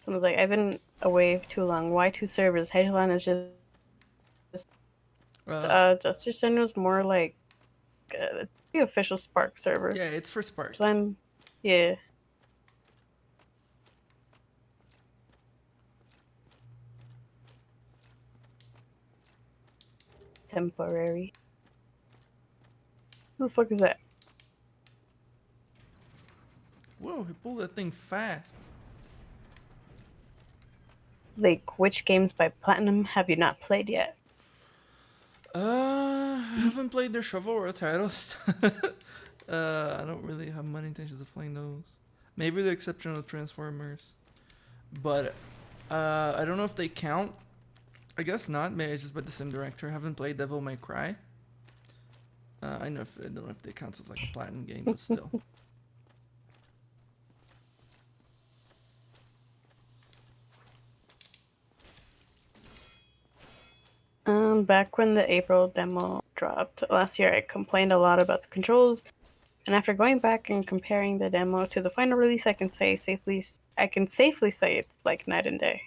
like, I've been away too long. Why two servers? Hedgeland is just... Justice Center is more like... it's the official Spark server. Yeah, it's for Spark. Hedgeland, yeah. Temporary. Who the fuck is that? Whoa, he pulled that thing fast. Like, which games by Platinum have you not played yet? I haven't played their shovelware titles. I don't really have many intentions of playing those. Maybe the exception of Transformers. But I don't know if they count. I guess not. Maybe it's just by the same director. I haven't played Devil May Cry. I don't know if they count as like a platinum game, but still. Back when the April demo dropped last year, I complained a lot about the controls, and after going back and comparing the demo to the final release, I can safely say it's like night and day.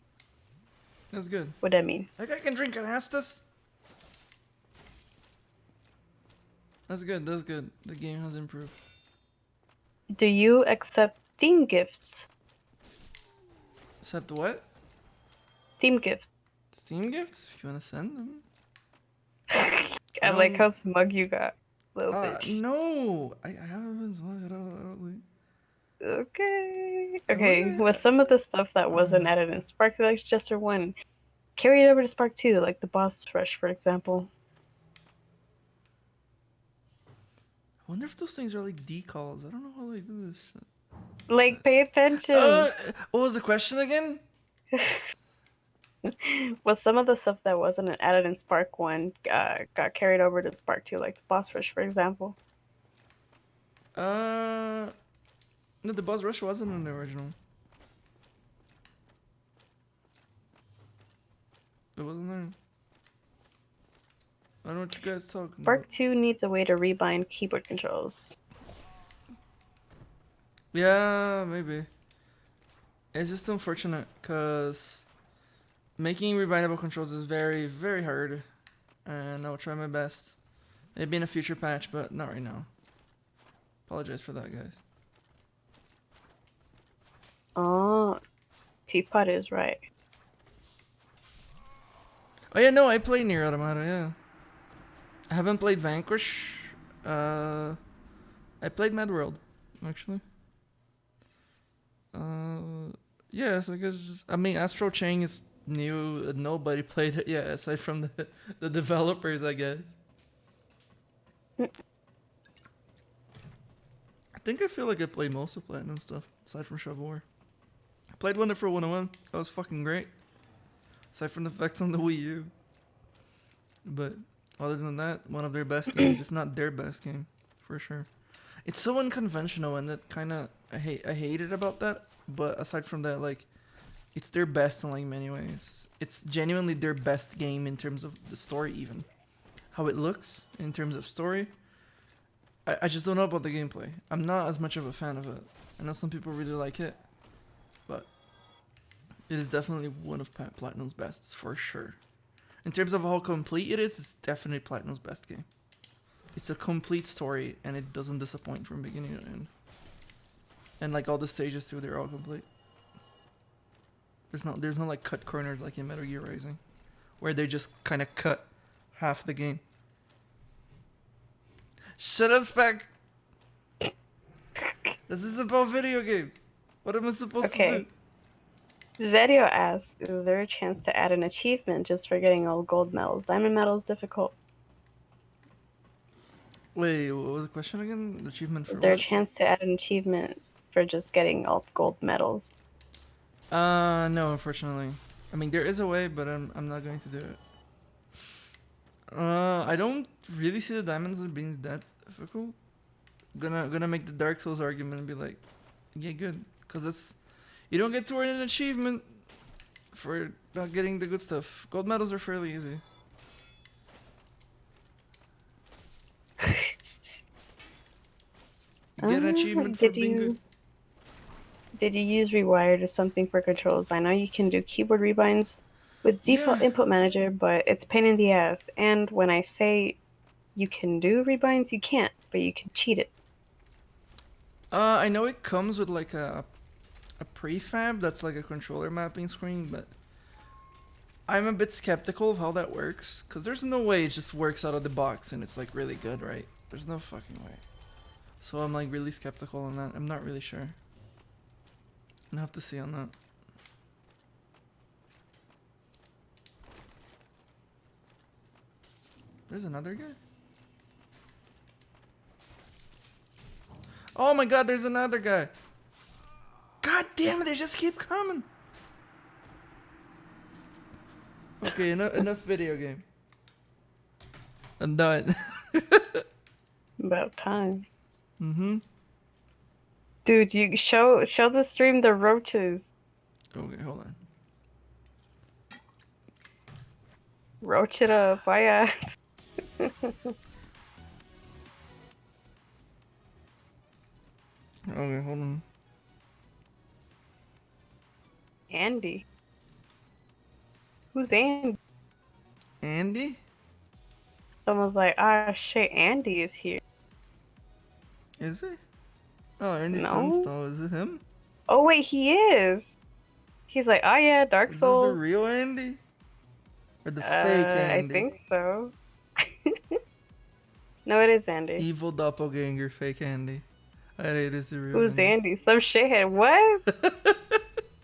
That's good. What do I mean? That guy can drink an Astus. That's good. That's good. The game has improved. Do you accept Steam gifts? Except what? Steam gifts. Steam gifts? If you want to send them. I like how smug you got. Little bitch. No, I haven't been smug. I don't Okay. Okay. With some of the stuff that wasn't added in Spark like Jester 1, carry it over to Spark 2, like the boss rush, for example. I wonder if those things are like decals. I don't know how they do this shit. Like, pay attention. What was the question again? Well, some of the stuff that wasn't added in Spark 1 got carried over to Spark 2, like the boss rush, for example. No, the boss rush wasn't in the original. It wasn't there. I don't know what you guys talking Spark about. 2 needs a way to rebind keyboard controls. Yeah, maybe. It's just unfortunate because making rebindable controls is very, very hard. And I'll try my best. Maybe in a future patch, but not right now. Apologize for that, guys. Oh, Teapot is right. Oh yeah, no, I played Nier Automata, yeah. I haven't played Vanquish. I played Mad World, actually. Yes, I guess just, I mean, Astral Chain is new. Nobody played it yet, aside from the developers, I guess. I think I feel like I played most of Platinum stuff, aside from Shovel. I played Wonderful 101. That was fucking great. Aside from the effects on the Wii U. But other than that, one of their best games, if not their best game, for sure. It's so unconventional, and that kind of I hate it about that. But aside from that, like, it's their best in like many ways. It's genuinely their best game in terms of the story, even how it looks in terms of story. I just don't know about the gameplay. I'm not as much of a fan of it. I know some people really like it, but it is definitely one of Platinum's best for sure. In terms of how complete it is, it's definitely Platinum's best game. It's a complete story, and it doesn't disappoint from beginning to end. And like all the stages too, they're all complete. There's no like cut corners like in Metal Gear Rising, where they just kind of cut half the game. Shut up, Spec. This is about video games. What am I supposed to do? Zedio asks, is there a chance to add an achievement just for getting all gold medals? Diamond medal is difficult. Wait, what was the question again? The achievement for what? Is there a chance to add an achievement for just getting all gold medals? No, unfortunately. I mean, there is a way, but I'm not going to do it. I don't really see the diamonds as being that difficult. Gonna make the Dark Souls argument and be like, yeah, good, cause it's you don't get to earn an achievement for not getting the good stuff. Gold medals are fairly easy. You get an achievement for being good. Did you use Rewired or something for controls? I know you can do keyboard rebinds with default input manager, but it's a pain in the ass. And when I say you can do rebinds, you can't, but you can cheat it. I know it comes with like a prefab that's like a controller mapping screen, but I'm a bit skeptical of how that works, because there's no way it just works out of the box and it's like really good, right? There's no fucking way. So I'm like really skeptical on that. I'm not really sure. I'll have to see on that. There's another guy? Oh my god, there's another guy! God damn it, they just keep coming! Okay, enough video game. I'm done. About time. Mm-hmm. Dude, you show the stream the roaches. Okay, hold on. Roach it up, yeah. Okay, hold on. Andy. Who's Andy? Andy? Someone's like, ah, shit, Andy is here. Is it? Oh, Andy No. Tunstall, is it him? Oh wait, he is. He's like, oh yeah, Dark Souls. Is this the real Andy? Or the fake Andy? I think so. No, it is Andy. Evil doppelganger, fake Andy. It is the real Who's Andy. Andy? Some shithead. What?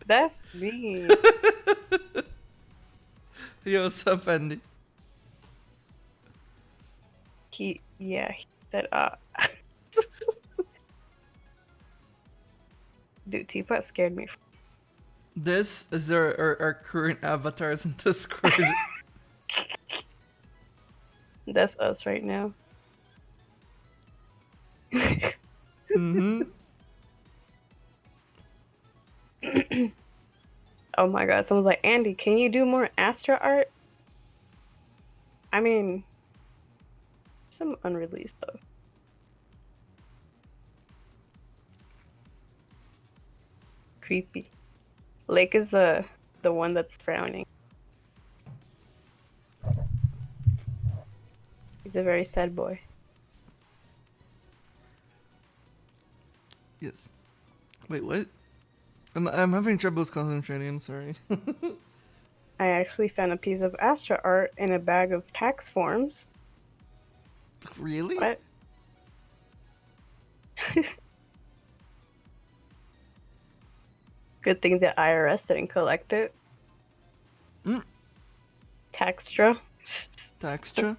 That's me. Yo, what's up, Andy? He said, Dude, Teapot scared me. This is our current avatars in Discord. That's us right now. Mm-hmm. Oh my god, someone's like, Andy, can you do more Astra art? I mean, some unreleased though. Creepy. Lake is the one that's frowning. He's a very sad boy. Yes. Wait, what? I'm having troubles concentrating, I'm sorry. I actually found a piece of Astra art in a bag of tax forms. Really? What? Good thing the IRS didn't collect it. Mm. Taxtra. Taxtra?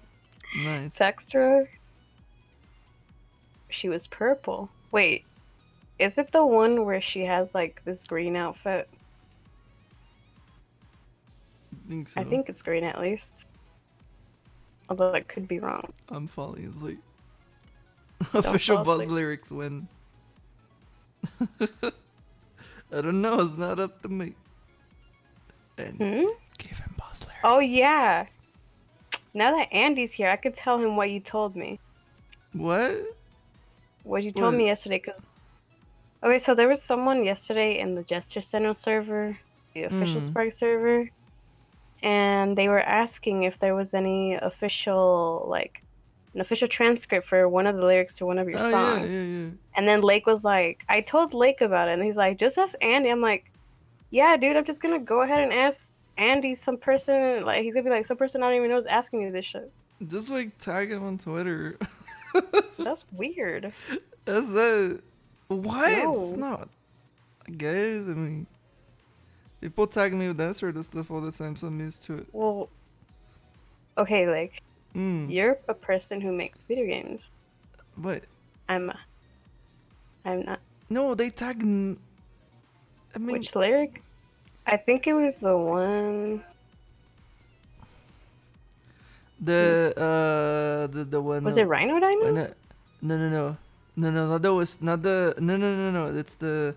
Nice. Taxtra. She was purple. Wait, is it the one where she has like this green outfit? I think so. I think it's green at least. Although I could be wrong. I'm falling asleep. Don't Official fall Buzz asleep. lyrics win. I don't know, it's not up to me. And give him Buzz lyrics. Oh yeah. Now that Andy's here, I could tell him what you told me. What? What you told me yesterday, because... Okay, so there was someone yesterday in the Jester Center server, the official Spark server, and they were asking if there was any official, like, an official transcript for one of the lyrics to one of your songs. Yeah. And then Lake was like, I told Lake about it, and he's like, just ask Andy. I'm like, yeah, dude, I'm just gonna go ahead and ask Andy, some person, like, he's gonna be like, some person I don't even know is asking me this shit. Just like tag him on Twitter. That's weird. That's it. What? No. It's not. Guys, I mean, people tag me with that sort of stuff all the time, so I'm used to it. Well, okay, like, you're a person who makes video games. What? I'm not. No, they tag. I mean, Which lyric? I think it was the one. The one. Was it Rhino Dino? No. That was not the. No. It's the.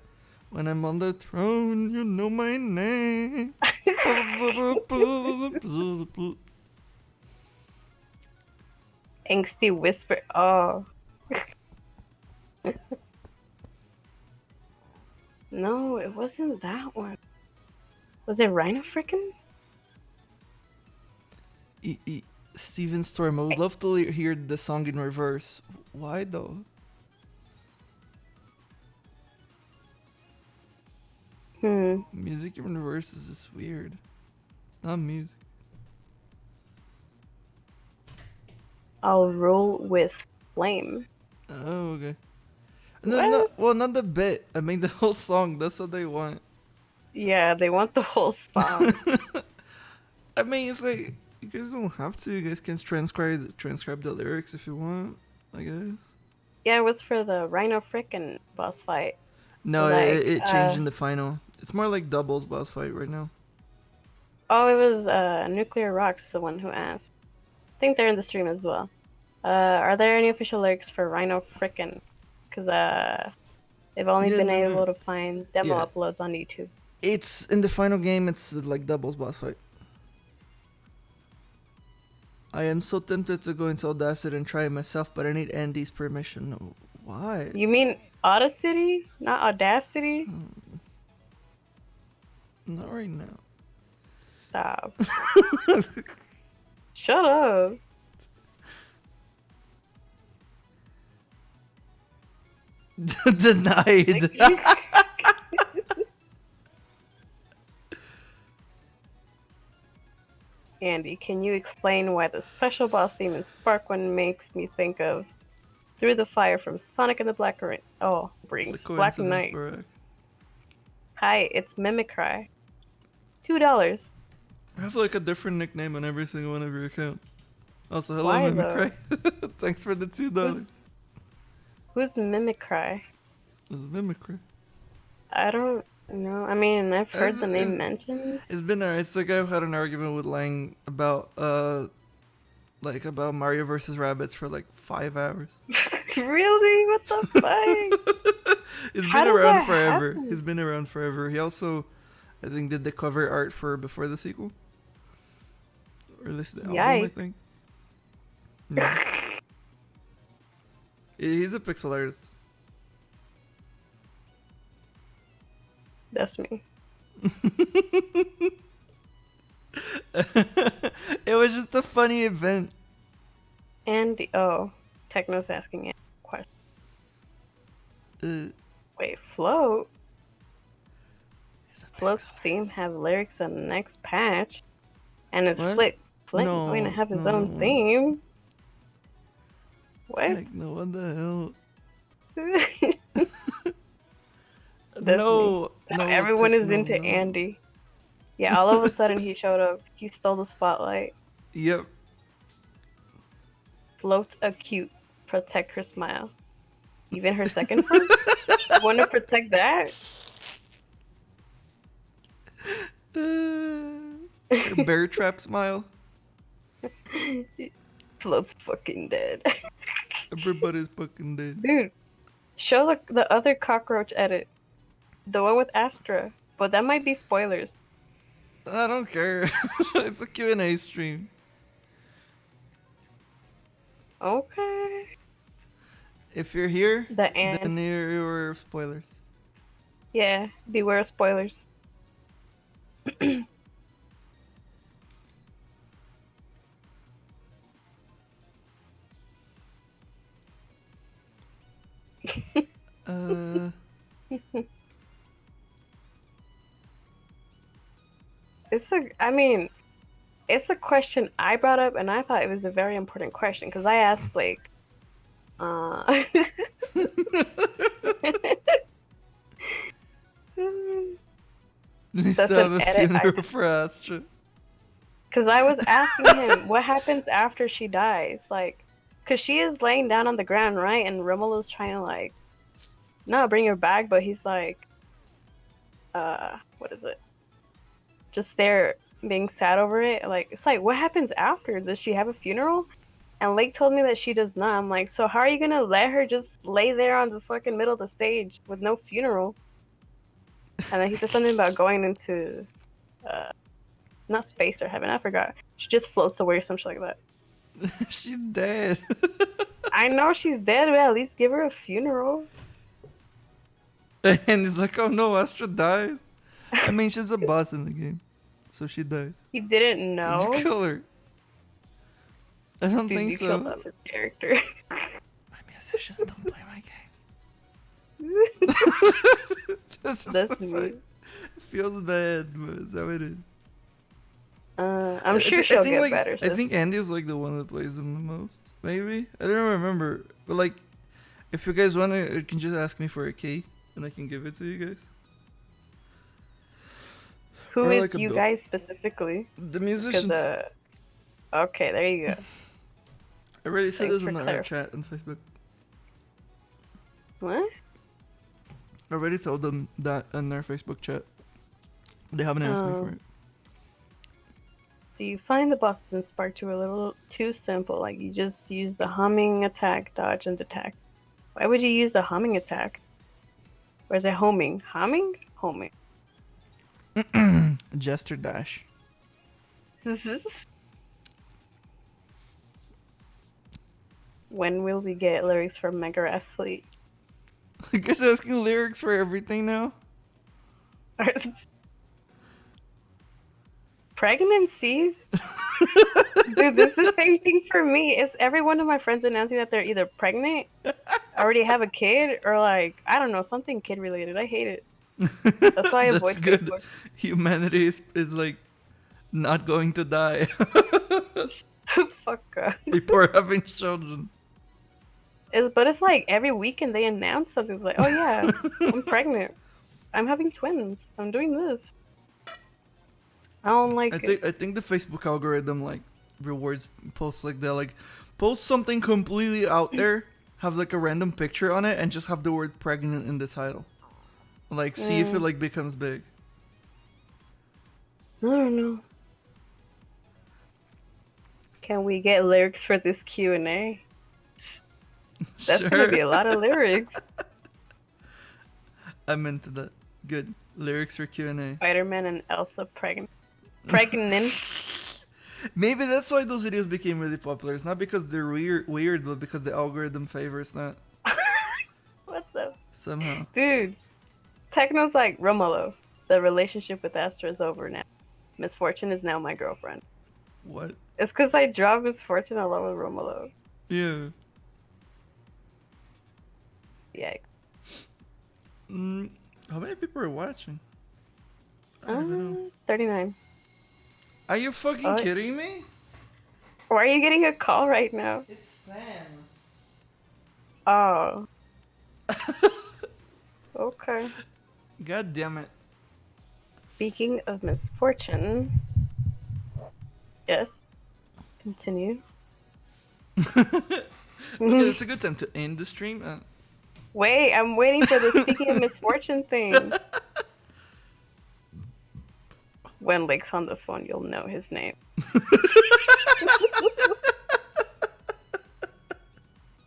When I'm on the throne, you know my name. Angsty Whisper. Oh. No, it wasn't that one. Was it Rhino Frickin'? Steven Storm, I would love to hear the song in reverse. Why though? Music in reverse is just weird. It's not music. I'll roll with flame. Oh, okay. No, not the bit. I mean the whole song. That's what they want. Yeah, they want the whole song. I mean, it's like, you guys don't have to. You guys can transcribe the lyrics if you want, I guess. Yeah, it was for the Rhino Frickin' boss fight. No, like, it changed in the final. It's more like doubles boss fight right now. Oh, it was Nuclear Rocks, the one who asked. I think they're in the stream as well. Are there any official lyrics for Rhino Frickin'? Because they've only been able to find demo uploads on YouTube. It's in the final game. It's like doubles boss fight. I am so tempted to go into Audacity and try it myself, but I need Andy's permission. No. Why? You mean Audacity, not Audacity? Not right now. Stop. Shut up. Denied. Andy, can you explain why the special boss theme in Spark 1 makes me think of Through the Fire from Sonic and the Black Ring? Oh, brings Black Knight. Barack. Hi, it's Mimicry. $2. I have like a different nickname on every single one of your accounts. Also, hello, Why, Mimicry. Thanks for the $2. Who's Mimicry? It's Mimicry. I don't know. I mean, I've heard the name mentioned. It's been alright. It's like I've had an argument with Lang about about Mario vs. Rabbids for like 5 hours. Really? What the fuck? He's been around forever. He's been around forever. He also, I think, did the cover art for before the sequel. Or at least the album, I think. Yeah. He's a pixel artist. That's me. It was just a funny event. Andy, Techno's asking a question. Wait, Float? Float's theme have lyrics on the next patch, and it's Flint going to have his own theme. What? Heck no, what the hell? That's no, No, Everyone is techno, into no. Andy. Yeah, all of a sudden he showed up. He stole the spotlight. Yep. Floats a cute. Protect her smile. Even her second form? You want to protect that? Her bear trap smile. Float's fucking dead. Everybody's fucking dead. Dude, show the other cockroach edit. The one with Astra. But that might be spoilers. I don't care. It's a Q&A stream. Okay. If you're here, The end. then you're spoilers. Yeah, beware of spoilers. Uh, It's a question I brought up, and I thought it was a very important question because I asked like, needs that's to have an a edit. funeral for Astra. Because I was asking him what happens after she dies, like, because she is laying down on the ground, right? And Romulo's trying to like, not bring her back, but he's like, what is it? Just there being sad over it. Like, it's like, what happens after? Does she have a funeral? And Lake told me that she does not. I'm like, so how are you gonna let her just lay there on the fucking middle of the stage with no funeral? And then he said something about going into, not space or heaven. I forgot. She just floats away or some shit like that. She's dead. I know she's dead, but at least give her a funeral. And he's like, oh no, Astra dies. I mean, she's a boss in the game. So she died. He didn't Did know. you kill her? I don't Dude, think you so. killed off his character. My musicians don't play my games. That's me. me. It feels bad, but it's how it is. I'm sure she'll get better. I think Andy's like the one that plays them the most. Maybe? I don't remember. But like, if you guys want to, you can just ask me for a key and I can give it to you guys. Who Or is like you guys specifically? The musicians. Okay, there you go. I already said Thanks this in for our chat on Facebook. What? I already told them that in their Facebook chat. They haven't asked me for it. Do you find the bosses in Spark 2 a little too simple? Like you just use the humming attack, dodge, and attack. Why would you use the humming attack? Or is it homing? Humming? Homing. Jester dash. When will we get lyrics from Megara Fleet? I guess asking lyrics for everything now. Pregnancies? Dude, this is the same thing for me. It's every one of my friends announcing that they're either pregnant, already have a kid, or like, I don't know, something kid related. I hate it. That's why I avoid good. Facebook. Humanity is like not going to die. Fuck up. Before having children. But it's like every weekend they announce something. It's like, oh yeah, I'm pregnant. I'm having twins. I'm doing this. I don't like it. I think the Facebook algorithm like rewards posts like that. Like post something completely out there, have like a random picture on it, and just have the word pregnant in the title. Like see if it like becomes big. I don't know. Can we get lyrics for this Q&A? That's Sure. gonna be a lot of lyrics. I'm into that. Good. Lyrics for Q&A. Spider-Man and Elsa pregnant. Pregnant. Maybe that's why those videos became really popular. It's not because they're weird, but because the algorithm favors that. What's up? Somehow. Dude, Techno's like, Romulo, the relationship with Astra is over now. Miss Fortune is now my girlfriend. What? It's because I dropped Miss Fortune along with Romulo. Yeah. Yeah. How many people are watching? I don't even know. 39. Are you fucking kidding me? Why are you getting a call right now? It's spam. Oh. Okay. God damn it. Speaking of misfortune, yes, continue. Okay, that's a good time to end the stream. Wait, I'm waiting for the speaking of misfortune thing. When Lake's on the phone, you'll know his name.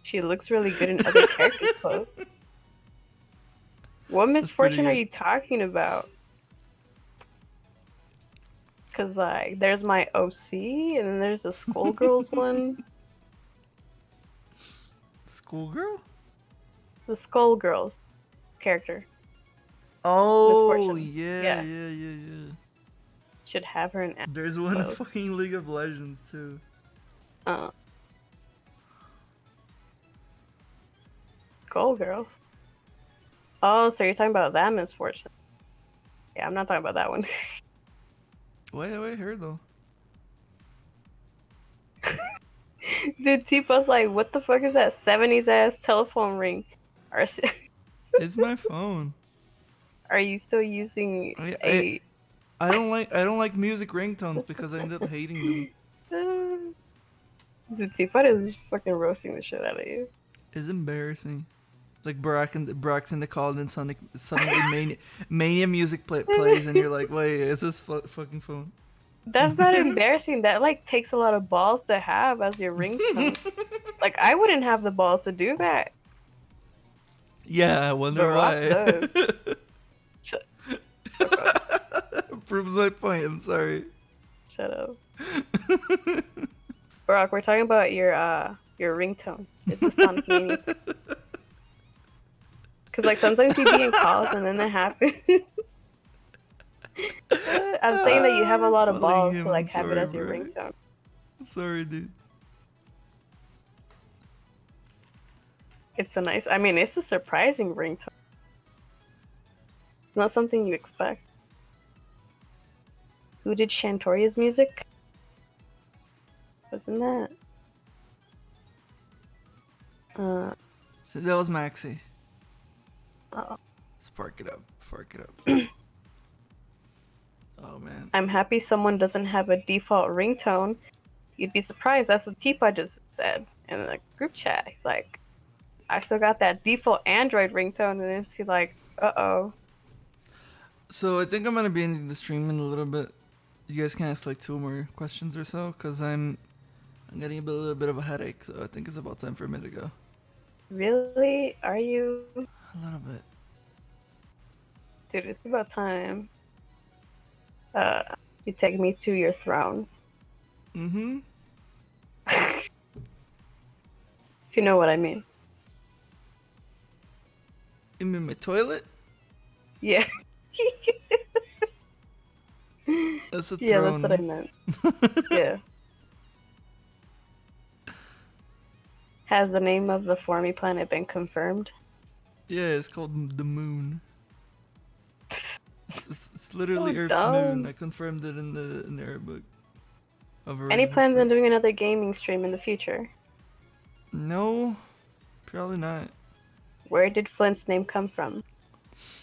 She looks really good in other characters' clothes. What misfortune are you talking about? Cause like, there's my OC, and then there's a Skullgirls one. Schoolgirl? The Skullgirls character. Oh, Misfortune. yeah. Should have her in. There's one in fucking League of Legends too. Skullgirls. Oh, so you're talking about that misfortune? Yeah, I'm not talking about that one. Wait, her though. Dude, Tifa's like, what the fuck is that 70s ass telephone ring? It's my phone. Are you still using I don't like music ringtones because I end up hating them. Dude, Tifa is fucking roasting the shit out of you. It's embarrassing. It's like Brock's in the call and then suddenly Mania music plays and you're like, wait, is this fucking phone? That's not embarrassing. That like takes a lot of balls to have as your ringtone. Like I wouldn't have the balls to do that. Yeah, I wonder why. Shut up. Proves my point. I'm sorry. Shut up. Brock, we're talking about your ringtone. It's the Sonic Mania. Cause like sometimes you be in calls and then that happens. I'm saying that you have a lot of balls to like have it as your ringtone. I'm sorry, dude. It's a surprising ringtone. It's not something you expect. Who did Shantoria's music? Wasn't that? So that was Maxi. Uh-oh. Spark it up. Oh man. I'm happy someone doesn't have a default ringtone. You'd be surprised. That's what Teapot just said in the group chat. He's like, I still got that default Android ringtone, and then he's like, uh-oh. So I think I'm gonna be ending the stream in a little bit. You guys can ask like 2 more questions or so, cause I'm getting a little bit of a headache. So I think it's about time for me to go. Really? Are you? A little bit. Dude, it's about time. You take me to your throne. Mm-hmm. If you know what I mean. You mean my toilet? Yeah. That's a throne. Yeah, that's what I meant. Yeah. Has the name of the Formy planet been confirmed? Yeah, it's called the moon. It's literally So Earth's dumb. moon. I confirmed it in the Arab book. Any plans on doing another gaming stream in the future? No, probably not. Where did Flint's name come from?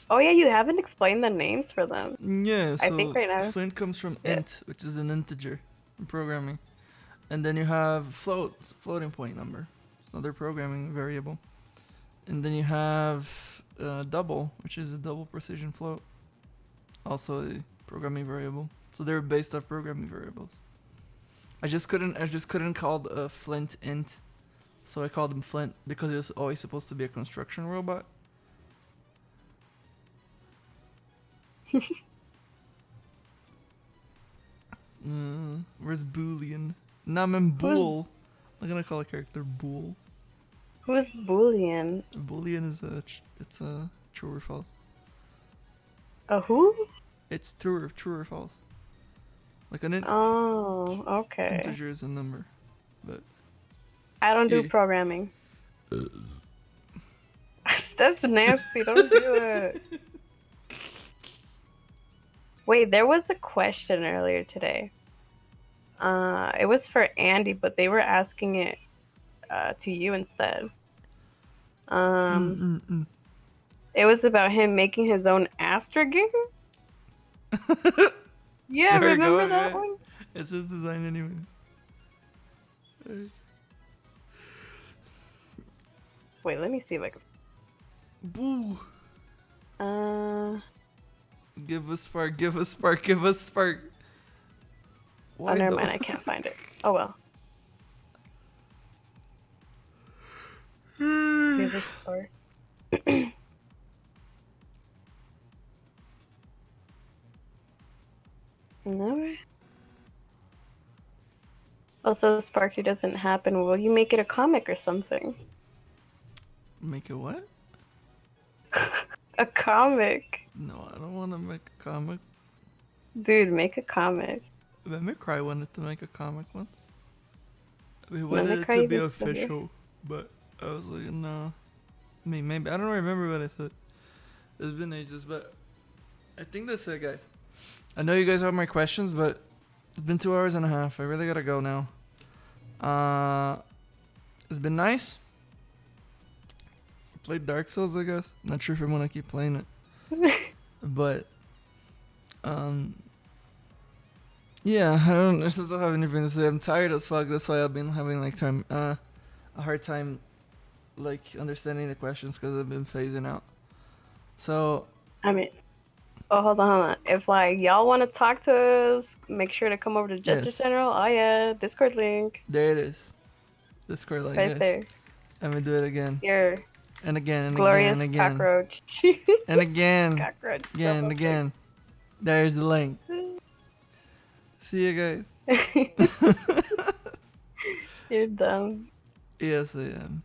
Oh yeah, you haven't explained the names for them. Yeah, so I think right now. Flint comes from int, which is an integer in programming. And then you have floating point number. It's another programming variable. And then you have double, which is a double precision float. Also a programming variable. So they're based off programming variables. I just couldn't call Flint int. So I called him Flint because it was always supposed to be a construction robot. Where's Boolean? Namen Bool. I'm gonna call a character Bool. Who's Boolean? Boolean is it's a true or false. A who? It's true or false. Like an Oh, okay. integer is a number, but I don't do programming. That's nasty. Don't do it. Wait, there was a question earlier today. It was for Andy, but they were asking it to you instead. It was about him making his own Astra game. Yeah, Sure, go remember that ahead. one? It's his design anyways. Wait, let me see if I can. Boo. Oh, Give us spark, give us spark, give us spark. Why never though? mind. I can't find it. Oh well. Give us spark. No. Also, Sparky doesn't happen. Will you make it a comic or something? Make it what? A comic. No, I don't want to make a comic. Dude, make a comic. Megara wanted to make a comic once. We Is wanted it Mimicry to be even still here? official, but I was like, no. I mean, maybe. I don't remember what I said. It's been ages, but I think that's it, guys. I know you guys have my questions, but it's been 2 hours and a half. I really gotta go now. It's been nice. Played Dark Souls, I guess. Not sure if I'm gonna keep playing it, but yeah, I don't have anything to say. I'm tired as fuck. That's why I've been having like a hard time like understanding the questions because I've been phasing out. So I mean, oh, hold on. If like y'all want to talk to us, make sure to come over to Jester yes, Central. Oh yeah, Discord link there it is. Discord line, right guys. there. I'm gonna do it again. Your And again and again and glorious again. cockroach. And again. Cockroach. Again and again. There's the link. See you guys. You're dumb. Yes, I am.